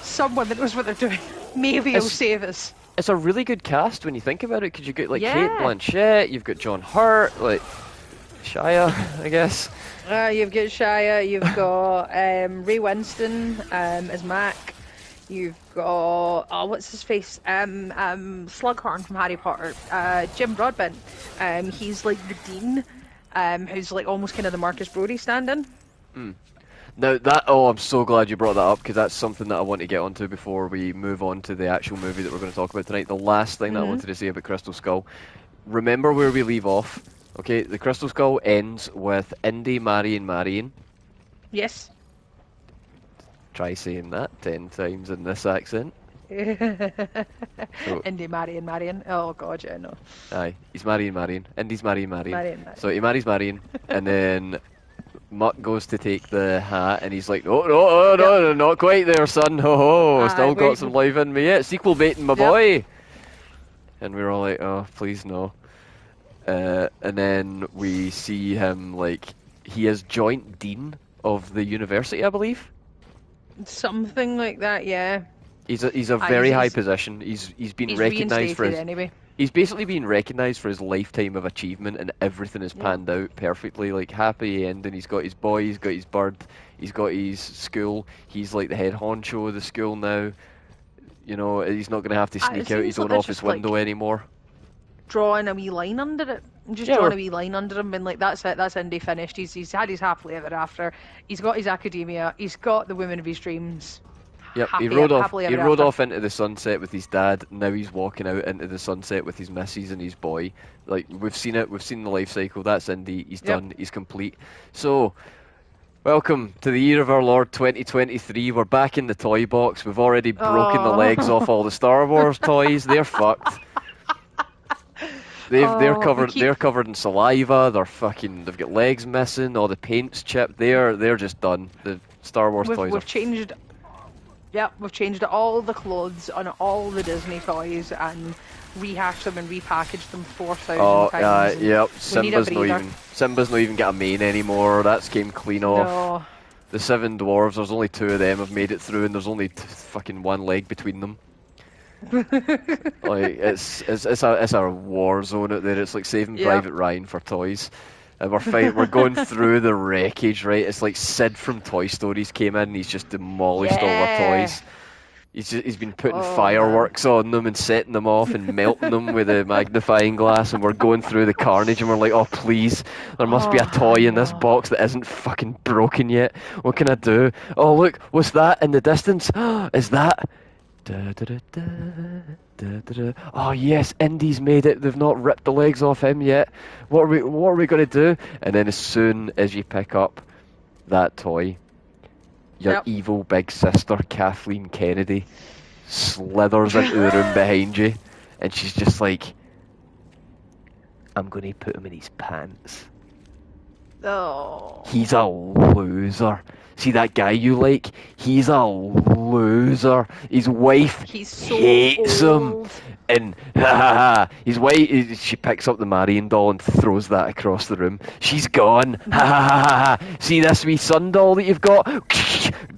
Someone that knows what they're doing. Maybe he'll save us. It's a really good cast when you think about it, because you get like Yeah. Kate Blanchett, you've got John Hurt, like Shia, I guess. You've got Shia, you've got Ray Winston as Mac. You've got what's his face? Slughorn from Harry Potter. Jim Broadbent. He's like the dean, who's like almost kind of the Marcus Brody stand-in. Now I'm so glad you brought that up, because that's something that I want to get onto before we move on to the actual movie that we're going to talk about tonight. The last thing that I wanted to say about Crystal Skull. Remember where we leave off? Okay, the Crystal Skull ends with Indy marrying Marion. Yes. Try saying that 10 times in this accent. Indy Marion. Oh God, yeah, no. Aye, he's marrying Marion. Indy's marrying Marion. Marion. So he marries Marion, and then Mutt goes to take the hat, and he's like, no, not quite there, son. Still got some life in me yet. Sequel baiting, my boy. And we're all like, oh, please no. And then we see him, like, he is joint dean of the university, I believe. Something like that, yeah. He's a very high position. He's been recognised for his. Anyway. He's basically been recognised for his lifetime of achievement, and everything is panned out perfectly. Like, happy ending. He's got his boy. He's got his bird. He's got his school. He's like the head honcho of the school now. You know, he's not going to have to sneak out his own office window anymore. Drawing a wee line under it. Drawing a wee line under him, and like, that's it, that's Indy finished. He's had his happily ever after. He's got his academia. He's got the woman of his dreams. Yep, he rode off into the sunset with his dad. Now he's walking out into the sunset with his missus and his boy. Like, we've seen it. We've seen the life cycle. That's Indy. He's done. He's complete. So, welcome to the year of our Lord 2023. We're back in the toy box. We've already broken the legs off all the Star Wars toys. They're fucked. They're covered in saliva. They've got legs missing. All the paint's chipped. They're just done. The Star Wars toys. We've changed. Yep, we've changed all the clothes on all the Disney toys and rehashed them and repackaged them 4,000 times. Yep. Simba's not even got a mane anymore. That's came clean off. No. The 7 dwarves. There's only 2 of them have made it through, and there's only fucking 1 leg between them. Like, it's a war zone out there. It's like Saving Private Ryan for toys. And we're going through the wreckage, right? It's like Sid from Toy Stories came in and he's just demolished all our toys. He's been putting fireworks on them and setting them off and melting them with a magnifying glass, and we're going through the carnage and we're like, oh please, there must be a toy in this box that isn't fucking broken yet. What can I do? Oh look, what's that in the distance? Is that... Oh yes, Indy's made it. They've not ripped the legs off him yet. What are we going to do? And then as soon as you pick up that toy, your evil big sister Kathleen Kennedy slithers into the room behind you, and she's just like, I'm going to put him in his pants. Oh. He's a loser. See that guy you like? He's a loser. His wife hates him. And his wife, she picks up the Marion doll and throws that across the room. She's gone. See this wee sun doll that you've got?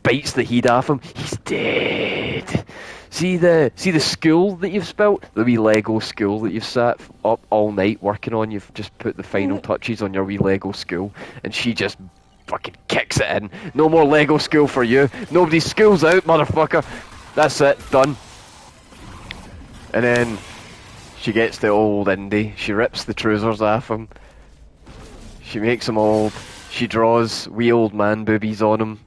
Bites the heat off him. He's dead. See the school that you've spilt? The wee Lego school that you've sat up all night working on? You've just put the final touches on your wee Lego school, and she just fucking kicks it in. No more Lego school for you. Nobody's school's out, motherfucker. That's it, done. And then she gets the old Indy. She rips the trousers off him. She makes him old. She draws wee old man boobies on him.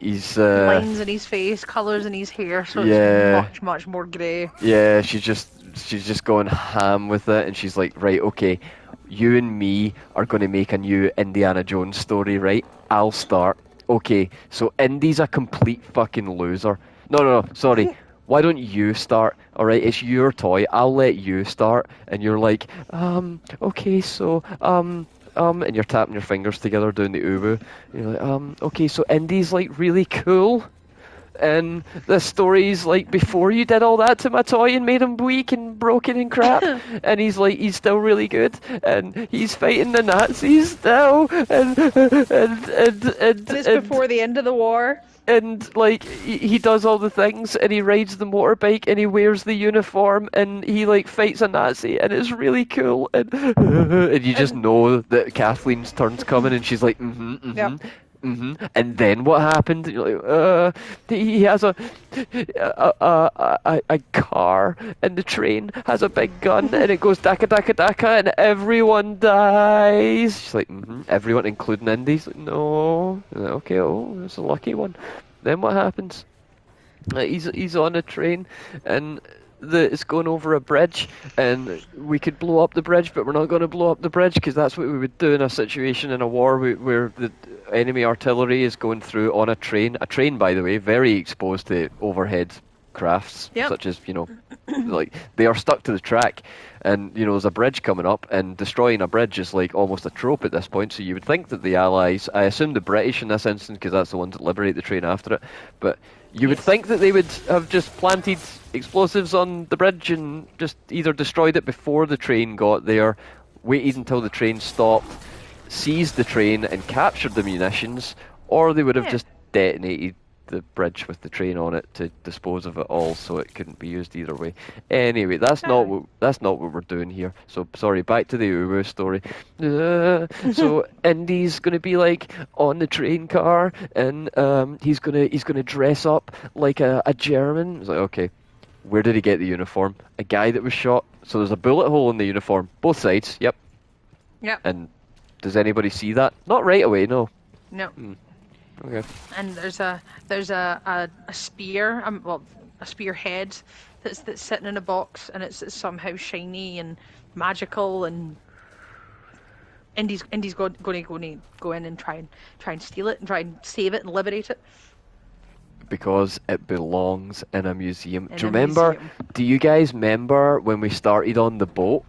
He's lines in his face, colours in his hair, so it's much more grey. Yeah, she's just going ham with it, and she's like, right, okay, you and me are going to make a new Indiana Jones story, right? I'll start. Okay, so Indy's a complete fucking loser. No, sorry. Why don't you start? Alright, it's your toy. I'll let you start. And you're like, okay, so, and you're tapping your fingers together doing the uwu. And you're like, okay, so Indy's like really cool. And the story's like before you did all that to my toy and made him weak and broken and crap, and he's still really good, and he's fighting the Nazis still, and This before the end of the war. and like he does all the things, and he rides the motorbike, and he wears the uniform, and he like fights a Nazi, and it's really cool, and and you just know that Kathleen's turn's coming, and she's like, Yep. And then what happened? You're like, he has a car, and the train has a big gun, and it goes daka daka daka, and everyone dies. She's like, everyone, including Indy. She's like, no. Okay, oh, that's a lucky one. Then what happens? He's on a train, and it's going over a bridge, and we could blow up the bridge, but we're not going to blow up the bridge because that's what we would do in a situation in a war where the enemy artillery is going through on a train. A train, by the way, very exposed to overhead crafts, such as, like they are stuck to the track, and there's a bridge coming up, and destroying a bridge is like almost a trope at this point. So you would think that the Allies, I assume the British in this instance, because that's the ones that liberate the train after it, but you would think that they would have just planted explosives on the bridge and just either destroyed it before the train got there, waited until the train stopped, seized the train and captured the munitions, or they would have just detonated the bridge with the train on it to dispose of it all, so it couldn't be used either way. Anyway, that's not what we're doing here. So sorry, back to the Uwu story. So Indy's gonna be like on the train car, and he's gonna dress up like a German. It's like, okay, where did he get the uniform? A guy that was shot. So there's a bullet hole in the uniform, both sides. Yep. And does anybody see that? Not right away, no. No. Okay. And there's a spear, a spear head that's sitting in a box, and it's somehow shiny and magical, and Indy's going to go in and try and steal it and try and save it and liberate it. Because it belongs in a museum. Do you guys remember when we started on the boat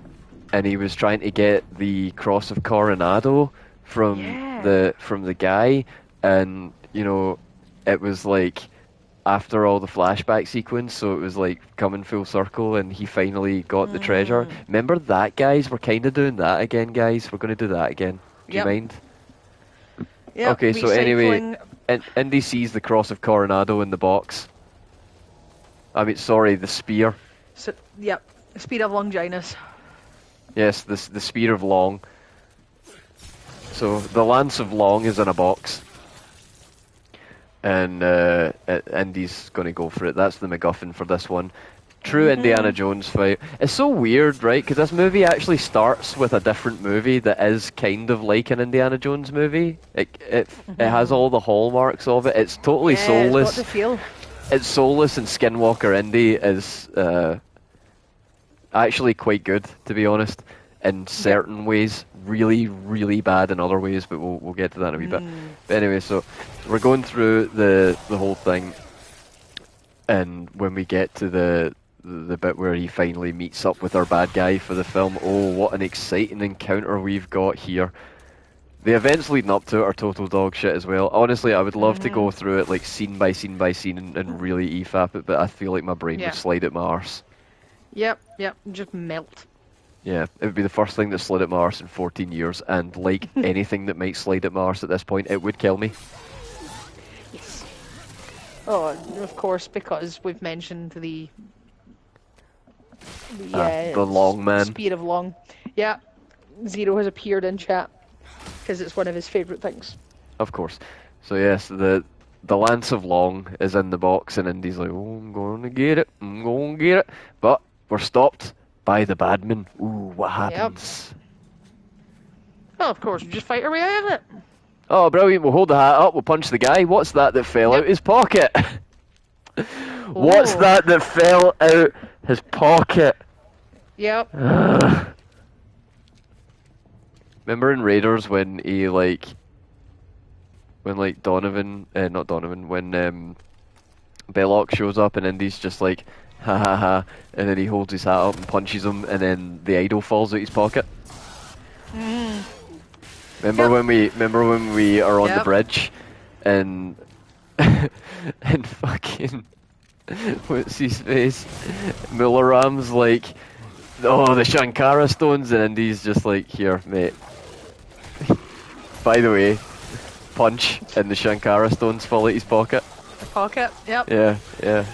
and he was trying to get the Cross of Coronado from the guy, and it was like after all the flashback sequence, so it was like coming full circle, and he finally got the treasure. Remember that, guys? We're kind of doing that again, guys. We're going to do that again. Do you mind? Yeah. Okay, so anyway, Indy sees the Cross of Coronado in the box. I mean, sorry, the spear. So, the spear of Longinus. Yes, the spear of Long. So the lance of Long is in a box. And Indy's going to go for it. That's the MacGuffin for this one. True Indiana Jones fight. It's so weird, right? Because this movie actually starts with a different movie that is kind of like an Indiana Jones movie. It has all the hallmarks of it. It's totally soulless. It's got the feel. It's soulless, and Skinwalker Indy is actually quite good, to be honest, in certain ways. Really, really bad in other ways, but we'll get to that in a wee bit. But anyway, so we're going through the whole thing, and when we get to the bit where he finally meets up with our bad guy for the film, oh, what an exciting encounter we've got here. The events leading up to it are total dog shit as well. Honestly, I would love to go through it like scene by scene by scene and really EFAP it, but I feel like my brain would slide at my arse. Yep, just melt. Yeah, it would be the first thing that slid at my arse in 14 years, and like anything that might slide at my arse at this point, it would kill me. Yes. Oh, of course, because we've mentioned the Long Man. Spear of Long. Yeah, Zero has appeared in chat because it's one of his favourite things. Of course. So yes, the Lance of Long is in the box, and Indy's like, oh, I'm going to get it. But we're stopped by the badman. Ooh, what happens? Yep. Well, of course, we just fight our way out of it. Oh, brilliant. We'll hold the hat up, we'll punch the guy. What's that fell out his pocket? What's that fell out his pocket? Yep. Remember in Raiders when he when Belloc shows up and Indy's just like, ha ha ha, and then he holds his hat up and punches him, and then the idol falls out his pocket? Remember when we are on the Yep. bridge, and and fucking what's his face? Ram's like, oh, the Shankara stones, and Indy's just like, here, mate. By the way, punch, and the Shankara stones fall out his pocket. The pocket. Yep. Yeah, yeah.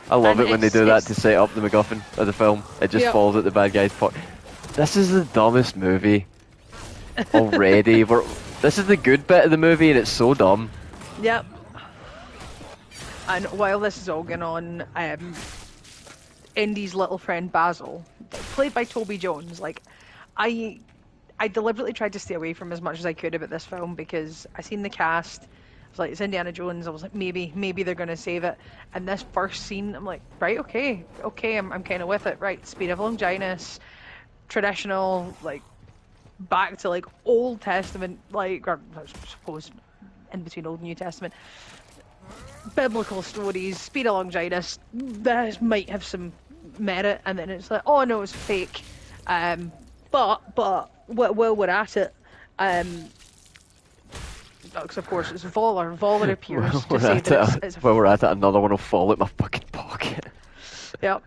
I love And it when they it's- do that it's- to set up the MacGuffin of the film. It just Yep. falls at the bad guy's pocket. This is the dumbest movie already. This is the good bit of the movie, and it's so dumb. Yep. And while this is all going on, Indy's little friend Basil, played by Toby Jones, like, I deliberately tried to stay away from as much as I could about this film because I seen the cast. I was like, it's Indiana Jones. I was like, maybe they're gonna save it. And this first scene, I'm like, right, okay, I'm kind of with it. Right, Speed of Longinus, traditional, like, back to like Old Testament, like, or I suppose in between Old and New Testament, biblical stories. Speed of Longinus, this might have some merit, and then it's like, oh no, it's fake. But while we're at it, because of course it's Voller. Voller appears to say that it's While we're at it, another one will fall out my fucking pocket. Yep.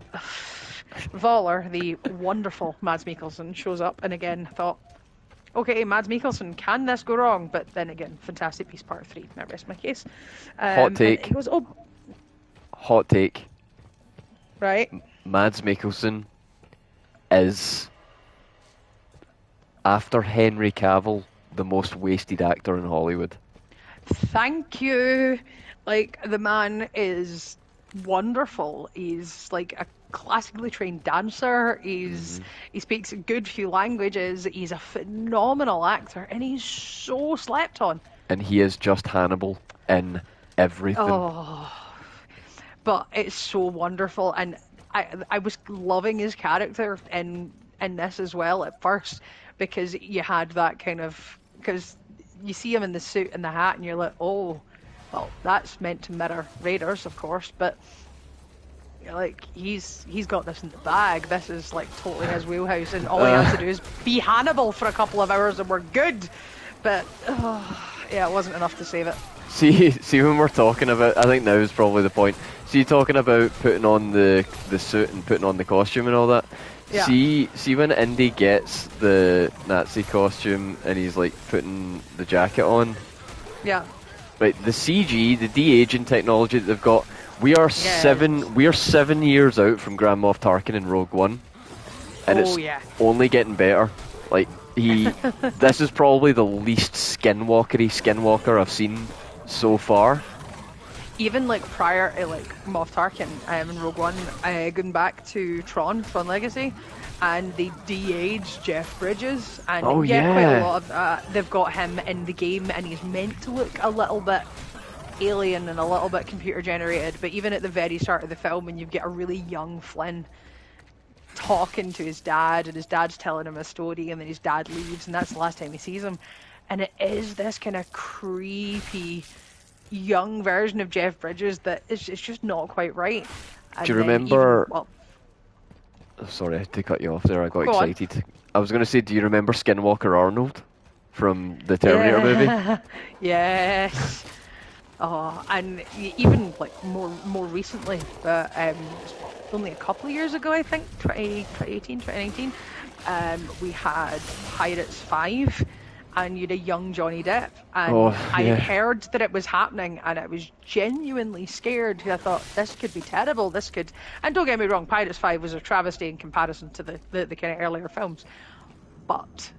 Voller, the wonderful Mads Mikkelsen, shows up, and again thought, okay, Mads Mikkelsen, can this go wrong? But then again, Fantastic Beasts Part 3, I rest my case. Hot take. And he goes, oh, Hot take. right. Mads Mikkelsen is, after Henry Cavill, the most wasted actor in Hollywood. Thank you. Like, the man is wonderful. He's like a classically trained dancer. He speaks a good few languages. He's a phenomenal actor, and he's so slept on. And he is just Hannibal in everything. Oh, but it's so wonderful, and I was loving his character in this as well at first, because you had that kind of, because you see him in the suit and the hat, and you're like, oh, well, that's meant to mirror Raiders, of course, but you're like, he's got this in the bag. This is like totally his wheelhouse, and all he has to do is be Hannibal for a couple of hours, and we're good. But yeah, it wasn't enough to save it. See when we're talking about, I think now is probably the point. See, talking about putting on the suit and putting on the costume and all that. Yeah. See when Indy gets the Nazi costume and he's like putting the jacket on. Yeah. Right, the CG, the de-aging technology that they've got. We are 7 years out from Grand Moff Tarkin in Rogue One, and it's only getting better. Like this is probably the least skinwalker I've seen so far. Even like prior to like Moff Tarkin in Rogue One, going back to Tron Legacy, and they de-aged Jeff Bridges, and quite a lot of they've got him in the game, and he's meant to look a little bit alien and a little bit computer generated, but even at the very start of the film, when you get a really young Flynn talking to his dad, and his dad's telling him a story, and then his dad leaves, and that's the last time he sees him, and it is this kind of creepy young version of Jeff Bridges that it's just not quite right. And do you remember? Oh, sorry, I had to cut you off there. I got Go excited. On. I was going to say, do you remember Skinwalker Arnold from the Terminator movie? Yes. Oh, and even like more recently, but only a couple of years ago, I think, 2018, 2019, we had Pirates 5, and you had a young Johnny Depp, and I had heard that it was happening, and I was genuinely scared. I thought, this could be terrible, and don't get me wrong, Pirates 5 was a travesty in comparison to the kind of earlier films, but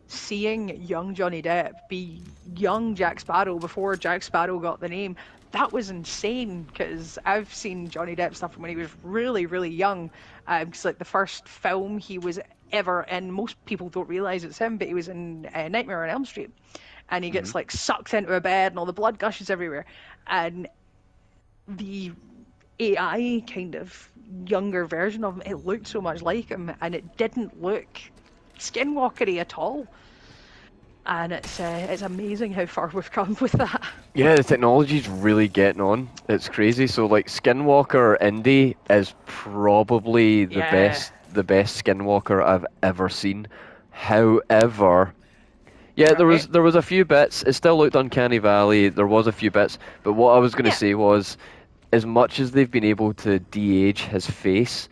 seeing young Johnny Depp be young Jack Sparrow before Jack Sparrow got the name, that was insane, because I've seen Johnny Depp stuff from when he was really, really young. It's like the first film he was ever in, most people don't realise it's him, but he was in Nightmare on Elm Street, and he gets like sucked into a bed and all the blood gushes everywhere, and the AI kind of younger version of him, it looked so much like him, and it didn't look skinwalkery at all, and it's amazing how far we've come with that. Yeah, the technology's really getting on. It's crazy. So like Skinwalker Indy is probably the best Skinwalker I've ever seen. However, yeah, Right. there was a few bits. It still looked uncanny valley. There was a few bits, but what I was going to Yeah. say was, as much as they've been able to de-age his face,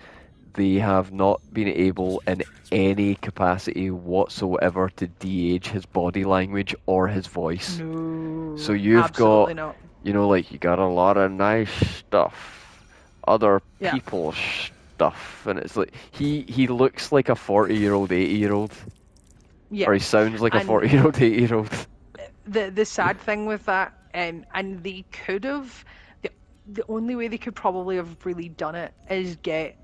they have not been able in any capacity whatsoever to de-age his body language or his voice. So No, you've got, absolutely not. like you got a lot of nice stuff, other Yeah. people's stuff, and it's like he looks like a 40-year-old, 80-year-old, Yeah. or he sounds like a And 40-year-old, 80-year-old. the sad thing with that, and they could have, the only way they could probably have really done it is get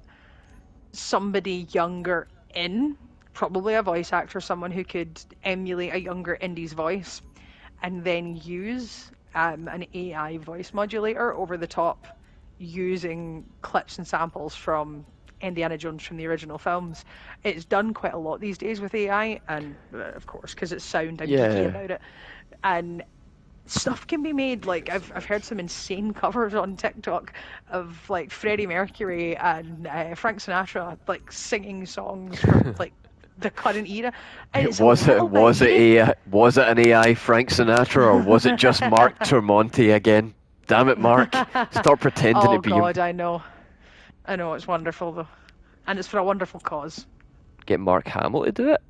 somebody younger in, probably a voice actor, someone who could emulate a younger Indy's voice, and then use an AI voice modulator over the top using clips and samples from Indiana Jones from the original films. It's done quite a lot these days with AI, and of course, because it's sound, I'm geeky Yeah, about it. And stuff can be made. Like I've heard some insane covers on TikTok of like Freddie Mercury and Frank Sinatra like singing songs from like the current era, and it's a little bit was it an AI Frank Sinatra, or was it just Mark Tremonti again? Damn it, Mark! Stop pretending to Oh be him. God, I know it's wonderful though, and it's for a wonderful cause. Get Mark Hamill to do it.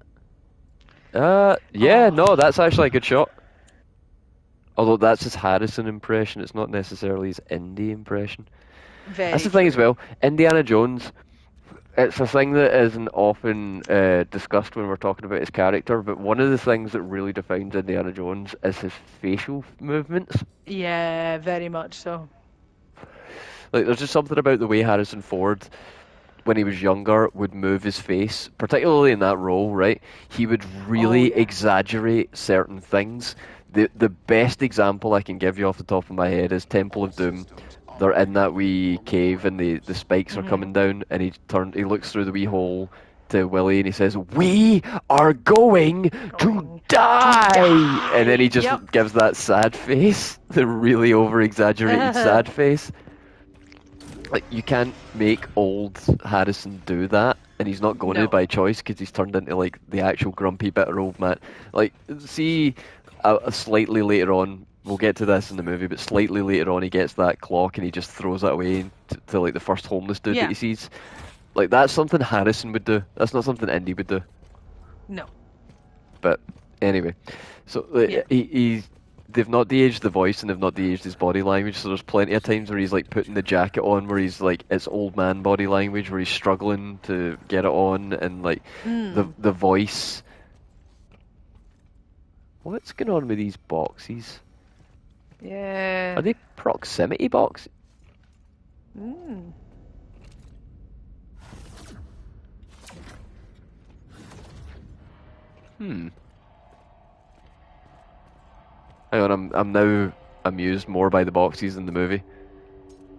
Yeah, Oh, no, that's actually a good shot. Although that's his Harrison impression, it's not necessarily his Indy impression. That's very the thing as true. well. Indiana Jones, it's a thing that isn't often discussed when we're talking about his character, but one of the things that really defines Indiana Jones is his facial movements. Yeah, very much so. Like, there's just something about the way Harrison Ford, when he was younger, would move his face, particularly in that role, right? He would Oh really yeah. exaggerate certain things. The best example I can give you off the top of my head is Temple All of Doom. systems They're in operational. that wee cave and the spikes are Mhm. coming down, and he looks through the wee hole to Willie and he says, "We are going to Going to die," and then he die. just Yep. gives that sad face, the really over exaggerated sad face. Like, you can't make old Harrison do that, and he's not going to No. by choice because he's turned into like the actual grumpy, bitter old man. Like, see, slightly later on, we'll get to this in the movie, but slightly later on, he gets that clock and he just throws it away to like the first homeless dude that Yeah. he sees. Like, that's something Harrison would do. That's not something Indy would do. No. But anyway, so Yeah. they've not de-aged the voice and they've not de-aged his body language. So there's plenty of times where he's like putting the jacket on, where he's like it's old man body language, where he's struggling to get it on, and like Mm. the voice. What's going on with these boxes? Are Yeah. they proximity boxes? Mm. Hmm. Hang on, I'm now amused more by the boxes than the movie.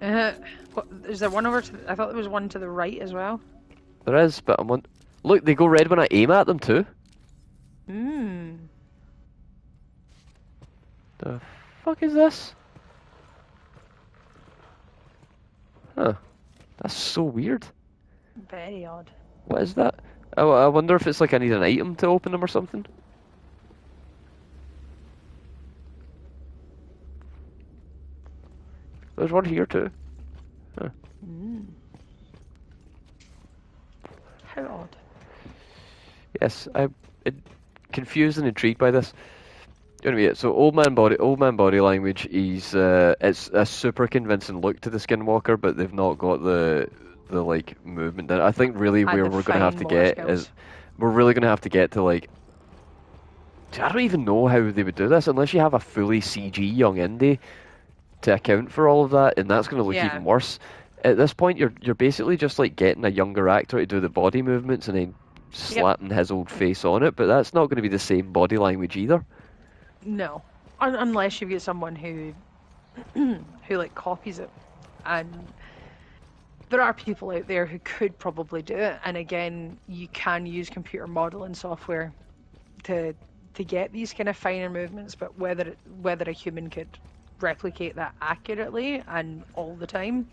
Uh, what, is there one over to? I thought there was one to the right as well. There is, but I'm on. Look, they go red when I aim at them too. Hmm. The fuck is this? Huh. That's so weird. Very odd. What is that? I wonder if it's like I need an item to open them or something. There's one here too. Huh. Hmm. How odd. Yes, I'm confused and intrigued by this. Anyway, so old man body language. It's a super convincing look to the Skinwalker, but they've not got the like movement. That I think really And where the we're gonna have fine to motor get is skills. we're really gonna have to get to like I don't even know how they would do this unless you have a fully CG young Indy to account for all of that, and that's going to look Yeah. even worse. At this point, you're basically just like getting a younger actor to do the body movements and then Yep. slapping his old face on it, but that's not going to be the same body language either. No. Unless you get someone who who like copies it, and there are people out there who could probably do it. And again, you can use computer modeling software to get these kind of finer movements, but whether a human could replicate that accurately and all the time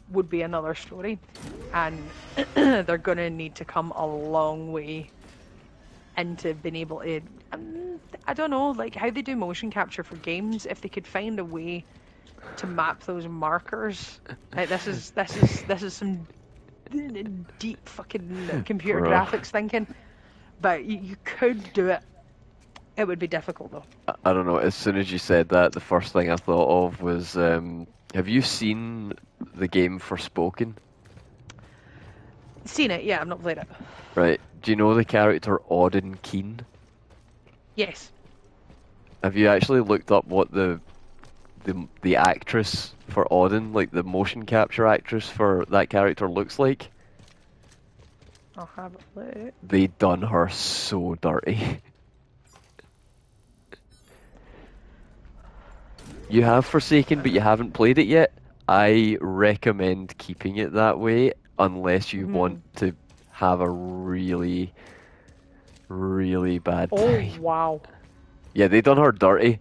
would be another story. And they're gonna need to come a long way into being able to, I don't know, like how they do motion capture for games. If they could find a way to map those markers, like this is some deep fucking computer Bruh. graphics thinking. But you could do it. It would be difficult though. I don't know. As soon as you said that, the first thing I thought of was, have you seen the game Forspoken? Seen it, yeah, I've not played it. Right. Do you know the character Auden Keen? Yes. Have you actually looked up what the actress for Auden, like the motion capture actress for that character, looks like? I'll have a look. They done her so dirty. You have Forsaken, but you haven't played it yet. I recommend keeping it that way unless you want to have a really, really bad Oh time. wow. Yeah, they done her dirty.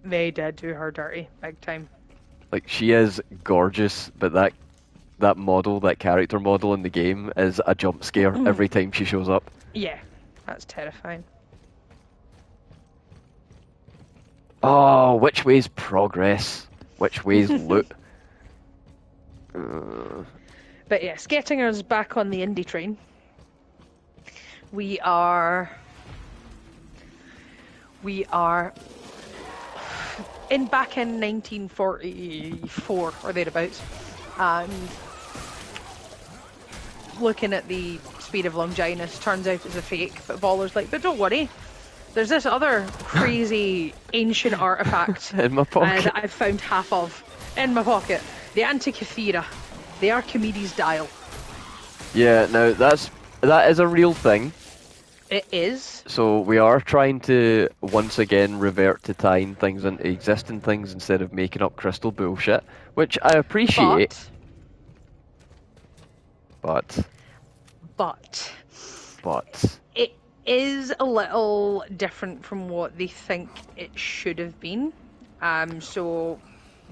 They did do her dirty, big time. Like, she is gorgeous, but that model, that character model in the game is a jump scare every time she shows up. Yeah, that's terrifying. Oh, which way's progress? Which way's loot? But yes, getting us back on the indie train. We are back in 1944 or thereabouts, and looking at the speed of Longinus, turns out it's a fake, but Voller's like, but don't worry, there's this other crazy ancient artifact In my pocket. that I've found half of in my pocket. The Antikythera, the Archimedes dial. Yeah, now that is a real thing. It is. So we are trying to once again revert to tying things into existing things instead of making up crystal bullshit, which I appreciate. But it is a little different from what they think it should have been. So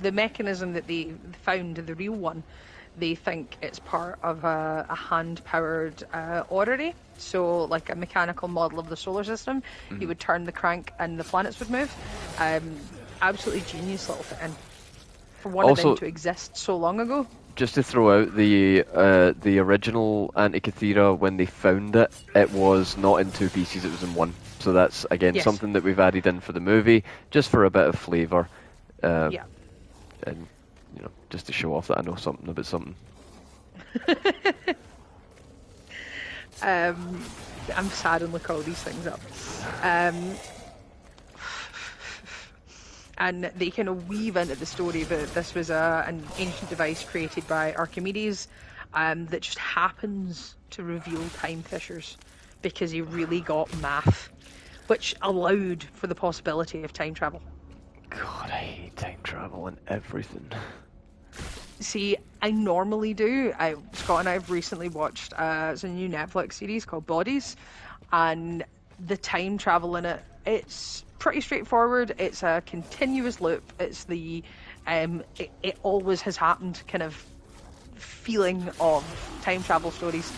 the mechanism that they found, the real one, they think it's part of a hand-powered orrery. So like a mechanical model of the solar system. You would turn the crank and the planets would move. Absolutely genius little thing. For one of them Also, to exist so long ago. just to throw out the original Antikythera, when they found it, it was not in two pieces; it was in one. So that's again Yes. something that we've added in for the movie, just for a bit of flavour. Yeah. And just to show off that I know something about something. I'm sad and look all these things up. And they kind of weave into the story that this was an ancient device created by Archimedes that just happens to reveal time fissures because he really got math, which allowed for the possibility of time travel. God, I hate time travel and everything. See, I normally do. Scott and I have recently watched it's a new Netflix series called Bodies, and the time travel in it's pretty straightforward. It's a continuous loop. It's the it always has happened kind of feeling of time travel stories,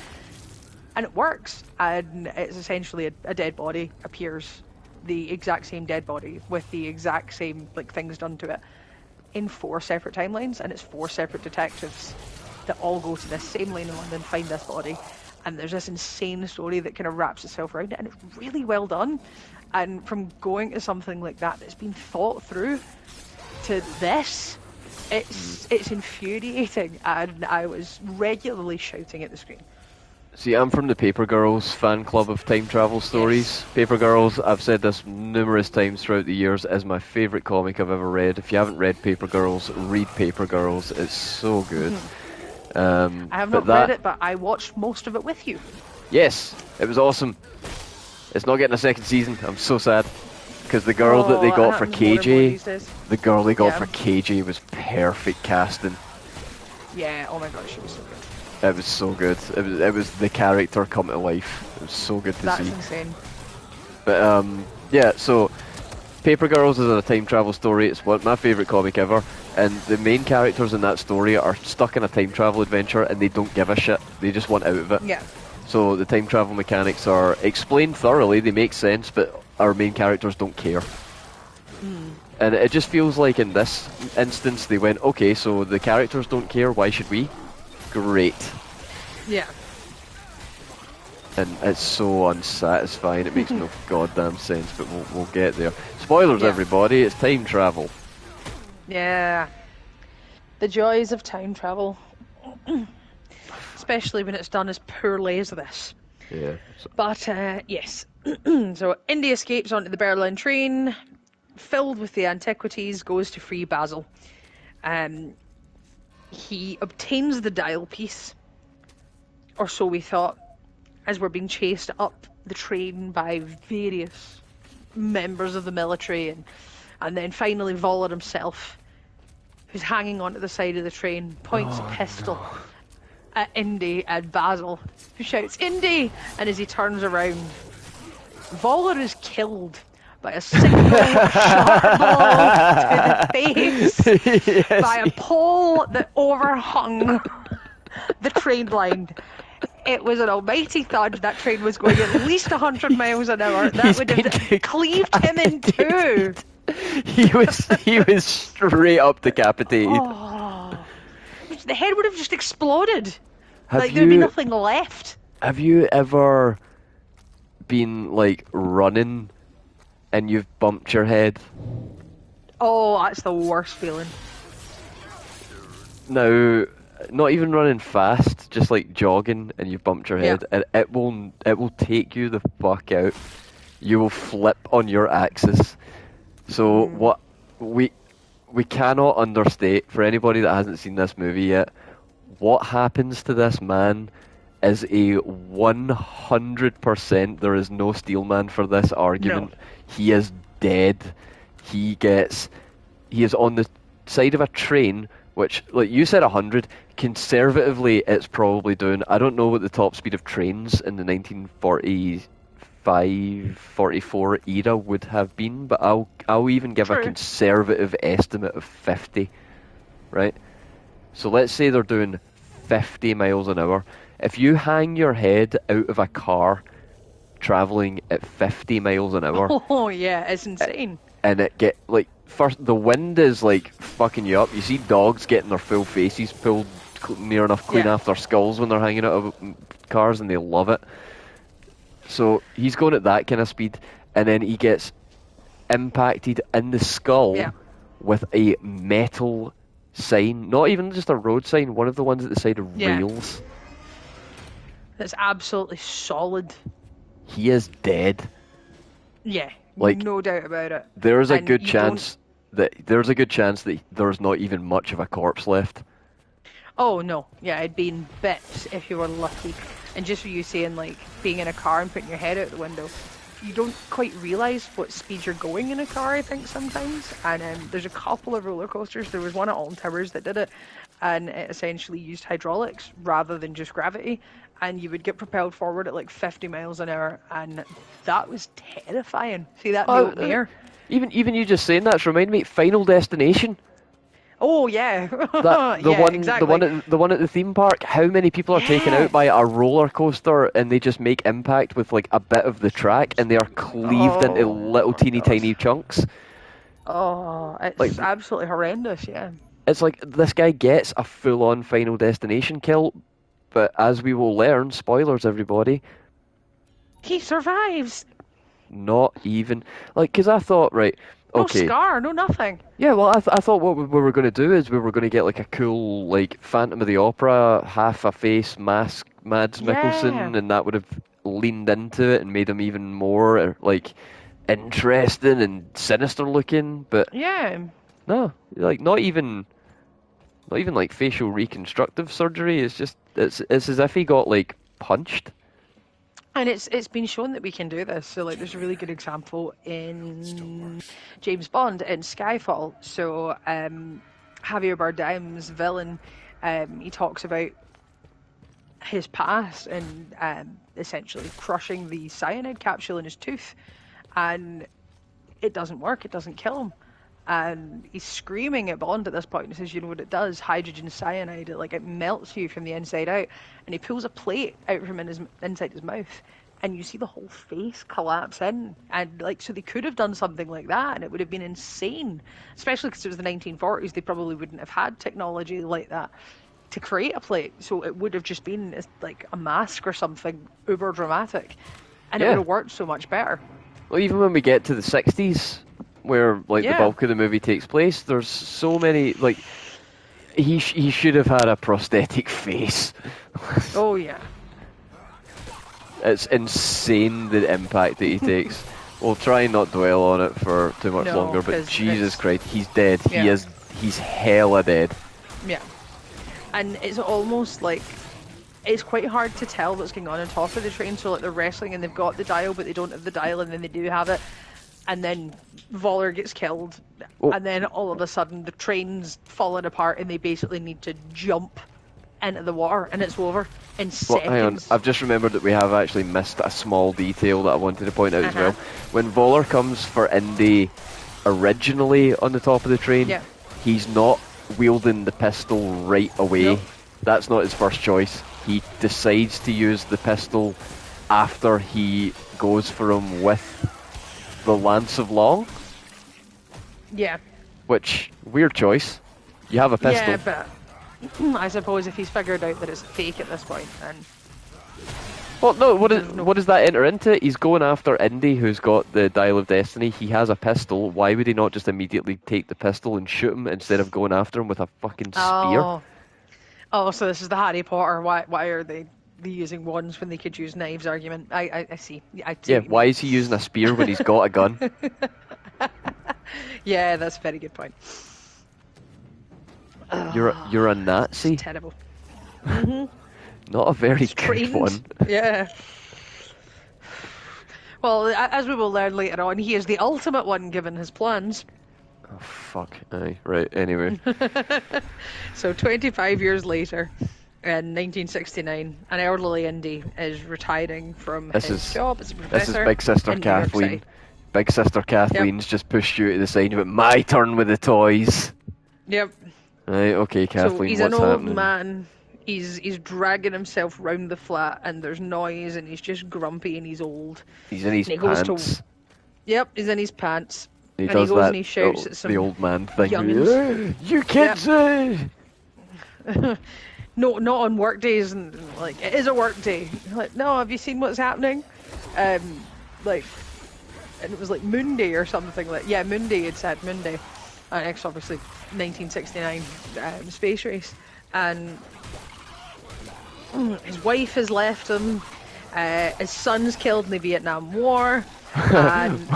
and it works. And it's essentially a dead body appears, the exact same dead body with the exact same things done to it, in 4 separate timelines, and it's 4 separate detectives that all go to this same lane in London, find this body, and there's this insane story that kind of wraps itself around it, and it's really well done. And from going to something like that that's been thought through to this, it's infuriating, and I was regularly shouting at the screen. See, I'm from the Paper Girls fan club of time travel stories. Yes. Paper Girls, I've said this numerous times throughout the years, is my favourite comic I've ever read. If you haven't read Paper Girls, read Paper Girls. It's so good. I have not read it, but I watched most of it with you. Yes, it was awesome. It's not getting a second season. I'm so sad. Because the girl that they got for KJ, the girl they got for KJ was perfect casting. Yeah, oh my god, she was so good. It was so good. It was the character come to life. It was so good to see. That's insane. But yeah, so Paper Girls is a time travel story. It's my favourite comic ever. And the main characters in that story are stuck in a time travel adventure and they don't give a shit. They just want out of it. Yeah. So the time travel mechanics are explained thoroughly, they make sense, but our main characters don't care. And it just feels like in this instance they went, okay, so the characters don't care, why should we? Great. Yeah. And it's so unsatisfying, it makes no goddamn sense, but we'll get there. Spoilers, Yeah. everybody, it's time travel. Yeah. The joys of time travel. Especially when it's done as poorly as this. Yeah. But, yes. So, Indy escapes onto the Berlin train, filled with the antiquities, goes to free Basil. He obtains the dial piece, or so we thought, as we're being chased up the train by various members of the military, and then finally Voller himself, who's hanging onto the side of the train, points a pistol at Indy and Basil, who shouts, "Indy!" And as he turns around, Voller is killed by a single sharp blow to the face by a pole that overhung the train line. It was an almighty thud. That train was going at least 100 miles an hour. That would have cleaved him in two. He was straight up decapitated. Oh, the head would have just exploded. Have Like there'd be nothing left. Have you ever been like running and you've bumped your head? Oh, that's the worst feeling. Now, not even running fast, just like jogging and you've bumped your head, and it will take you the fuck out. You will flip on your axis. So what we cannot understate, for anybody that hasn't seen this movie yet, what happens to this man is a 100%, there is no Steelman for this argument. No. He is dead. He is on the side of a train, which, like you said, 100. Conservatively, it's probably doing, I don't know what the top speed of trains in the 1945, 44 era would have been, but I'll even give a True. conservative estimate of 50, right? So let's say they're doing 50 miles an hour. If you hang your head out of a car traveling at 50 miles an hour, Oh yeah, it's insane. and it get like, first the wind is like fucking you up. You see dogs getting their full faces pulled near enough clean off their skulls when they're hanging out of cars, and they love it. So he's going at that kind of speed, and then he gets impacted in the skull with a metal sign, not even just a road sign, one of the ones at the side of rails. It's absolutely solid. He is dead. Yeah, Like, no doubt about it. There's a And good you chance that there's not even much of a corpse left. Oh no, yeah, it'd be in bits if you were lucky. And just for you saying, like, being in a car and putting your head out the window, you don't quite realise what speed you're going in a car, I think, sometimes. And there's a couple of roller coasters. There was one at Alton Towers that did it, and it essentially used hydraulics rather than just gravity. And you would get propelled forward at like 50 miles an hour, and that was terrifying. See that note there? Even you just saying that's reminding me, Final Destination. Oh yeah, the one at the theme park. How many people are taken out by a roller coaster, and they just make impact with like a bit of the track, and they are cleaved into little teeny tiny chunks. Oh, it's like, absolutely horrendous. Yeah. It's like this guy gets a full-on Final Destination kill, but as we will learn, spoilers everybody, he survives. Not even like, because I thought, right. Okay. No scar, no nothing. Yeah, well, I thought what we were going to do is we were going to get like a cool, like, Phantom of the Opera, half a face mask, Mads Mikkelsen, and that would have leaned into it and made him even more, like, interesting and sinister looking. But no, like, not even like facial reconstructive surgery. It's just it's as if he got like punched. And it's been shown that we can do this. So, like, there's a really good example in James Bond in Skyfall. So, Javier Bardem's villain, he talks about his past and essentially crushing the cyanide capsule in his tooth. And it doesn't work. It doesn't kill him. And he's screaming at Bond at this point and says, you know what it does? Hydrogen cyanide, it melts you from the inside out. And he pulls a plate out from inside his mouth, and you see the whole face collapse in. And so they could have done something like that, and it would have been insane. Especially because it was the 1940s, they probably wouldn't have had technology like that to create a plate. So it would have just been like a mask or something uber dramatic, and it would have worked so much better. Well, even when we get to the 60s, where the Yeah. bulk of the movie takes place, there's so many he should have had a prosthetic face. Oh yeah. It's insane the impact that he takes. We'll try and not dwell on it for too much No, longer, but 'cause Jesus it's- Christ, he's dead. Yeah. He's hella dead. Yeah. And it's almost like it's quite hard to tell what's going on top of the train. So they're wrestling and they've got the dial, but they don't have the dial, and then they do have it. And then Voller gets killed, and then all of a sudden the train's falling apart, and they basically need to jump into the water, and it's over in Well, hang on. seconds. I've just remembered that we have actually missed a small detail that I wanted to point out as Uh-huh. well. When Voller comes for Indy originally on the top of the train, Yeah. he's not wielding the pistol right away. Nope. That's not his first choice. He decides to use the pistol after he goes for him with the Lance of Long, Yeah. which, weird choice. You have a pistol. Yeah, but I suppose if he's figured out that it's fake at this point, then Well, no, what No. does that enter into? He's going after Indy, who's got the Dial of Destiny. He has a pistol. Why would he not just immediately take the pistol and shoot him instead of going after him with a fucking spear? Oh, so this is the Harry Potter. Why are they using wands when they could use knives argument? I see. I see Yeah, what you why mean. is he using a spear when he's got a gun? Yeah, that's a very good point. You're a Nazi? Terrible. Not a very good Trained. one. Yeah. Well, as we will learn later on, he is the ultimate one given his plans. Oh, fuck. Aye, right, anyway. So 25 years later, in 1969, an elderly Indy is retiring from This his is- job as a This is professor Big Sister in New York Kathleen. City. Big Sister Kathleen's just pushed you to the side, but my turn with the toys. Yep. Right, okay, Kathleen, So he's what's an old happening? man. He's dragging himself round the flat, and there's noise, and he's just grumpy, and he's old. He's in his And he goes to- pants. Yep, he's in his pants. He and does he goes that, and he shouts at some the old man thing. youngins. You kids! No, not on work days, and it is a work day. Like, no, have you seen what's happening? And it was like Monday or something Monday. It said Monday. It's obviously 1969 space race, and his wife has left him. His son's killed in the Vietnam War, and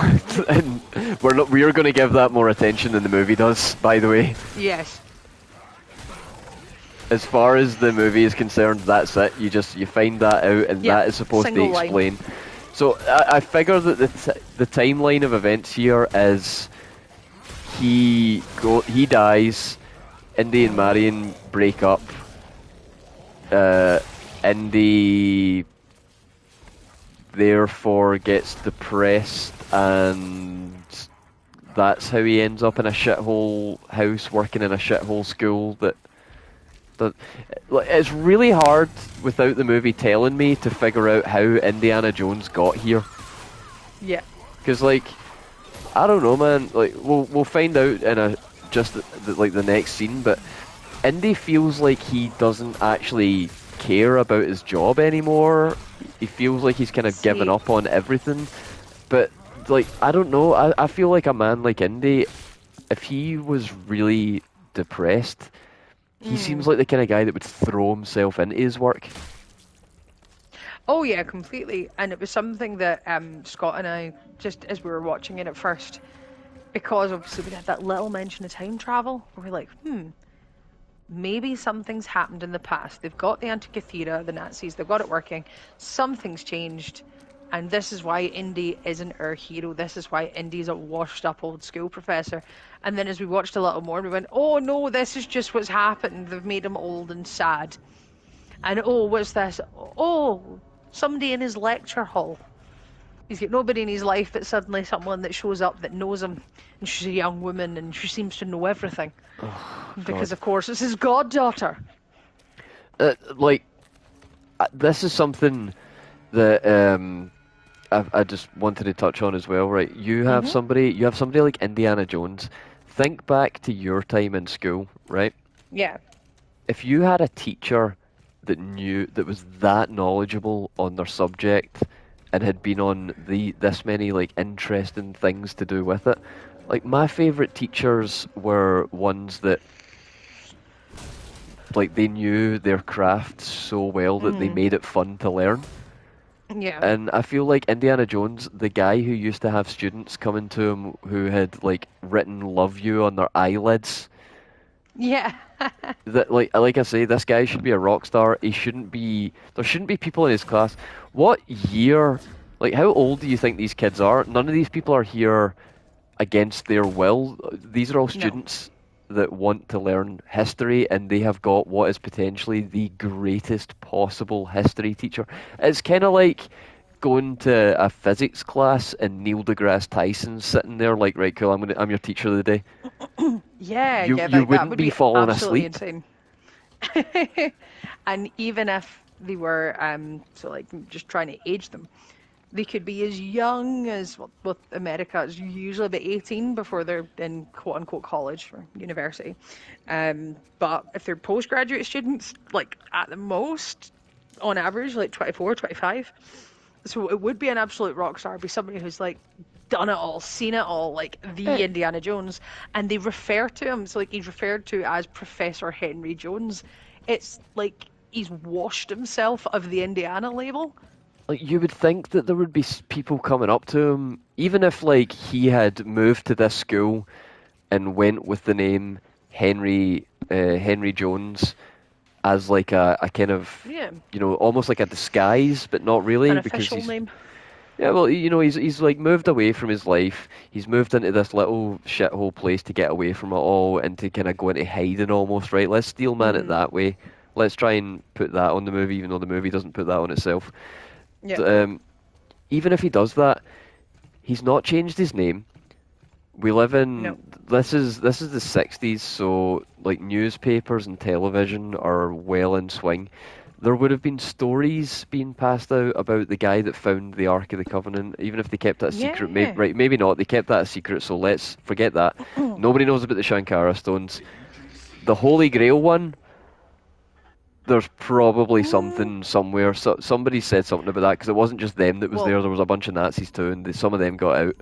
And we're going to give that more attention than the movie does, by the way. yes, As far as the movie is concerned, that's it. You find that out, and Yeah, that is supposed to single line. explain. So I figure that the timeline of events here is he dies, Indy and Marion break up. Indy therefore gets depressed, and that's how he ends up in a shithole house, working in a shithole school. It's really hard without the movie telling me to figure out how Indiana Jones got here. yeah, Because, I don't know, man. We'll find out in the next scene. But Indy feels like he doesn't actually care about his job anymore. He feels like he's kind of given See. up on everything. But I don't know. I feel like a man like Indy, if he was really depressed, he seems like the kind of guy that would throw himself into his work. oh yeah, completely. And it was something that Scott and I, just as we were watching it at first, because obviously we had that little mention of time travel, we were like, maybe something's happened in the past. They've got the Antikythera, the Nazis, they've got it working. Something's changed, and this is why Indy isn't our hero. This is why Indy's a washed-up old school professor. And then as we watched a little more, we went, oh no, this is just what's happened. They've made him old and sad. And oh, what's this? Oh, somebody in his lecture hall. He's got nobody in his life, but suddenly someone that shows up that knows him, and she's a young woman, and she seems to know everything. Oh Because, God. of course, it's his goddaughter. Like this is something that I just wanted to touch on as well, right? You have somebody like Indiana Jones. Think back to your time in school, right? Yeah. If you had a teacher that was that knowledgeable on their subject and had been on this many like interesting things to do with it, like my favorite teachers were ones that like they knew their craft so well that they made it fun to learn. Yeah. And I feel like Indiana Jones, the guy who used to have students coming to him who had like written "Love You" on their eyelids. Yeah. That like I say, this guy should be a rock star. He shouldn't be. There shouldn't be people in his class. What year? Like, how old do you think these kids are? None of these people are here against their will. These are all No. students that want to learn history, and they have got what is potentially the greatest possible history teacher. It's kind of like going to a physics class and Neil deGrasse Tyson's sitting there like, right, cool, I'm your teacher of the day. Yeah, You yeah, you like that wouldn't would be be falling absolutely asleep. insane. And even if they were, so like just trying to age them, they could be as young as, well, with America, it's usually about 18 before they're in quote unquote college or university. But if they're postgraduate students, like at the most, on average, like 24, 25. So it would be an absolute rock star, be somebody who's like done it all, seen it all, like the Eh, Indiana Jones. And they refer to him, so like he's referred to as Professor Henry Jones. It's like he's washed himself of the Indiana label. Like you would think that there would be people coming up to him, even if like he had moved to this school and went with the name Henry Jones as like a kind of Yeah, almost like a disguise, but not an really because official he's name. yeah, well, he's like moved away from his life. He's moved into this little shithole place to get away from it all and to kind of go into hiding almost, right? Let's steel man it that way. Let's try and put that on the movie, even though the movie doesn't put that on itself. Yeah. Um, Even if he does that, he's not changed his name. We live No. in this is the 60s, so like newspapers and television are well in swing. There would have been stories being passed out about the guy that found the Ark of the Covenant, even if they kept that a secret. Maybe, Yeah. right, maybe not. They kept that a secret, so let's forget that. Nobody knows about the Shankara stones. The Holy Grail one, there's probably something somewhere. So, somebody said something about that because it wasn't just them that was Well, there. There was a bunch of Nazis too, and some of them got out.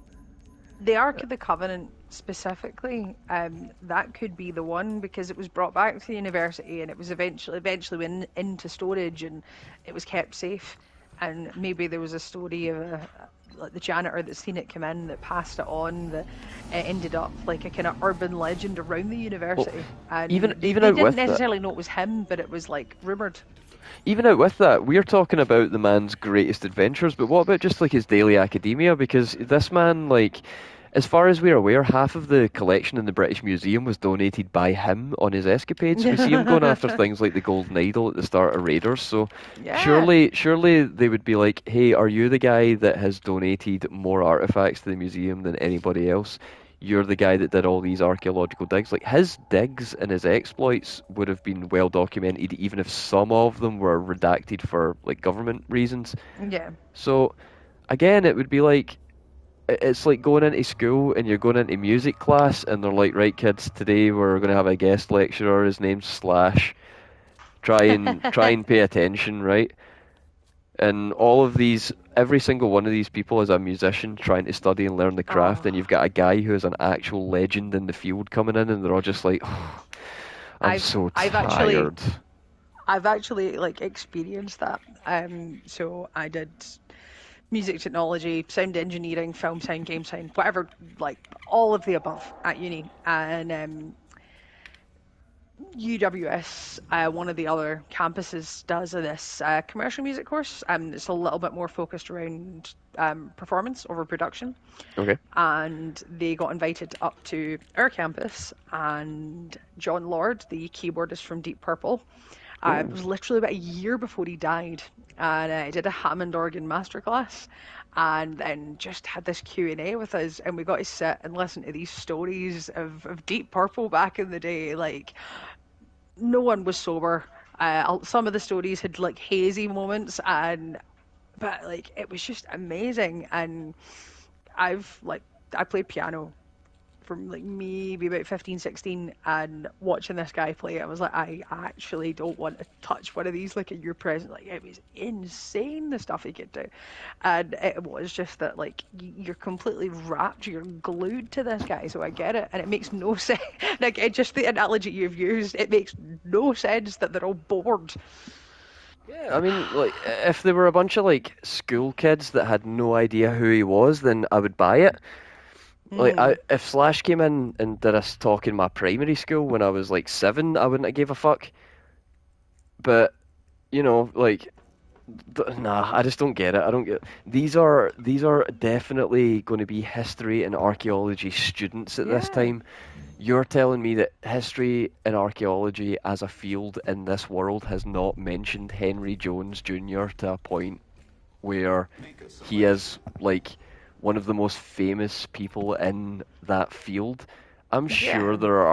the Ark of the Covenant specifically, that could be the one because it was brought back to the university and it was eventually went into storage and it was kept safe. And maybe there was a story of like the janitor that seen it come in that passed it on that it ended up like a kind of urban legend around the university. And even they out didn't with that. necessarily know it was him, but it was like rumored. Even out with that, we're talking about the man's greatest adventures, but what about just like his daily academia? Because this man, like, as far as we're aware, half of the collection in the British Museum was donated by him on his escapades. We see him going after things like the Golden Idol at the start of Raiders, so Yeah. surely they would be like, hey, are you the guy that has donated more artifacts to the museum than anybody else? You're the guy that did all these archaeological digs. Like his digs and his exploits would have been well documented, even if some of them were redacted for like government reasons. Yeah. So again, it would be like it's like going into school and you're going into music class and they're like, right, kids, today we're going to have a guest lecturer. His name's Slash. Try and pay attention, right? And all of these, every single one of these people is a musician trying to study and learn the craft, and Oh. you've got a guy who is an actual legend in the field coming in, and they're all just like, I'm I've so I've actually tired. I've actually like experienced that. So I did music technology, sound engineering, film sound, game sound, whatever, like all of the above at uni. And UWS, one of the other campuses, does this commercial music course. It's a little bit more focused around performance over production. Okay. And they got invited up to our campus, and John Lord, the keyboardist from Deep Purple, it was literally about a year before he died. and I did a Hammond organ masterclass, and then just had this Q&A with us, and we got to sit and listen to these stories of Deep Purple back in the day. Like, no one was sober. Some of the stories had like hazy moments, and but like it was just amazing. And I played piano from like maybe about 15, 16, and watching this guy play, I was like, I actually don't want to touch one of these like in your presence. Like, it was insane the stuff he could do. And it was just that like you're completely wrapped, you're glued to this guy, so I get it. And it makes no sense. Like, it just, the analogy you've used, it makes no sense that they're all bored. Yeah, I mean, like, if there were a bunch of like school kids that had no idea who he was, then I would buy it. Like, if Slash came in and did a talk in my primary school when I was like 7, I wouldn't have gave a fuck. But, you know, like, nah, I just don't get it. I don't get. These are definitely going to be history and archaeology students at this Yeah. time. You're telling me that history and archaeology as a field in this world has not mentioned Henry Jones Jr. to a point where he is like one of the most famous people in that field. I'm sure Yeah. there are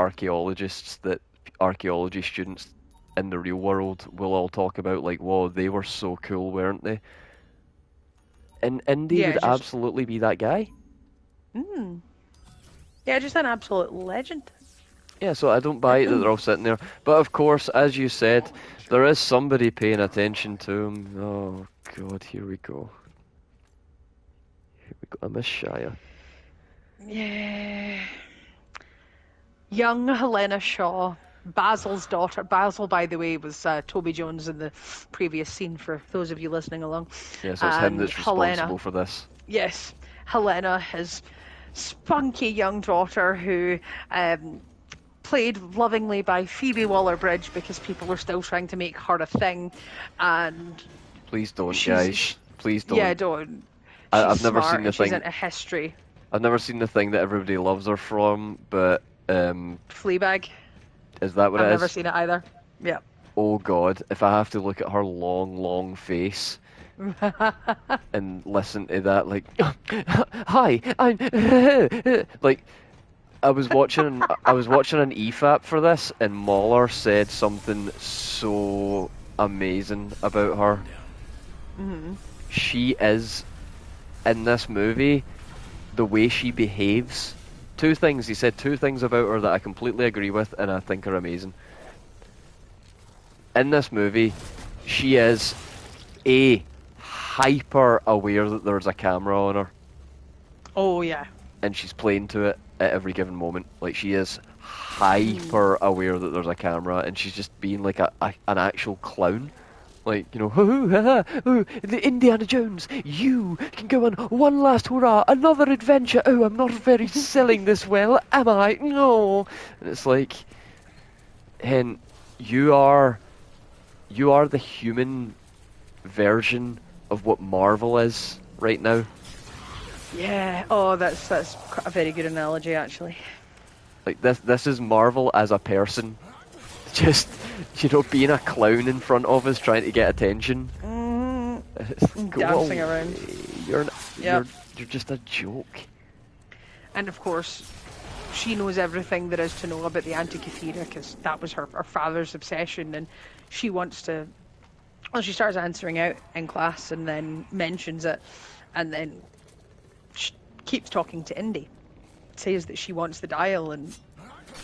archaeology students in the real world will all talk about like, whoa, they were so cool, weren't they? And Indy Yeah, would just absolutely be that guy. yeah, just an absolute legend. Yeah, so I don't buy it that they're all sitting there. But of course, as you said, there is somebody paying attention to him. Oh God, here we go. Here we go. I miss Shia. Yeah. Young Helena Shaw, Basil's daughter. Basil, by the way, was Toby Jones in the previous scene, for those of you listening along. Yeah, so it's him And that's Helena, responsible for this. yes, Helena, his spunky young daughter, who played lovingly by Phoebe Waller-Bridge, because people are still trying to make her a thing. And Please don't, she's, guys. Please don't. yeah, don't. I've She's never smart seen the and she's thing. into history. I've never seen the thing that everybody loves her from, but Fleabag. is that what I've it never is? seen it either. Yeah. Oh God, if I have to look at her long, long face and listen to that, like, hi, I'm like, I was watching an EFAP for this, and Mahler said something so amazing about her. She is in this movie, the way she behaves. He said two things about her that I completely agree with and I think are amazing. In this movie, she is hyper aware that there's a camera on her, Oh, yeah. and she's playing to it at every given moment. Like, she is hyper aware that there's a camera, and she's just being like an actual clown. Like, you know, the Indiana Jones, you can go on one last hurrah, another adventure. Oh, I'm not very selling this well, am I? No. And it's like, Hen, you are the human version of what Marvel is right now. Yeah. Oh, that's a very good analogy, actually. Like, this is Marvel as a person. Just, you know, being a clown in front of us, trying to get attention. Go Dancing away. around. You're just a joke. And of course, she knows everything there is to know about the Antikythera, because that was her father's obsession, and she wants to. Well, she starts answering out in class, and then mentions it, and then she keeps talking to Indy. Says that she wants the dial, and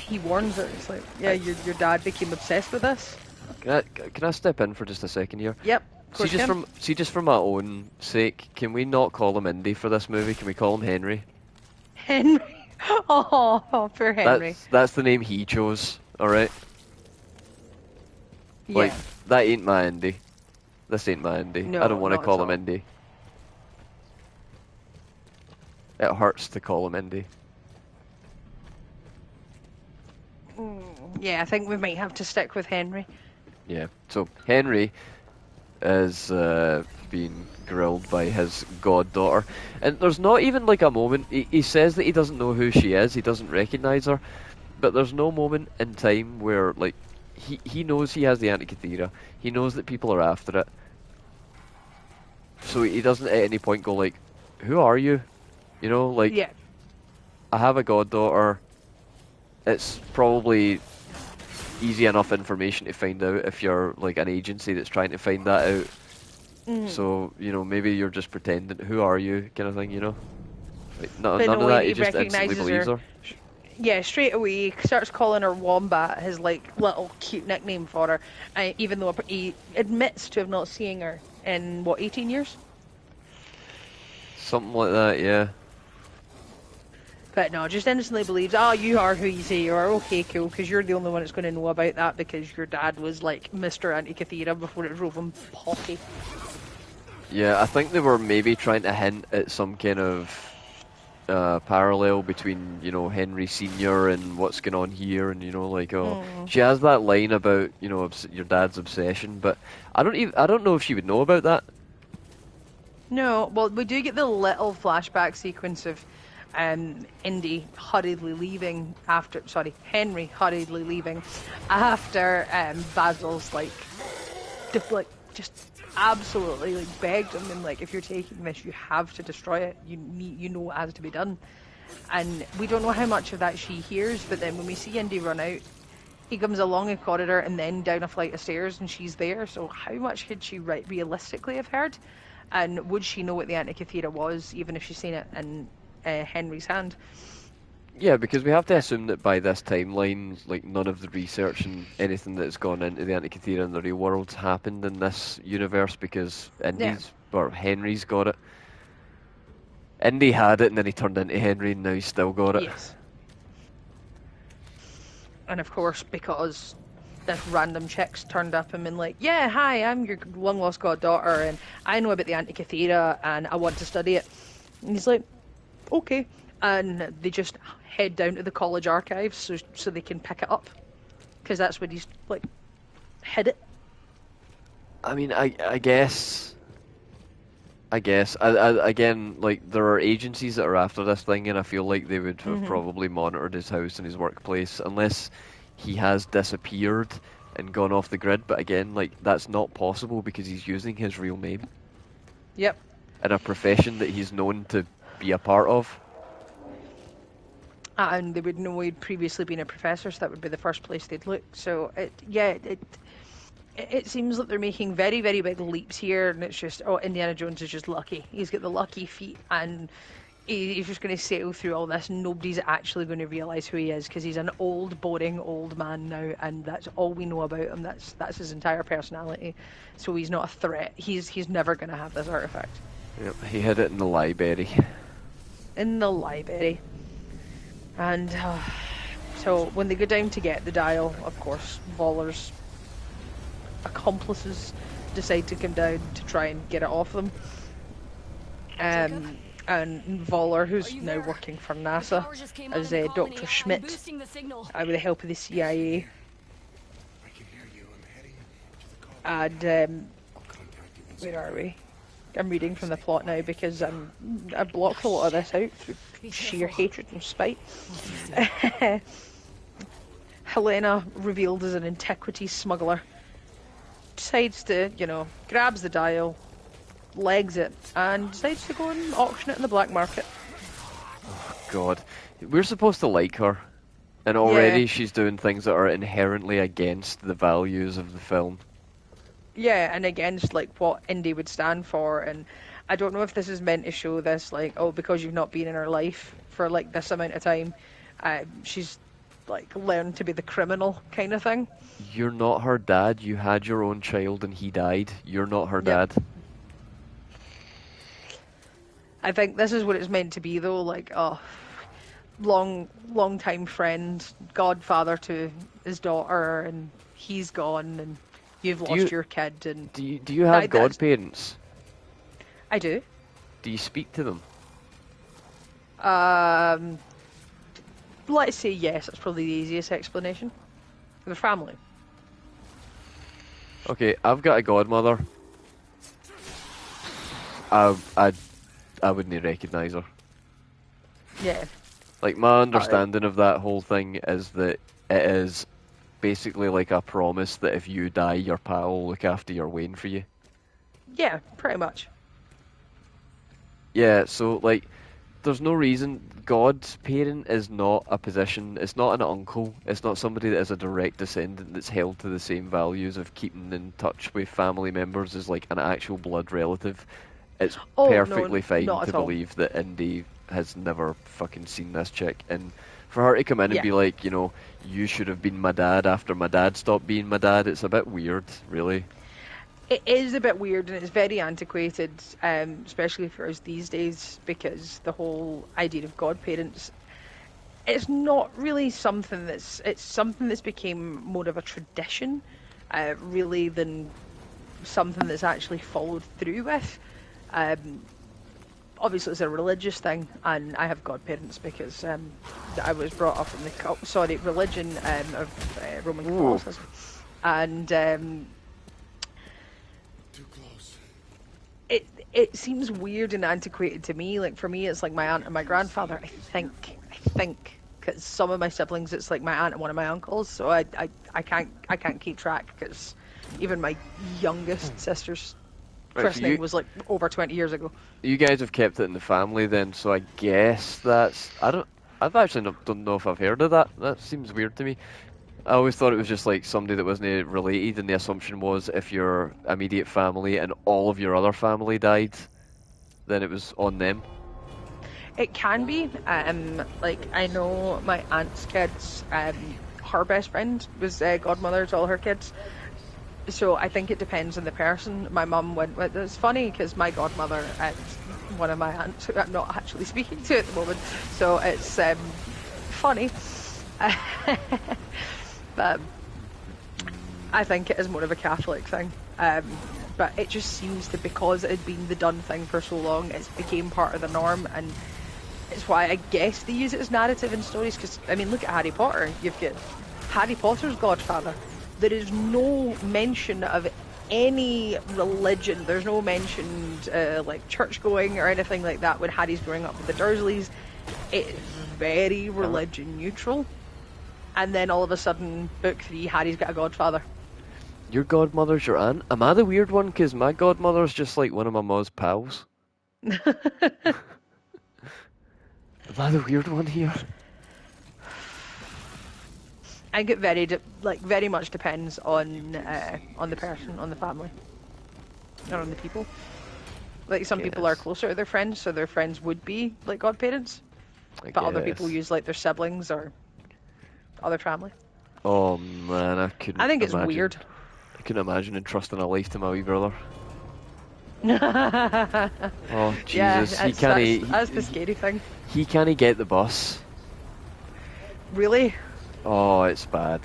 he warns her. It's like, yeah, your dad became obsessed with this. Can I step in for just a second here? Yep. Of See, course you can. just for my own sake, can we not call him Indy for this movie? Can we call him Henry? Henry. Oh, poor Henry. That's the name he chose. All right. Yeah. Like, that ain't my Indy. This ain't my Indy. No, I don't want to not call at him all. Indy. It hurts to call him Indy. Yeah, I think we might have to stick with Henry. Yeah. So Henry is being grilled by his goddaughter, and there's not even like a moment. He says that he doesn't know who she is. He doesn't recognize her, but there's no moment in time where like he knows he has the Antikythera. He knows that people are after it. so he doesn't at any point go like, "Who are you?" You know, like, Yeah. I have a goddaughter. It's probably easy enough information to find out if you're like an agency that's trying to find that out. So, maybe you're just pretending. Who are you? Kind of thing, Like, But none no, of that. He he just instantly recognises believes her. her. Yeah, straight away he starts calling her Wombat, his like little cute nickname for her. Even though he admits to have not seeing her in what 18 years. Something like that, yeah. But no, just instantly believes, oh, you are who you say you are. Okay, cool, because you're the only one that's going to know about that because your dad was like Mr. Antikythera before it drove him potty. Yeah, I think they were maybe trying to hint at some kind of parallel between, Henry Senior and what's going on here, and like, she has that line about, your dad's obsession, but I don't know if she would know about that. No, well, we do get the little flashback sequence of Indy hurriedly leaving after, sorry, Henry hurriedly leaving after Basil's like just absolutely like begged him and like, if you're taking this, you have to destroy it. You know what has to be done. And we don't know how much of that she hears, but then when we see Indy run out, he comes along a corridor and then down a flight of stairs and she's there. So how much could she realistically have heard? And would she know what the Antikythera was, even if she's seen it in Henry's hand? Yeah, because we have to assume that by this timeline, like, none of the research and anything that's gone into the Antikythera in the real world's happened in this universe, because Henry's got it. Indy had it and then he turned into Henry and now he's still got it. Yes. And of course, because this random chick's turned up and been like, yeah, hi, I'm your long-lost goddaughter and I know about the Antikythera and I want to study it. And he's like, okay. And they just head down to the college archives so they can pick it up. Because that's where he's, like, hid it. I mean, I guess... again, like, there are agencies that are after this thing, and I feel like they would have probably monitored his house and his workplace, unless he has disappeared and gone off the grid. But again, like, that's not possible because he's using his real name. Yep. In a profession that he's known to be a part of. And they would know he'd previously been a professor, so that would be the first place they'd look. So, it seems like they're making very, very big leaps here, and it's just, Indiana Jones is just lucky. He's got the lucky feet, and he's just going to sail through all this. Nobody's actually going to realise who he is, because he's an old, boring old man now, and that's all we know about him. That's his entire personality. So he's not a threat. He's never going to have this artifact. Yep, he hid it in the library. In the library. And so when they go down to get the dial, of course, Voller's accomplices decide to come down to try and get it off them. And Voller, who's now working for NASA as Dr. Schmidt, with the help of the CIA. I can hear you. I'm heading to the car. And where are we? I'm reading from the plot now because I blocked a lot of this out through sheer hatred and spite. Helena, revealed as an antiquities smuggler, decides to, grabs the dial, legs it, and decides to go and auction it in the black market. Oh, God. We're supposed to like her, and already Yeah. she's doing things that are inherently against the values of the film. Yeah, and against like what Indy would stand for, and I don't know if this is meant to show this, like, because you've not been in her life for like this amount of time, she's like learned to be the criminal kind of thing. You're not her dad. You had your own child and he died. You're not her Yep. dad. I think this is what it's meant to be, though. Like, long time friend, godfather to his daughter, and he's gone, and you've lost your kid, and Do you have godparents? I do. Do you speak to them? Let's say yes. That's probably the easiest explanation. The family. Okay, I've got a godmother. I wouldn't recognise her. Yeah. Like, my understanding of that whole thing is that it is basically like a promise that if you die, your pal will look after your Wayne for you. Yeah, pretty much. Yeah, so like there's no reason God's parent is not a position, it's not an uncle, it's not somebody that is a direct descendant that's held to the same values of keeping in touch with family members as like an actual blood relative. It's Oh no, perfectly fine not to at all. believe that Indy has never fucking seen this chick, and for her to come in and Yeah. be like, you should have been my dad after my dad stopped being my dad, it's a bit weird, really. It is a bit weird and it's very antiquated, especially for us these days, because the whole idea of godparents, it's not really something it's something that's became more of a tradition, really, than something that's actually followed through with. Um, Obviously, it's a religious thing, and I have godparents because I was brought up in the religion of Roman Ooh. Catholicism, and Too close. it seems weird and antiquated to me. Like for me, it's like my aunt and my grandfather. I think, because some of my siblings, it's like my aunt and one of my uncles. So I can't keep track because even my youngest sister's Right, so christening was like over 20 years ago. you guys have kept it in the family then, so I guess I've actually don't know if I've heard of that. That seems weird to me. I always thought it was just like somebody that wasn't related, and the assumption was if your immediate family and all of your other family died, then it was on them. It can be. Like I know my aunt's kids. Her best friend was godmother to all her kids. So I think it depends on the person. My mum went with. It's funny because my godmother and one of my aunts, who I'm not actually speaking to at the moment, so it's funny. But I think it is more of a Catholic thing. But it just seems that because it had been the done thing for so long, it's became part of the norm, and it's why I guess they use it as narrative in stories. Because I mean, look at Harry Potter. You've got Harry Potter's godfather. There is no mention of any religion. There's no mentioned like church going or anything like that when Harry's growing up with the Dursleys. It's very religion neutral. And then all of a sudden, book 3, Harry's got a godfather. Your godmother's your aunt? Am I the weird one? Because my godmother's just like one of my mom's pals. Am I the weird one here? I think it very much depends on the person, on the family, or on the people. Like some people are Guess. closer to their friends, so their friends would be like godparents, I but other people guess. use like their siblings or other family. Oh man, I couldn't I think it's imagine. weird. I couldn't imagine entrusting a life to my wee brother. Yeah, Oh Jesus, that's the scary thing. he can't get the bus. Really? Oh, it's bad.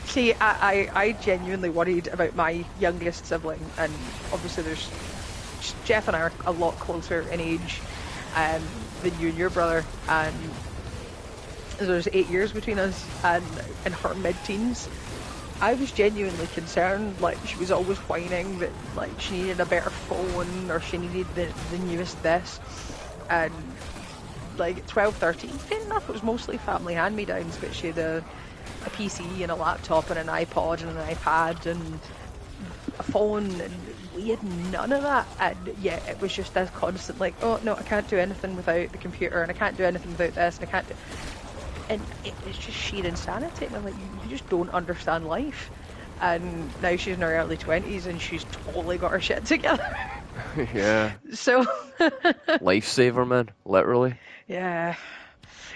See, I genuinely worried about my youngest sibling, and obviously Jeff and I are a lot closer in age than you and your brother, and there's 8 years between us, and in her mid-teens, I was genuinely concerned. Like, she was always whining that like she needed a better phone or she needed the newest this, and like 12, 13, fair enough, it was mostly family hand-me-downs, but she had a PC and a laptop and an iPod and an iPad and a phone, and we had none of that. And yeah, it was just this constant like, oh no, I can't do anything without the computer, and I can't do anything without this, and I can't do... And it's just sheer insanity. And I'm like, you just don't understand life. And now she's in her early 20s and she's totally got her shit together. Yeah. So Lifesaver, man. Literally. yeah,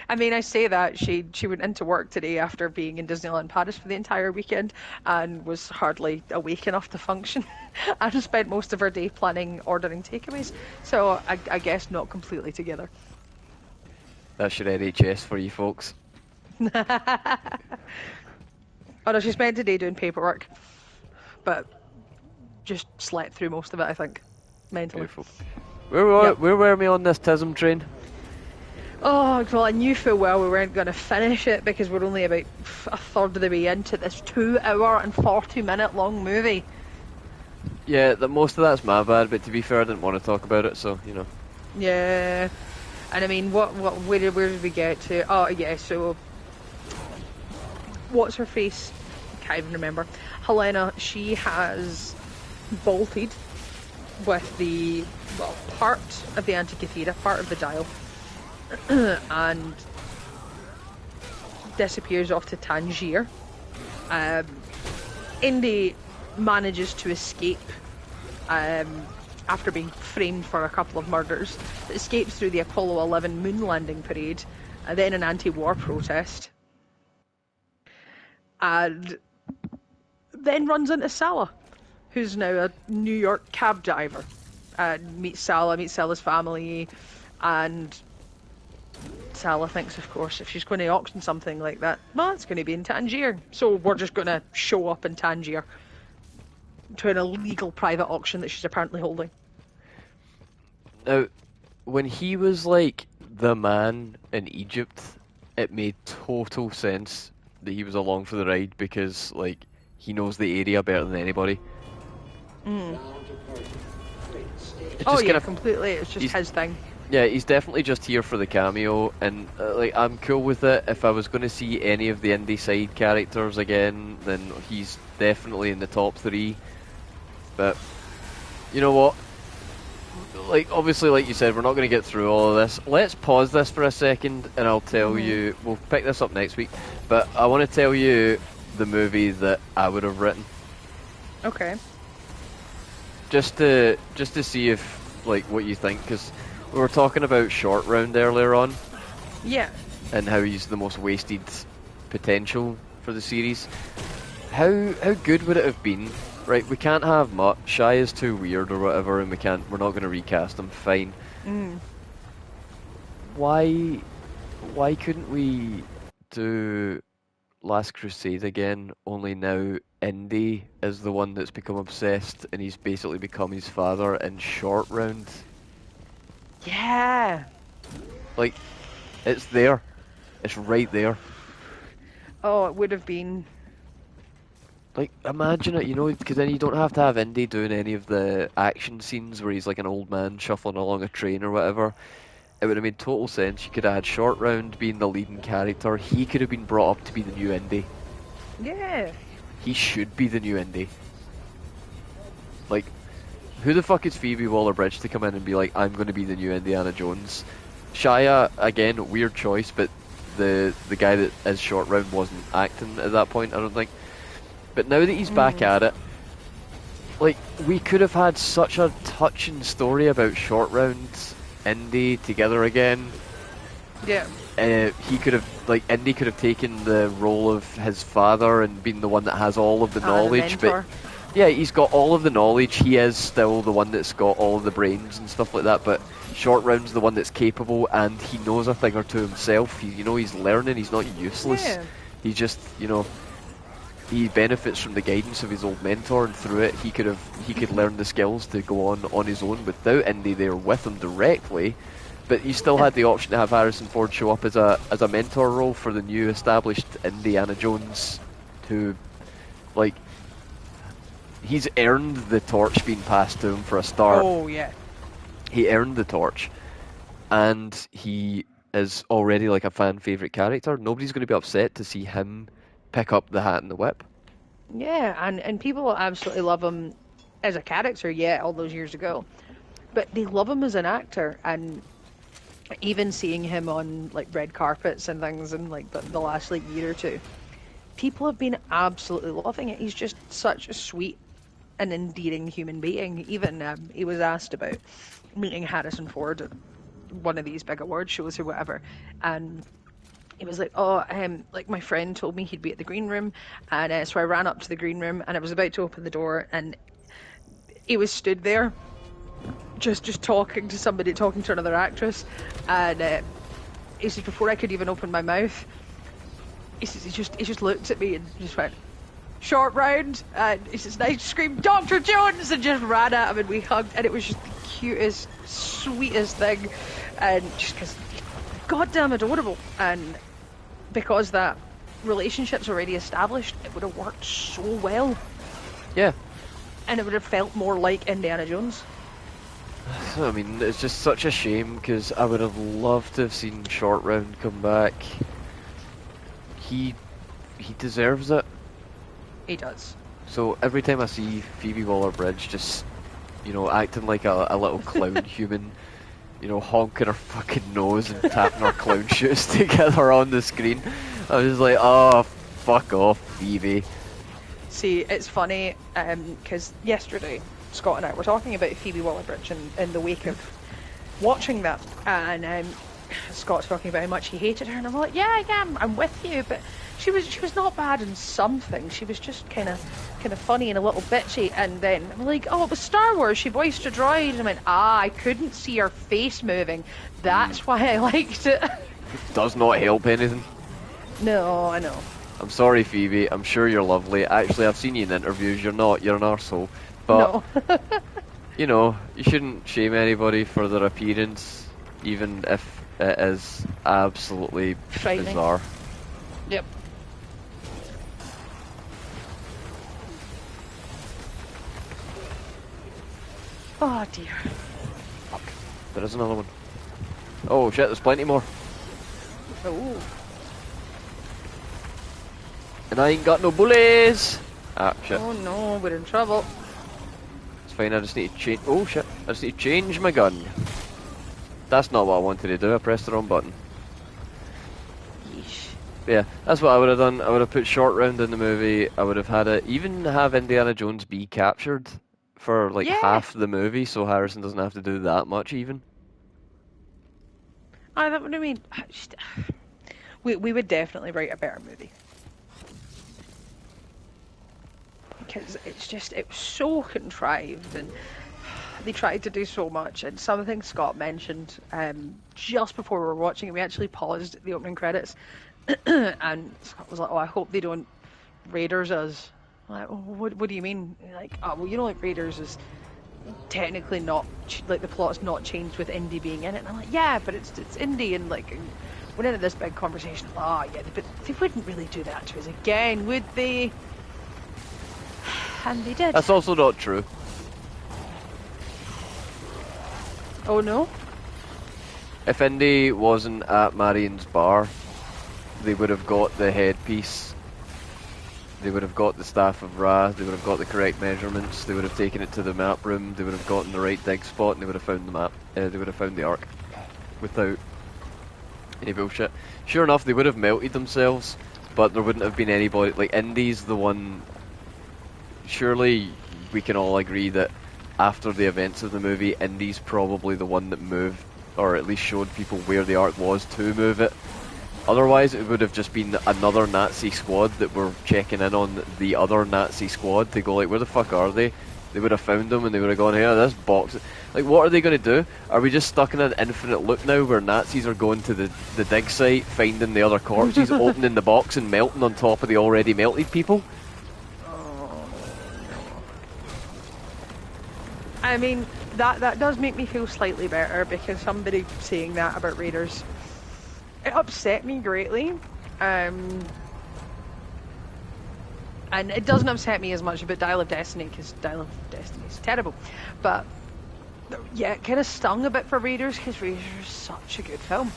I mean, I say that she went into work today after being in Disneyland Paris for the entire weekend and was hardly awake enough to function, and spent most of her day planning ordering takeaways. So I guess not completely together. That's your NHS for you folks. Oh no, she spent today doing paperwork, but just slept through most of it, I think, mentally. Beautiful. Where Yep. were we on this TISM train? Oh, well, I knew full well we weren't going to finish it because we're only about a third of the way into this 2-hour and 40-minute long movie. Yeah, most of that's my bad, but to be fair, I didn't want to talk about it, so, Yeah. And I mean, where did we get to? Oh, yeah, so... What's her face? Can't even remember. Helena, she has bolted with the, well, part of the Antikythera, part of the dial, and disappears off to Tangier. Indy manages to escape after being framed for a couple of murders. Escapes through the Apollo 11 moon landing parade, and then an anti-war protest, and then runs into Salah, who's now a New York cab driver. Meets Salah's family, and Salah thinks, of course, if she's going to auction something like that, well, it's going to be in Tangier. So we're just going to show up in Tangier to an illegal private auction that she's apparently holding. Now, when he was like the man in Egypt, it made total sense that he was along for the ride because, like, he knows the area better than anybody. Oh yeah, completely. It's just his thing. Yeah, he's definitely just here for the cameo, and like I'm cool with it. If I was going to see any of the indie side characters again, then he's definitely in the top 3. But you know what? Like obviously, like you said, we're not going to get through all of this. Let's pause this for a second, and I'll tell you. We'll pick this up next week, but I want to tell you the movie that I would have written. Okay. Just to see if like what you think, because we were talking about Short Round earlier on. Yeah. And how he's the most wasted potential for the series. How good would it have been? Right, we can't have Mutt. Shy is too weird or whatever, and we're not going to recast him. Fine. Why couldn't we do Last Crusade again? Only now Indy is the one that's become obsessed, and he's basically become his father in Short Round. Yeah. Like, it's there. It's right there. Oh, it would have been. Like, imagine it, you know, because then you don't have to have Indy doing any of the action scenes where he's like an old man shuffling along a train or whatever. It would have made total sense. You could have had Short Round being the leading character. He could have been brought up to be the new Indy. Yeah. He should be the new Indy. Like, who the fuck is Phoebe Waller-Bridge to come in and be like, I'm going to be the new Indiana Jones? Shia, again, weird choice, but the guy that is Short Round wasn't acting at that point, I don't think. But now that he's back at it, like, we could have had such a touching story about Short Round, Indy together again. Yeah. He could have, like, Indy could have taken the role of his father and been the one that has all of the knowledge, but yeah, he's got all of the knowledge. He is still the one that's got all of the brains and stuff like that, but Short Round's the one that's capable, and he knows a thing or two himself. He's learning. He's not useless. Yeah. He's just, he benefits from the guidance of his old mentor, and through it he could learn the skills to go on his own without Indy there with him directly. But you still had the option to have Harrison Ford show up as a mentor role for the new established Indiana Jones, who, like, he's earned the torch being passed to him for a start. Oh yeah. He earned the torch, and he is already like a fan favorite character. Nobody's going to be upset to see him pick up the hat and the whip. Yeah, and people absolutely love him as a character, all those years ago. But they love him as an actor, and even seeing him on like red carpets and things in like the last like year or two, people have been absolutely loving it. He's just such a sweet and endearing human being. Even he was asked about meeting Harrison Ford at one of these big award shows or whatever, and he was like, like my friend told me he'd be at the green room, and so I ran up to the green room, and I was about to open the door, and he was stood there, just talking to somebody, talking to another actress, and he said before I could even open my mouth, he just looked at me and just went, Short Round, and he says, I screamed, Dr. Jones, and just ran at him, and we hugged, and it was just the cutest, sweetest thing, and just because goddamn adorable, and because that relationship's already established, it would have worked so well. Yeah. And it would have felt more like Indiana Jones. I mean, it's just such a shame, because I would have loved to have seen Short Round come back. He deserves it. He does. So every time I see Phoebe Waller-Bridge just you know, acting like a little clown human, you know, honking her fucking nose and tapping her clown shoes together on the screen. I was like, oh, fuck off, Phoebe. See, it's funny, because yesterday, Scott and I were talking about Phoebe Waller-Bridge in the wake of watching that, and Scott's talking about how much he hated her, and I'm like, yeah, I'm with you, but she was not bad in something. She was just kind of funny and a little bitchy, and then I'm like, oh, it was Star Wars. She voiced a droid, and I went, I couldn't see her face moving. That's why I liked it. Does not help anything. No, I know. I'm sorry, Phoebe. I'm sure you're lovely. Actually, I've seen you in interviews. You're not. You're an arsehole. But, No. you know, you shouldn't shame anybody for their appearance, even if it is absolutely Frightening. bizarre. Yep. Oh dear. Fuck. There is another one. Oh shit, there's plenty more. Oh. And I ain't got no bullets! Ah, shit. Oh no, we're in trouble. It's fine, I just need to change. Oh shit, I just need to change my gun. That's not what I wanted to do, I pressed the wrong button. Yeesh. Yeah, that's what I would have done. I would have put short round in the movie. I would have had it, even have Indiana Jones be captured for like Yeah. half the movie, so Harrison doesn't have to do that much even. That's what I mean. We would definitely write a better movie. Because it was so contrived, and they tried to do so much. And something Scott mentioned just before we were watching it, we actually paused the opening credits, and Scott was like, "Oh, I hope they don't Raiders us." I'm like, oh, what do you mean? Like, oh, well, you know, like Raiders is technically not like the plot's not changed with Indy being in it. And I'm like, yeah, but it's Indy, and like we're into this big conversation. Oh yeah, but they wouldn't really do that to us again, would they? And they did. That's also not true. Oh no? If Indy wasn't at Marion's bar, they would have got the headpiece. They would have got the Staff of Ra, they would have got the correct measurements, they would have taken it to the map room, they would have gotten the right dig spot, and they would have found the map. They would have found the Ark without any bullshit. Sure enough, they would have melted themselves, but there wouldn't have been anybody. Like, Indy's the one. Surely we can all agree that after the events of the movie, Indy's probably the one that moved, or at least showed people where the Ark was to move it. Otherwise, it would have just been another Nazi squad that were checking in on the other Nazi squad to go like, where the fuck are they? They would have found them and they would have gone, here, this box. Like, what are they going to do? Are we just stuck in an infinite loop now where Nazis are going to the dig site, finding the other corpses, opening the box and melting on top of the already melted people? I mean, that does make me feel slightly better, because somebody saying that about Raiders, it upset me greatly. And it doesn't upset me as much about Dial of Destiny, because Dial of Destiny is terrible. But yeah, it kind of stung a bit for Raiders, because Raiders is such a good film.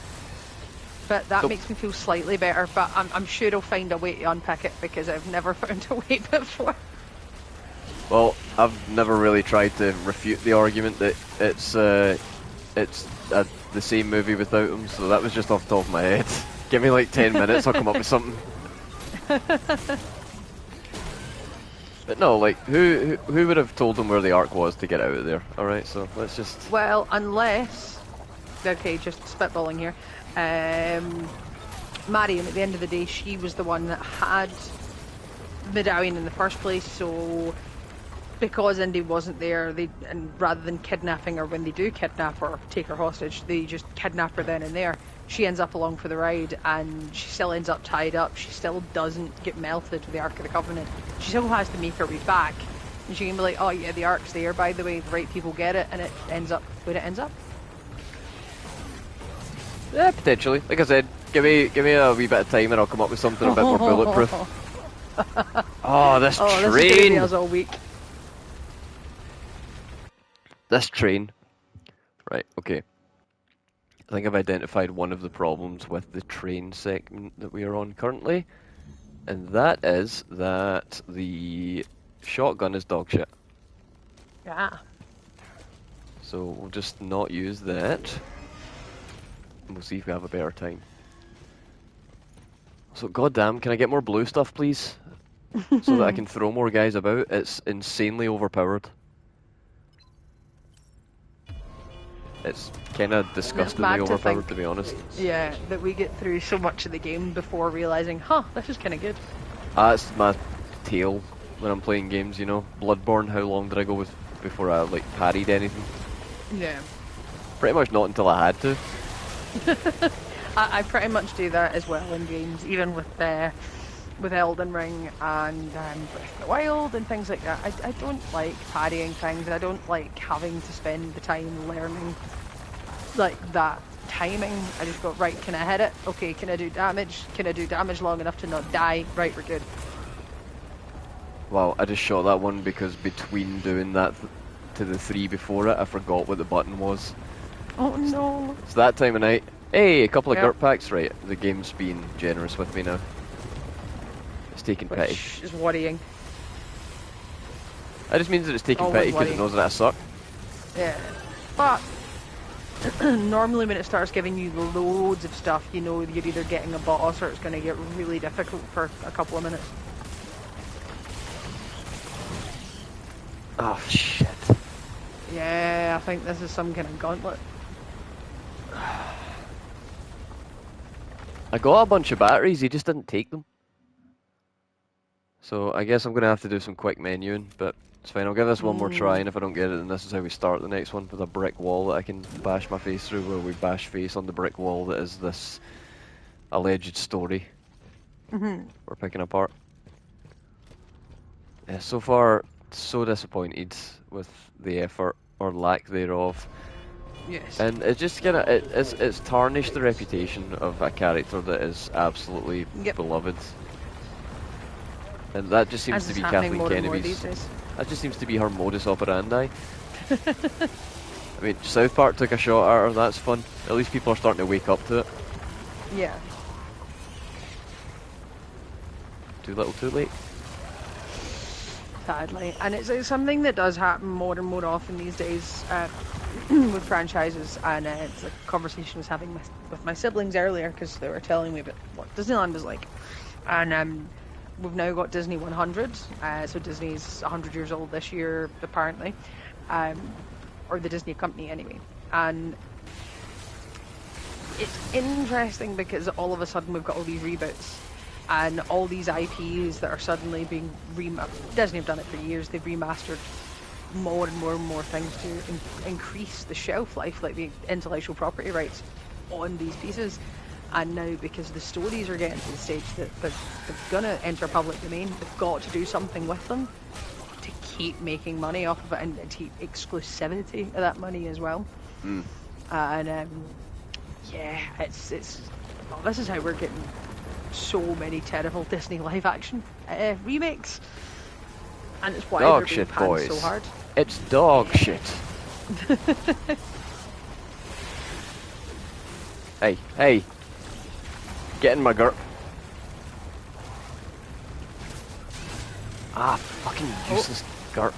But that makes me feel slightly better, but I'm sure I'll find a way to unpick it, because I've never found a way before. Well, I've never really tried to refute the argument that it's the same movie without them, so that was just off the top of my head. Give me like 10 minutes, I'll come up with something. But no, like, who would have told them where the Ark was to get out of there? Alright, so let's just... Well, unless... Okay, just spitballing here. Marion, at the end of the day, she was the one that had the medallion in the first place, so... Because Indy wasn't there, and rather than kidnapping her when they do kidnap her, take her hostage, they just kidnap her then and there. She ends up along for the ride, and she still ends up tied up. She still doesn't get melted with the Ark of the Covenant. She still has to make her way back. And she can be like, oh yeah, the Ark's there, by the way, the right people get it, and it ends up where it ends up. Yeah, potentially. Like I said, give me a wee bit of time and I'll come up with something a bit more bulletproof. Oh, this train! This is gonna be us all week. This train. Right, okay. I think I've identified one of the problems with the train segment that we are on currently. And that is that the shotgun is dog shit. Yeah. So we'll just not use that. And we'll see if we have a better time. So goddamn, can I get more blue stuff, please? So that I can throw more guys about. It's insanely overpowered. It's kind of disgustingly mad to overpowered, think. to be honest. Yeah, that we get through so much of the game before realizing, this is kind of good. That's my tail when I'm playing games, you know. Bloodborne, how long did I go with before I like parried anything? Yeah. Pretty much not until I had to. I pretty much do that as well in games, even with Elden Ring and Breath of the Wild and things like that. I don't like parrying things. I don't like having to spend the time learning like that timing. I just go, right, can I hit it? Okay, can I do damage? Can I do damage long enough to not die? Right, we're good. Wow, I just shot that one because between doing that to the 3 before it, I forgot what the button was. Oh no. It's that time of night. Hey, a couple of Yep. gurt packs, right. The game's being generous with me now. It's taking pity. Which is worrying. That just means that it's taking Always pity because it worrying. knows that I suck. Yeah. But normally when it starts giving you loads of stuff, you know you're either getting a boss or it's going to get really difficult for a couple of minutes. Oh, shit. Yeah, I think this is some kind of gauntlet. I got a bunch of batteries, he just didn't take them. So I guess I'm going to have to do some quick menuing, but it's fine. I'll give this one more try, and if I don't get it, then this is how we start the next one, with a brick wall that I can bash my face through, where we bash face on the brick wall that is this alleged story we're picking apart. Yeah, so far, so disappointed with the effort, or lack thereof. Yes. And it's just kind of, it's tarnished the reputation of a character that is absolutely Yep. beloved. And that just seems As to is be happening Kathleen more and more these Kennedy's. days. That just seems to be her modus operandi. I mean, South Park took a shot at her, that's fun. At least people are starting to wake up to it. Yeah. Too little, too late. Sadly. And it's something that does happen more and more often these days with franchises. And it's a conversation I was having with my siblings earlier because they were telling me about what Disneyland was like. And we've now got Disney 100. So Disney's 100 years old this year, apparently. Or the Disney company, anyway. And it's interesting because all of a sudden we've got all these reboots. And all these IPs that are suddenly being Disney have done it for years. They've remastered more and more and more things to increase the shelf life, like the intellectual property rights on these pieces. And now, because the stories are getting to the stage that they're gonna enter public domain, they've got to do something with them to keep making money off of it and to keep exclusivity of that money as well. Yeah, it's well, this is how we're getting so many terrible Disney live action remakes, and it's why Dog they're being shit, panned boys. so hard. It's dog shit. Hey. Get in my gurp. Ah, fucking useless gurp.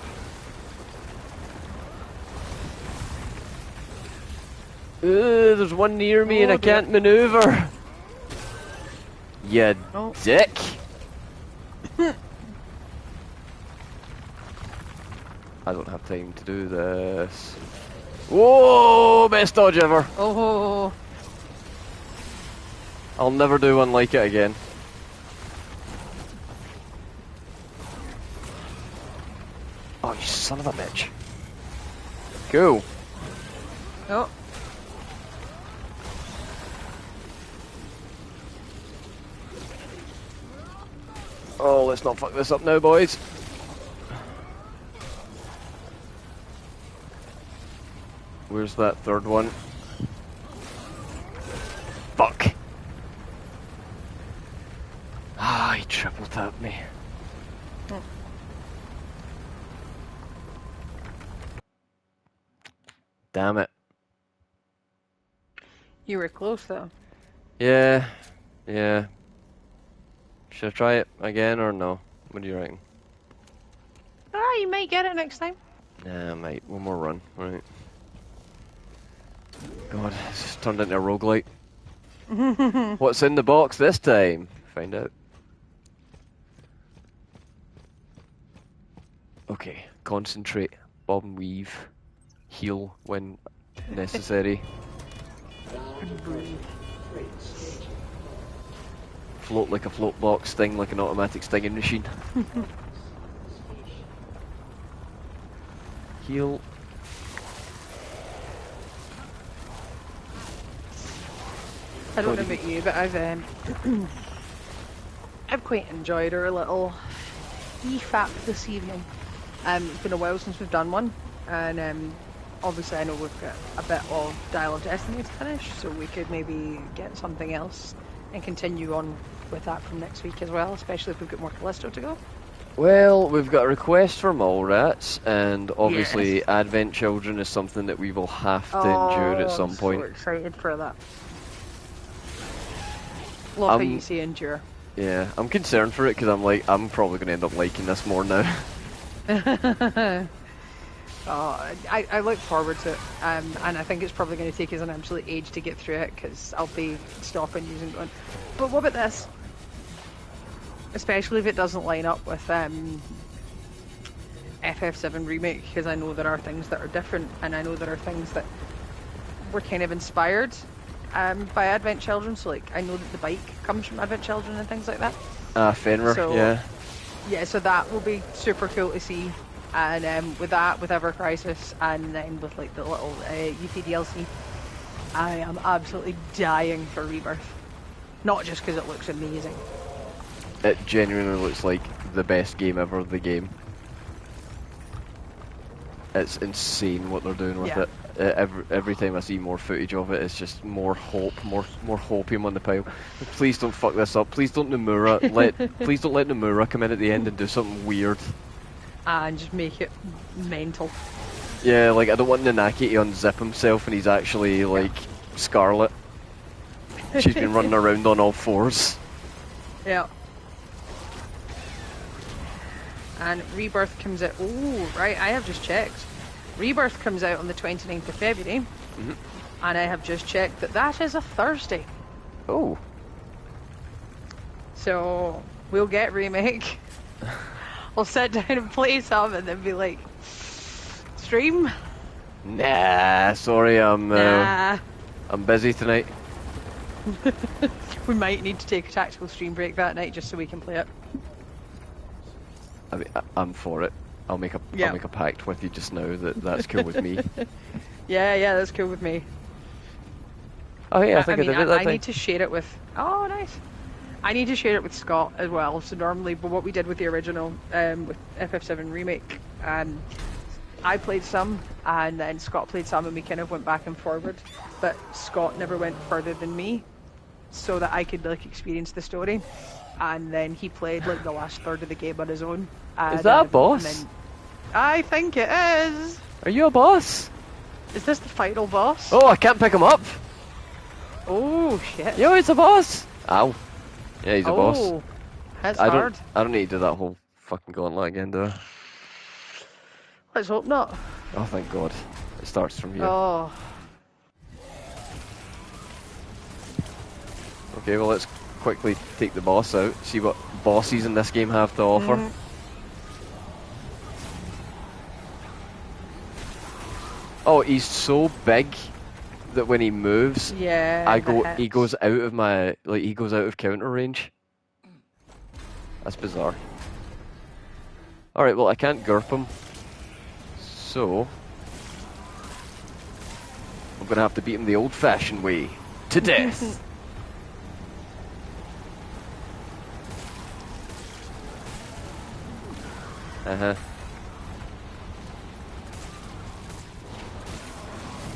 There's one near me and I dear. can't maneuver. You Oh. dick. I don't have time to do this. Whoa, best dodge ever. Oh, I'll never do one like it again. Oh, you son of a bitch. Cool. oh, Oh, let's not fuck this up now, boys. Where's that third one? Fuck. Ah, he triple tapped me. Damn it. you were close though. Yeah. Should I try it again or no? What do you reckon? Ah, you might get it next time. Nah, mate. One more run. Right. God, it's just turned into a roguelite. What's in the box this time? Find out. Okay, concentrate, bob and weave, heal when necessary. Float like a float box, sting like an automatic stinging machine. Heal. I don't know about you, but I've quite enjoyed our little EFAP this evening. It's been a while since we've done one, and obviously I know we've got a bit of Dial of Destiny to finish, so we could maybe get something else and continue on with that from next week as well, especially if we've got more Callisto to go. Well, we've got a request for Mallrats, and obviously Yes. Advent Children is something that we will have to endure at some point. I'm so excited for that. Love how you say endure. Yeah, I'm concerned for it because I'm probably going to end up liking this more now. I look forward to it, and I think it's probably going to take us an absolute age to get through it because I'll be stopping using going. But what about this? Especially if it doesn't line up with FF7 Remake, because I know there are things that are different, and I know there are things that were kind of inspired by Advent Children. So like I know that the bike comes from Advent Children and things like that. Fenrir, So, yeah. Yeah, so that will be super cool to see. And with that, with Ever Crisis, and then with like the little UP DLC, I am absolutely dying for Rebirth. Not just because it looks amazing. It genuinely looks like the best game ever, the game. It's insane what they're doing with it. Every time I see more footage of it, it's just more hope, more hopium on the pile. Please don't fuck this up. Please don't please don't let Nomura come in at the end and do something weird. And just make it mental. Yeah, like I don't want Nanaki to unzip himself and he's actually like Scarlet. She's been running around on all fours. Yeah. And Rebirth comes out. Oh, right, I have just checked. Rebirth comes out on the 29th of February. Mm-hmm. And I have just checked that is a Thursday. Oh. So we'll get Remake. We'll sit down and play some and then be like, stream? Nah, sorry, I'm busy tonight. We might need to take a tactical stream break that night just so we can play it. I mean, I'm for it. I'll make a pact with you just now that's cool with me. Yeah, that's cool with me. Oh yeah, I think I did it that I time. need to share it with. Oh, nice. I need to share it with Scott as well. So normally, but what we did with the original, with FF7 Remake, I played some, and then Scott played some, and we kind of went back and forward. But Scott never went further than me, so that I could like experience the story. And then he played like the last third of the game on his own. Is that a boss? Then, I think it is. Are you a boss? Is this the final boss? Oh, I can't pick him up. Oh shit. Yo, he's a boss. Ow. Yeah, he's a boss. Oh, that's hard. I don't need to do that whole fucking gauntlet again, do I? Let's hope not. Oh, thank God. It starts from here. Oh. Okay, well, let's quickly take the boss out, see what bosses in this game have to offer. Oh, he's so big that when he moves, he goes out of counter range. That's bizarre. Alright, well, I can't GURP him. So I'm gonna have to beat him the old-fashioned way. To death!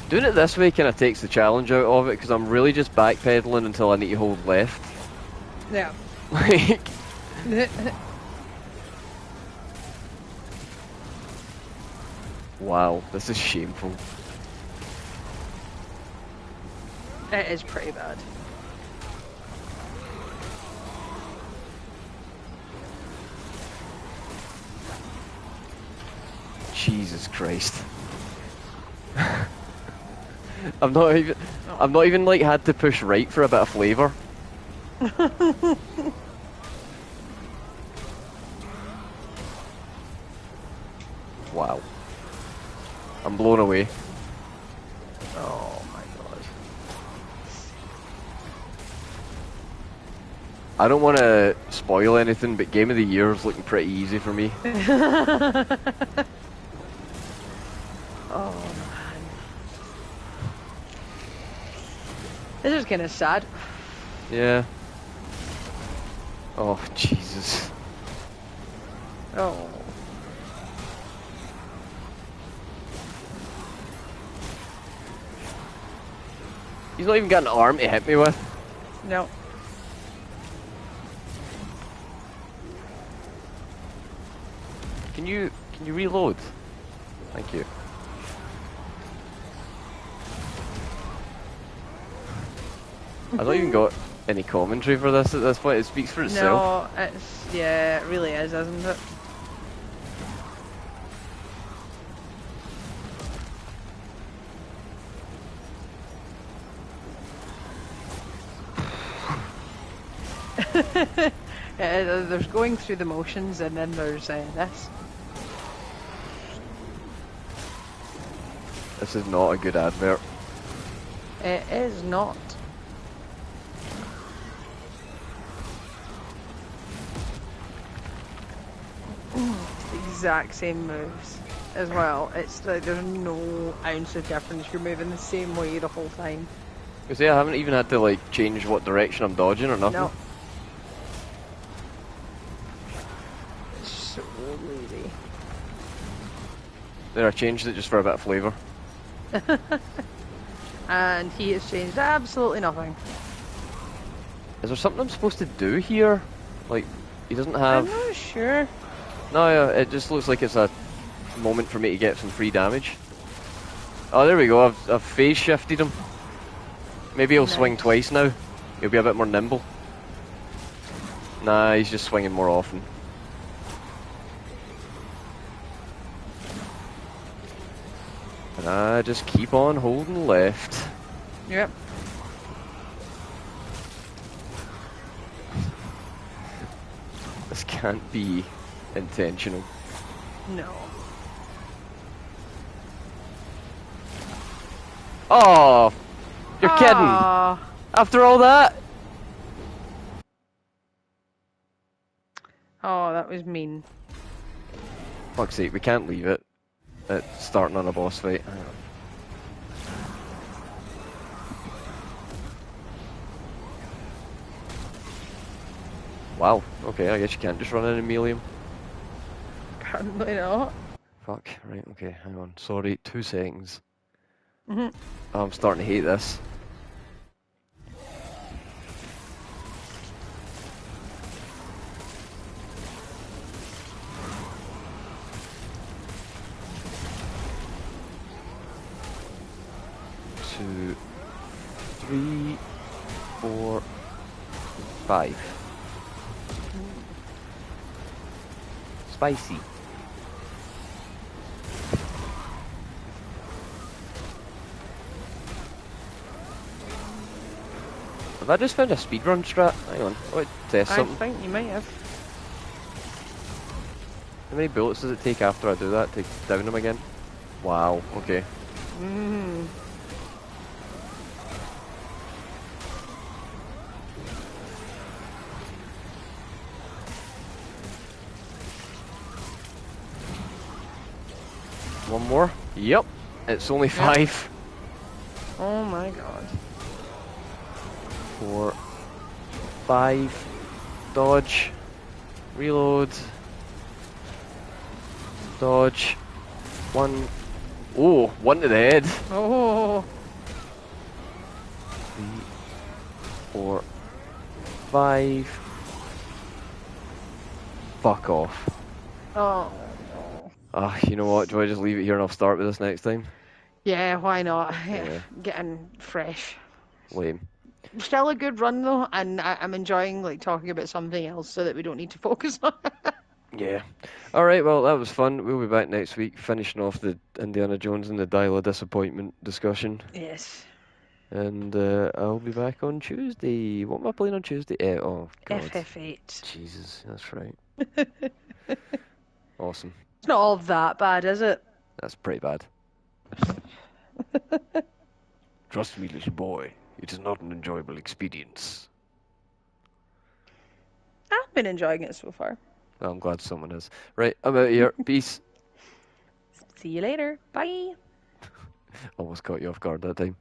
Doing it this way kind of takes the challenge out of it, because I'm really just backpedaling until I need to hold left. Yeah. Like... Wow, this is shameful. It is pretty bad. Jesus Christ. I'm not even. I'm not even like had to push right for a bit of flavour. Wow. I'm blown away. Oh my god. I don't want to spoil anything, but Game of the Year is looking pretty easy for me. Oh man. This is kind of sad. Yeah. Oh, Jesus. Oh. He's not even got an arm to hit me with. No. Can you reload? Thank you. I've not even got any commentary for this at this point. It speaks for itself. No, yeah, it really is, isn't it? Yeah, there's going through the motions, and then there's this. This is not a good advert. It is not. It's the exact same moves as well. It's like there's no ounce of difference. You're moving the same way the whole time. You see, I haven't even had to like change what direction I'm dodging or nothing. No. It's so lazy. There, I changed it just for a bit of flavour. And he has changed absolutely nothing. Is there something I'm supposed to do here? Like, he doesn't have... I'm not sure. No, yeah, it just looks like it's a moment for me to get some free damage. Oh, there we go. I've phase shifted him. Maybe he'll swing twice now. He'll be a bit more nimble. Nah, he's just swinging more often. And I just keep on holding left. Yep. This can't be intentional. No. Oh, you're kidding. After all that? Oh, that was mean. Fuck's sake, we can't leave it. It's starting on a boss fight. Hang on. Wow, okay, I guess you can't just run in and melee him. Apparently not. Fuck, right, okay, hang on. Sorry, 2 seconds. Mhm. Oh, I'm starting to hate this. Two, 3, 4, 5. Spicy. Have I just found a speedrun strat? Hang on, I want to test I something. think you might have. How many bullets does it take after I do that to down him again? Wow, okay. Mm. One more? Yep, it's only 5. Oh my god. 4, 5. Dodge. Reload. Dodge. 1. Oh, 1 to the head. 3, Oh. 4, 5. Fuck off. Oh. Ah, you know what? Do I just leave it here and I'll start with this next time? Yeah, why not? Yeah. Getting fresh. Lame. Still a good run though, and I'm enjoying like talking about something else so that we don't need to focus on it. Yeah. All right. Well, that was fun. We'll be back next week, finishing off the Indiana Jones and the Dial of Disappointment discussion. Yes. And I'll be back on Tuesday. What am I playing on Tuesday? Oh God. FF8. Jesus, that's right. Awesome. It's not all that bad, is it? That's pretty bad. Trust me, little boy. It is not an enjoyable experience. I've been enjoying it so far. I'm glad someone is. Right, I'm out of here. Peace. See you later. Bye. Almost caught you off guard that time.